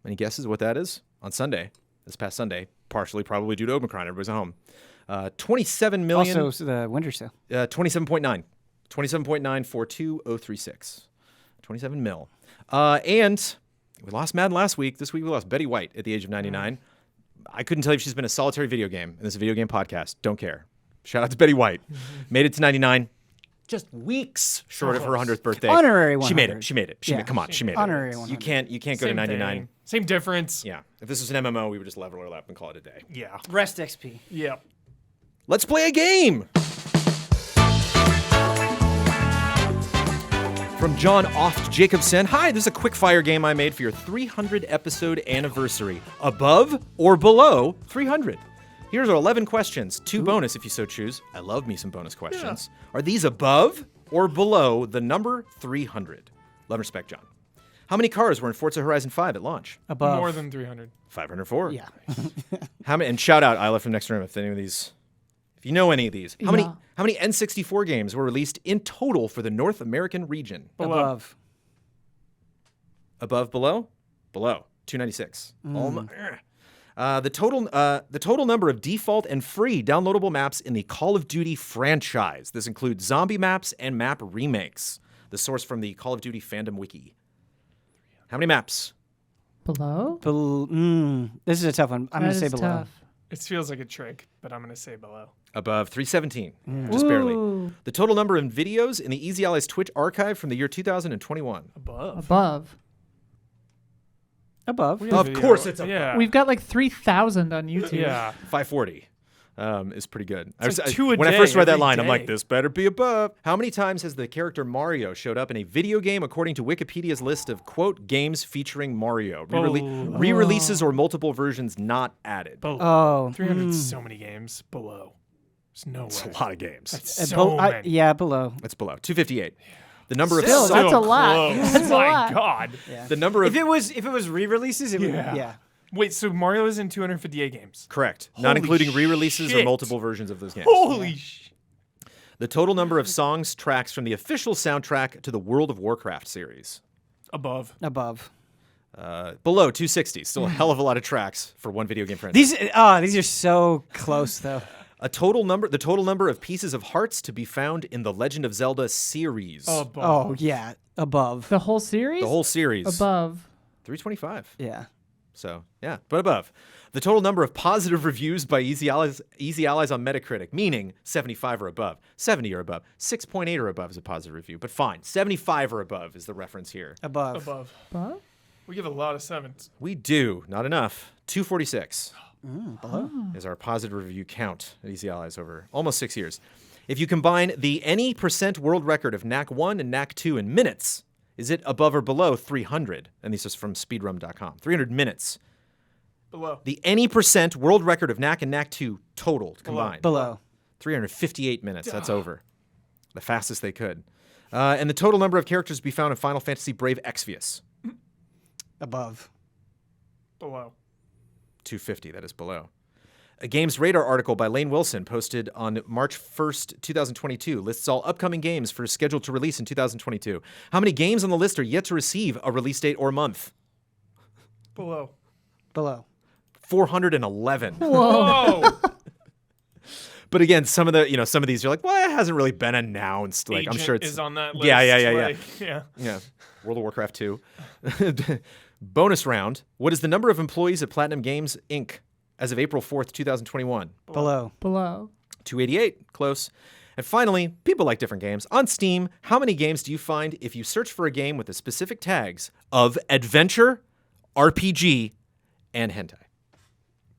Any guesses what that is? On Sunday, this past Sunday, partially probably due to Omicron. Everybody's at home. 27 million. Also, the winter sale. 27.9. 27.942036. 27 mil. And we lost Madden last week. This week we lost Betty White at the age of 99. I couldn't tell you if she's been a solitary video game, and this is a video game podcast. Don't care. Shout out to Betty White. Made it to 99. Just weeks short of her 100th birthday. Honorary 100. She made it. She made it. Yeah. Come on, she made it. Honorary 100. You can't go to Same 99. thing. Same difference. Yeah. If this was an MMO, we would just level her up and call it a day. Yeah. Rest XP. Yeah. Let's play a game. From John Oft Jacobson. Hi, this is a quick fire game I made for your 300 episode anniversary. Above or below 300? Here's our 11 questions. 2 bonus if you so choose. I love me some bonus questions. Yeah. Are these above or below the number 300? Love and respect, John. How many cars were in Forza Horizon 5 at launch? Above. More than 300. 504. Yeah. How many? And shout out Isla from Next Room if any of these, if you know any of these. How many N64 games were released in total for the North American region? Above. Above, below? Below. 296. The total number of default and free downloadable maps in the Call of Duty franchise. This includes zombie maps and map remakes. The source from the Call of Duty fandom wiki. How many maps? Below? This is a tough one. I'm going to say below. Tough. It feels like a trick, but I'm going to say below. Above 317, just barely. Ooh. The total number of videos in the Easy Allies Twitch archive from the year 2021. Above. Above. Above. We have Of video. course it's above. Yeah. We've got like 3,000 on YouTube. Yeah. 540 is pretty good. It's like 2 a when I day, first read that every line, I'm day. like, this better be above. How many times has the character Mario showed up in a video game according to Wikipedia's list of, quote, games featuring Mario? Re-releases or multiple versions not added. Below. Oh. 300 is so many games. Below. There's no way. It's a lot of games. That's so many. Yeah, below. That's below. 258. The number of Still, that's a lot. Close. That's a My lot. God. Yeah. the number of If it was re-releases, it would. Yeah. Wait, so Mario is in 258 games. correct, not Holy including re-releases or shit. multiple versions of those games. Holy sh! The total number of songs tracks from the official soundtrack to the World of Warcraft series. Above. Above. Below 260. Still a hell of a lot of tracks for one video game franchise. These are so close though. The total number of pieces of hearts to be found in the Legend of Zelda series. Above. Oh yeah, above. The whole series? The whole series. Above. 325. Yeah. So, yeah, but above. The total number of positive reviews by Easy Allies on Metacritic, meaning 75 or above, 70 or above, 6.8 or above is a positive review, but fine. 75 or above is the reference here. Above. Above. Above? We give a lot of sevens. We do. Not enough. 246 Below. is our positive review count at Easy Allies over almost 6 years. If you combine the any % world record of NAC 1 and NAC 2 in minutes, is it above or below 300? And this is from speedrum.com. 300 minutes. Below. The any percent world record of Knack and Knack 2 totaled combined. Below. 358 minutes. That's over. The fastest they could. And the total number of characters to be found in Final Fantasy Brave Exvius. Above. Below. 250. That is below. A Games Radar article by Lane Wilson posted on March 1st, 2022 lists all upcoming games for scheduled to release in 2022. How many games on the list are yet to receive a release date or month? Below. Below. 411. Whoa. But again, some of these you're like, well, it hasn't really been announced. Like Agent I'm sure it's is on that list. Yeah. Yeah. World of Warcraft 2. Bonus round. What is the number of employees at Platinum Games Inc. as of April 4th, 2021? Below. 288. Close. And finally, people like different games. On Steam, how many games do you find if you search for a game with the specific tags of adventure, RPG, and hentai?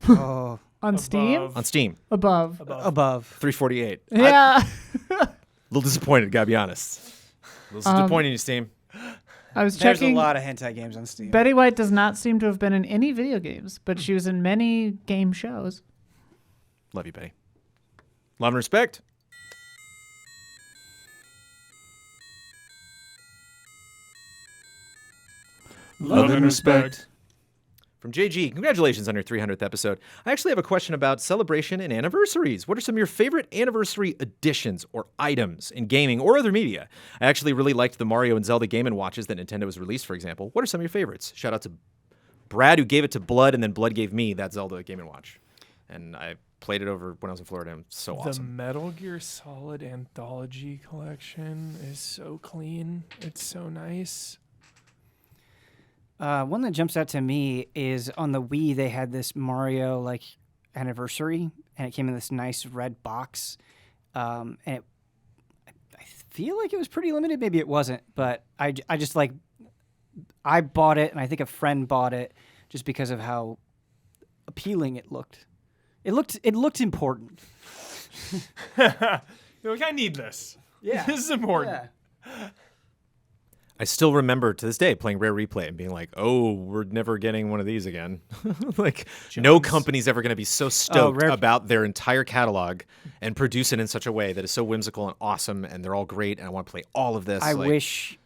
Oh. On Steam? On Steam, Above. Above. 348. Yeah. A little disappointed, gotta be honest. A little disappointed in you, Steam. I was There's checking. a lot of hentai games on Steam. Betty White does not seem to have been in any video games, but she was in many game shows. Love you, Betty. Love and respect. Love and respect. From JG, congratulations on your 300th episode. I actually have a question about celebration and anniversaries. What are some of your favorite anniversary additions or items in gaming or other media? I actually really liked the Mario and Zelda Game & Watches that Nintendo has released, for example. What are some of your favorites? Shout out to Brad, who gave it to Blood, and then Blood gave me that Zelda Game & Watch. And I played it over when I was in Florida, and it was so The awesome. Metal Gear Solid Anthology Collection is so clean. It's so nice. One that jumps out to me is on the Wii, they had this Mario anniversary, and it came in this nice red box. And I feel like it was pretty limited. Maybe it wasn't, but I just I bought it, and I think a friend bought it just because of how appealing it looked. It looked important. You're like, I need this. Yeah. This is important. Yeah. I still remember to this day playing Rare Replay and being like, oh, we're never getting one of these again. No company's ever going to be so stoked about their entire catalog and produce it in such a way that is so whimsical and awesome, and they're all great, and I want to play all of this. I wish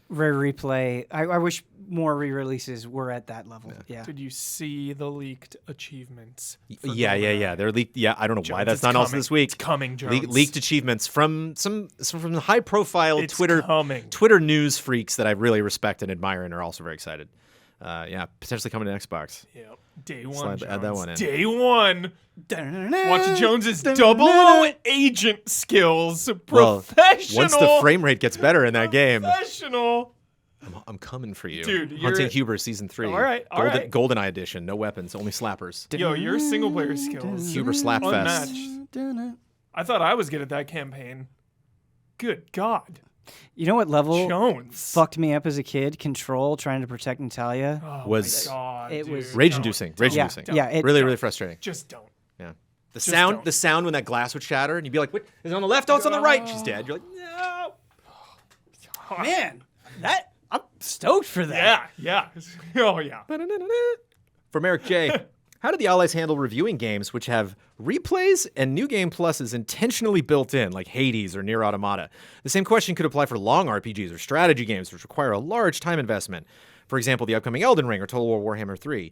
Rare Replay, I wish more re-releases were at that level. Yeah. Did you see the leaked achievements? Yeah. They're leaked. Yeah, I don't know why Jones, that's it's not also coming. this week. It's coming, Jones. Leaked achievements from some the high-profile It's Twitter coming. Twitter news freaks that I really respect and admire and are also very excited. Potentially coming to Xbox. Yep. Day one, Add that one in. Day one. Watch Jones's double agent skills. Well, Professional. once the frame rate gets better in that game, Professional. I'm coming for you. Dude, you're Hunting Huber Season 3. All right, all right. GoldenEye edition. No weapons, only slappers. Yo, your single player skills. Huber Slapfest. Unmatched. I thought I was good at that campaign. Good God. You know what level Jones. fucked me up as a kid? Control, trying to protect Natalia. Oh Was- my God, it dude. was Rage-inducing. Don't. Rage-inducing. Yeah, it- Really, really frustrating. Just don't. Yeah. The don't. sound when that glass would shatter, and you'd be like, "What? Is it on the left? Oh, it's on the right." She's dead. You're like, "No." Man, I'm stoked for that. Yeah. Oh, yeah. From Eric J. How do the Allies handle reviewing games which have replays and new game pluses intentionally built in, like Hades or Nier Automata? The same question could apply for long RPGs or strategy games which require a large time investment. For example, the upcoming Elden Ring or Total War Warhammer 3.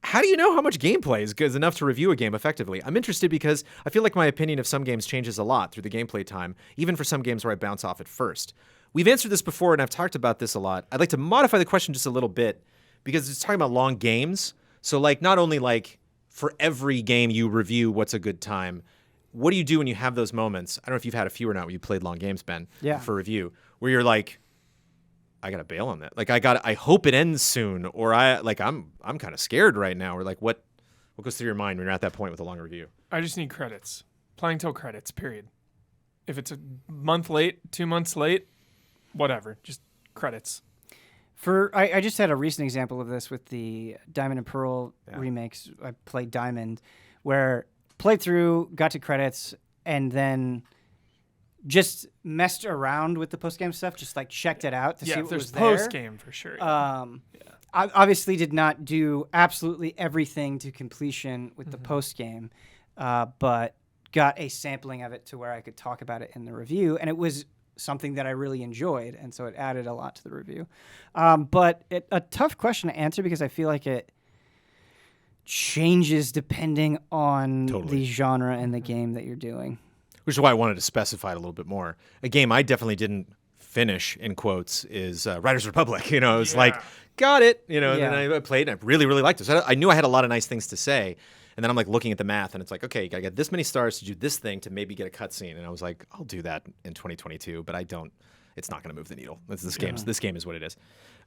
How do you know how much gameplay is good enough to review a game effectively? I'm interested because I feel like my opinion of some games changes a lot through the gameplay time, even for some games where I bounce off at first. We've answered this before, and I've talked about this a lot. I'd like to modify the question just a little bit because it's talking about long games. So, not only for every game you review, what's a good time? What do you do when you have those moments? I don't know if you've had a few or not when you played long games, Ben, Yeah. for review, where you're like, I gotta bail on that. I hope it ends soon, or I'm kind of scared right now. Or what goes through your mind when you're at that point with a long review? I just need credits. Playing till credits, period. If it's a month late, 2 months late, whatever. Just credits. I just had a recent example of this with the Diamond and Pearl remakes. I played Diamond, where played through, got to credits, and then just messed around with the post game stuff. Just checked it out to see if what there's was there. post game for sure. I obviously did not do absolutely everything to completion with the post game, but got a sampling of it to where I could talk about it in the review, and it was something that I really enjoyed, and so it added a lot to the review. But a tough question to answer because I feel like it changes depending on the genre and the game that you're doing. Which is why I wanted to specify it a little bit more. A game I definitely didn't finish, in quotes, is Riders Republic. You know, it's like, got it. You know, and then I played and I really, really liked it. So I knew I had a lot of nice things to say. And then I'm like looking at the math and it's like, okay, you got to get this many stars to do this thing to maybe get a cutscene. And I was like, I'll do that in 2022, but I don't. It's not going to move the needle. This game is what it is.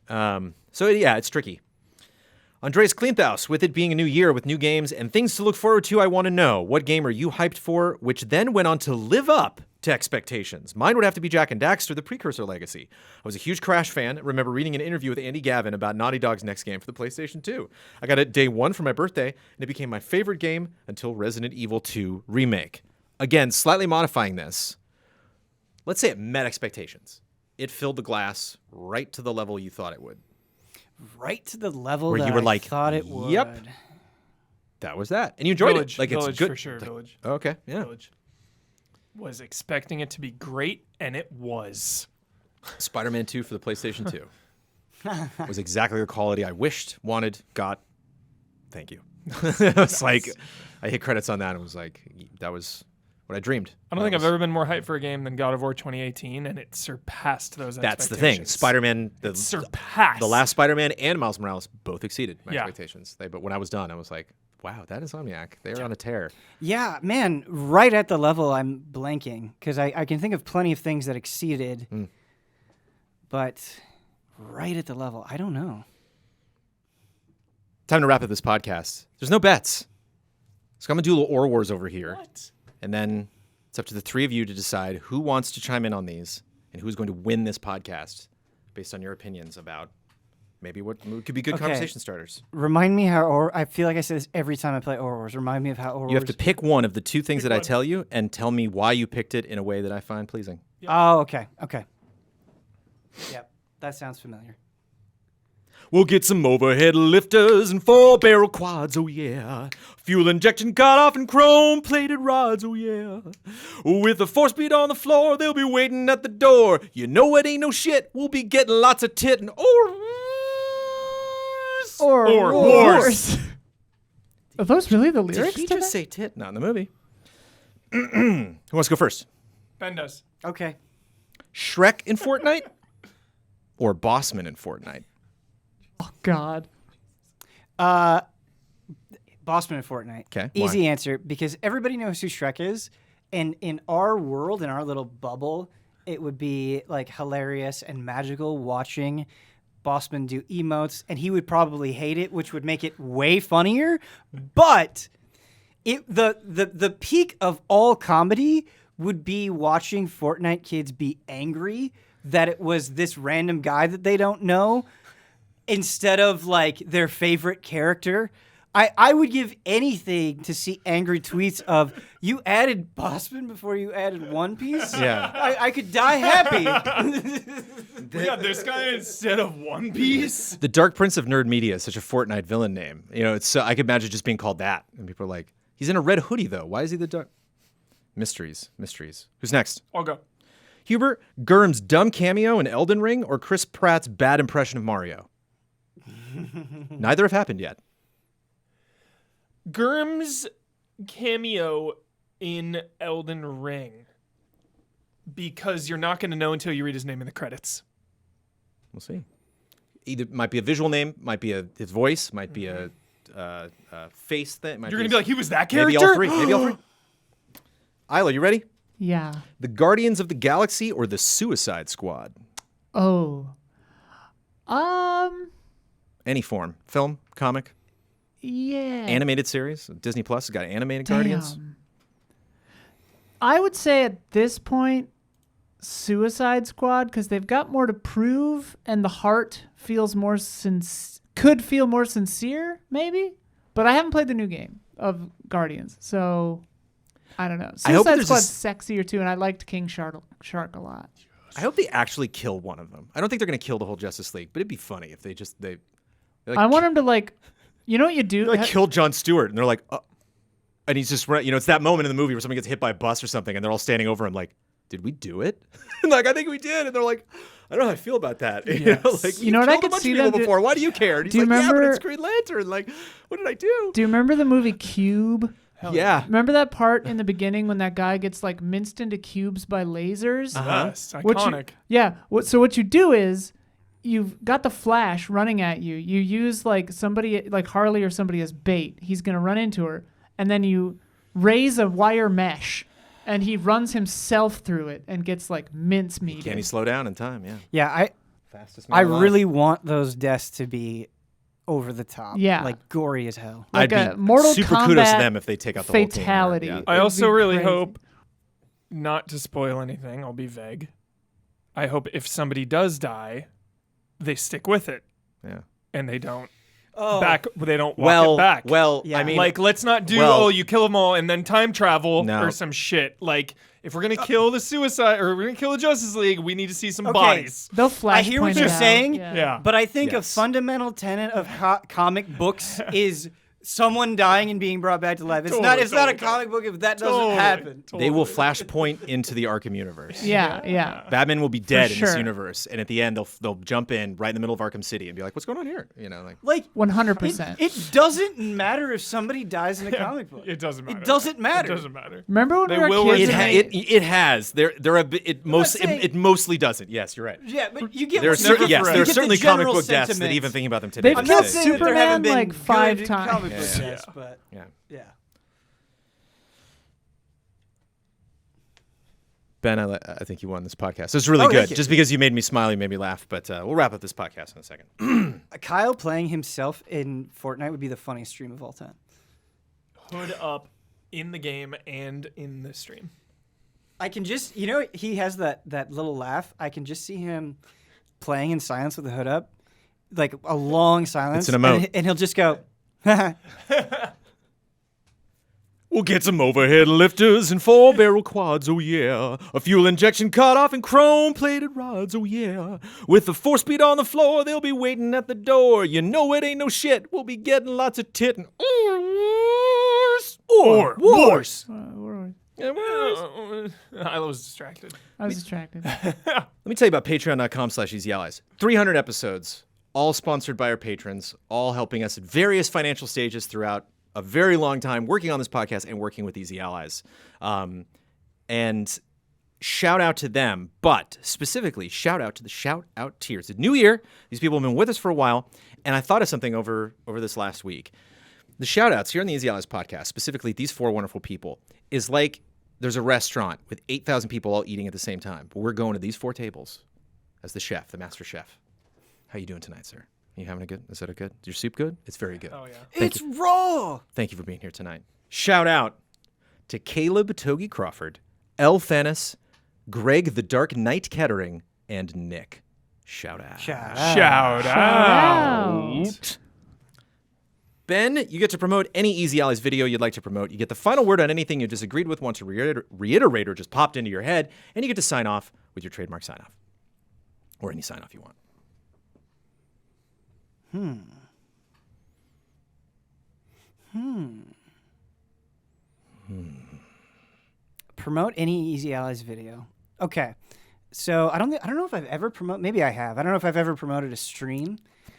So yeah, it's tricky. Andreas Klinthaus, with it being a new year with new games and things to look forward to, I want to know, what game are you hyped for, which then went on to live up to expectations? Mine would have to be Jak and Daxter, the precursor legacy. I was a huge Crash fan. I remember reading an interview with Andy Gavin about Naughty Dog's next game for the PlayStation 2. I got it day one for my birthday, and it became my favorite game until Resident Evil 2 Remake. Again, slightly modifying this. Let's say it met expectations. It filled the glass right to the level you thought it would. Right to the level where that you were I like, thought it would. Yep. That was that. And you enjoyed Village, it. Like, Village it's good. for sure. Like, Village. Okay, yeah. Village. Was expecting it to be great, and it was. Spider-Man 2 for the PlayStation 2 was exactly the quality I wished, wanted, got. Thank you. It's like, I hit credits on that and was like, that was what I dreamed. I don't think I've ever been more hyped for a game than God of War 2018, and it surpassed those That's expectations. the thing. Spider-Man, surpassed. the last Spider-Man and Miles Morales both exceeded my Yeah. expectations. But when I was done, I was like, wow, that is Insomniac. They're on a tear. Yeah, man, right at the level I'm blanking because I can think of plenty of things that exceeded, but right at the level, I don't know. Time to wrap up this podcast. There's no bets. So I'm going to do a little Ore Wars over here. What? And then it's up to the three of you to decide who wants to chime in on these and who's going to win this podcast based on your opinions about maybe what could be good conversation starters. Remind me how, I feel like I say this every time I play Ore Wars. Remind me of how Ore Wars. You have to pick one of the two things that I one. tell you and tell me why you picked it in a way that I find pleasing. Oh, okay. Yep, that sounds familiar. We'll get some overhead lifters and 4-barrel quads, oh yeah. Fuel injection cut off and chrome-plated rods, oh yeah. With a 4-speed on the floor, they'll be waiting at the door. You know it ain't no shit, we'll be getting lots of tit and Or wars. Are those really the Did lyrics he to just that? say tit? Not in the movie. Who wants to go first? Ben does. Okay. Shrek in Fortnite or Bossman in Fortnite? Oh, God. Bossman and Fortnite. 'Kay, Easy why? answer, because everybody knows who Shrek is, and in our world, in our little bubble, it would be like hilarious and magical watching Bossman do emotes, and he would probably hate it, which would make it way funnier. But the peak of all comedy would be watching Fortnite kids be angry that it was this random guy that they don't know instead of like their favorite character. I would give anything to see angry tweets of, you added Bossman before you added One Piece? Yeah. I could die happy. We got this guy instead of One Piece. The Dark Prince of Nerd Media is such a Fortnite villain name. You know, it's I could imagine just being called that. And people are like, he's in a red hoodie, though. Why is he the dark? Mysteries. Who's next? I'll go. Hubert Gurm's dumb cameo in Elden Ring or Chris Pratt's bad impression of Mario? Neither have happened yet. Gurm's cameo in Elden Ring, because you're not going to know until you read his name in the credits. We'll see. Either might be a visual name, might be his voice, might be a face thing. You're going to be like, he was that character? Maybe all three. Isla, you ready? Yeah. The Guardians of the Galaxy or the Suicide Squad? Oh. Any form. Film, comic, Yeah. animated series. Disney Plus has got animated Guardians. Damn. I would say at this point, Suicide Squad, because they've got more to prove, and the heart feels more could feel more sincere, maybe. But I haven't played the new game of Guardians, so I don't know. I hope Suicide there's Squad's sexier too, and I liked King Shark a lot. I hope they actually kill one of them. I don't think they're going to kill the whole Justice League, but it'd be funny if they Like, I want him to like, you know what you do? like kill Jon Stewart, and they're like, and he's just, you know, it's that moment in the movie where somebody gets hit by a bus or something, and they're all standing over him like, did we do it? And like, I think we did. And they're like, I don't know how I feel about that. You know, like, You know what I killed a could bunch see of people them do- before. Why do you care? And he's Do you like, yeah, but remember- it's Green Lantern. Like, what did I do? Do you remember the movie Cube? Yeah. Remember that part in the beginning when that guy gets like minced into cubes by lasers? Yes, What you- iconic. Yeah. So what you do is you've got the Flash running at you. You use like somebody like Harley or somebody as bait. He's gonna run into her, and then you raise a wire mesh, and he runs himself through it and gets like mincemeat. Can he slow down in time? Yeah. Yeah, Fastest I man alive. really want those deaths to be over the top. Yeah. Like gory as hell. Like I'd a be Mortal super Kombat kudos to them if they take out the whole team. fatality. Yeah. I It'd also be really crazy. hope, not to spoil anything, I'll be vague. I hope if somebody does die, they stick with it Yeah. and they don't Oh. they don't walk it back. Well, Yeah. I mean, like, let's not do, well- you kill them all and then time travel No. or some shit. Like, if we're going to kill the Suicide, or we're going to kill the Justice League, we need to see some Okay. bodies. They'll flash. I hear what point you're it out. saying, Yeah. but I think a Yes. fundamental tenet of comic books is someone dying and being brought back to life. It's not a Totally. comic book if that doesn't Totally. happen. they will flashpoint into the Arkham universe. Yeah. Batman will be dead in this sure. universe, and at the end they'll jump in right in the middle of Arkham City and be like, "What's going on here?" You know, like 100%. it doesn't matter if somebody dies in a comic book. It doesn't matter. It doesn't matter. It doesn't matter. Remember when They we were will kids? resurrect. and it has. There are saying- it mostly doesn't. Yes, you're right. Yeah, but you get There are what- you certain, get- yes, you there are get the certainly comic general book deaths that sentiment. even thinking about them today. They've would I'm killed not say- saying that there Superman, haven't been like, 5 good times. comic book Yeah. deaths, but Yeah. yeah. Ben, I think you won this podcast. It's really Oh, good. thank you. Just because you made me smile, you made me laugh. But we'll wrap up this podcast in a second. Kyle playing himself in Fortnite would be the funniest stream of all time. Hood up in the game and in the stream. I can just, he has that little laugh. I can just see him playing in silence with the hood up, like a long silence. It's an emote. And he'll just go, We'll get some overhead lifters and 4-barrel quads, oh yeah. A fuel injection cutoff and chrome-plated rods, oh yeah. With the 4-speed on the floor, they'll be waiting at the door. You know it ain't no shit. We'll be getting lots of tit and wars. I was distracted. I was distracted. Let me tell you about patreon.com/easyallies. 300 episodes, all sponsored by our patrons, all helping us at various financial stages throughout a very long time working on this podcast and working with Easy Allies. And shout out to them, but specifically shout out to the shout out tiers. The new year, these people have been with us for a while, and I thought of something over this last week. The shout outs here on the Easy Allies podcast, specifically these 4 wonderful people, is like there's a restaurant with 8,000 people all eating at the same time, but we're going to these 4 tables as the chef, the master chef. How you doing tonight, sir? You having a good? Is that a good? Is your soup good? It's very good. Oh, yeah. it's raw. Thank you for being here tonight. Shout out to Caleb Togi Crawford, Elle Fennis, Greg the Dark Knight Kettering, and Nick. Shout out. Shout out. Ben, you get to promote any Easy Allies video you'd like to promote. You get the final word on anything you disagreed with, want to reiterate, or just popped into your head, and you get to sign off with your trademark sign off. Or any sign off you want. Promote any Easy Allies video. Okay. So I don't know if I've ever promoted. Maybe I have. I don't know if I've ever promoted a stream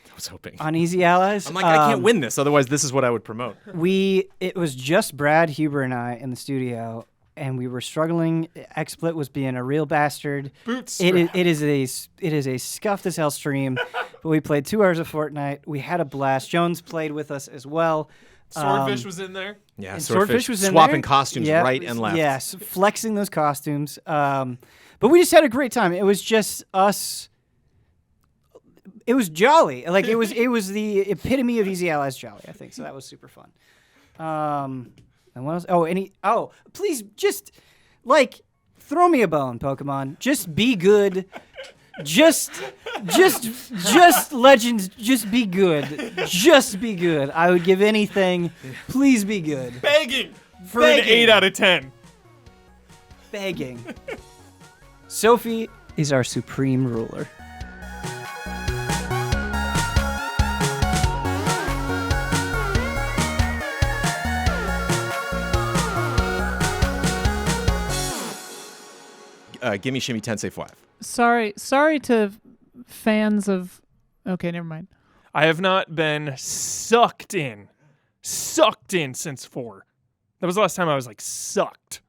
I was hoping. on Easy Allies. I'm like, I can't win this. Otherwise, this is what I would promote. It was just Brad Huber and I in the studio, and we were struggling. XSplit was being a real bastard. It is a scuffed as hell stream, but we played 2 hours of Fortnite. We had a blast. Jones played with us as well. Swordfish was in there. Yeah, And Swordfish was in swapping there. costumes Yeah, right and left. Yes, flexing those costumes. But we just had a great time. It was just us. It was jolly. Like it was the epitome of Easy Allies jolly, I think. So that was super fun. And what else? Please just throw me a bone, Pokemon. Just be good. Just Legends, just be good. Just be good. I would give anything. Please be good. Begging for Begging. an 8 out of 10. Begging. Sophie is our supreme ruler. give me Shimmy Tensei 5. Sorry to fans of. Okay, never mind. I have not been sucked in since 4. That was the last time I was like sucked.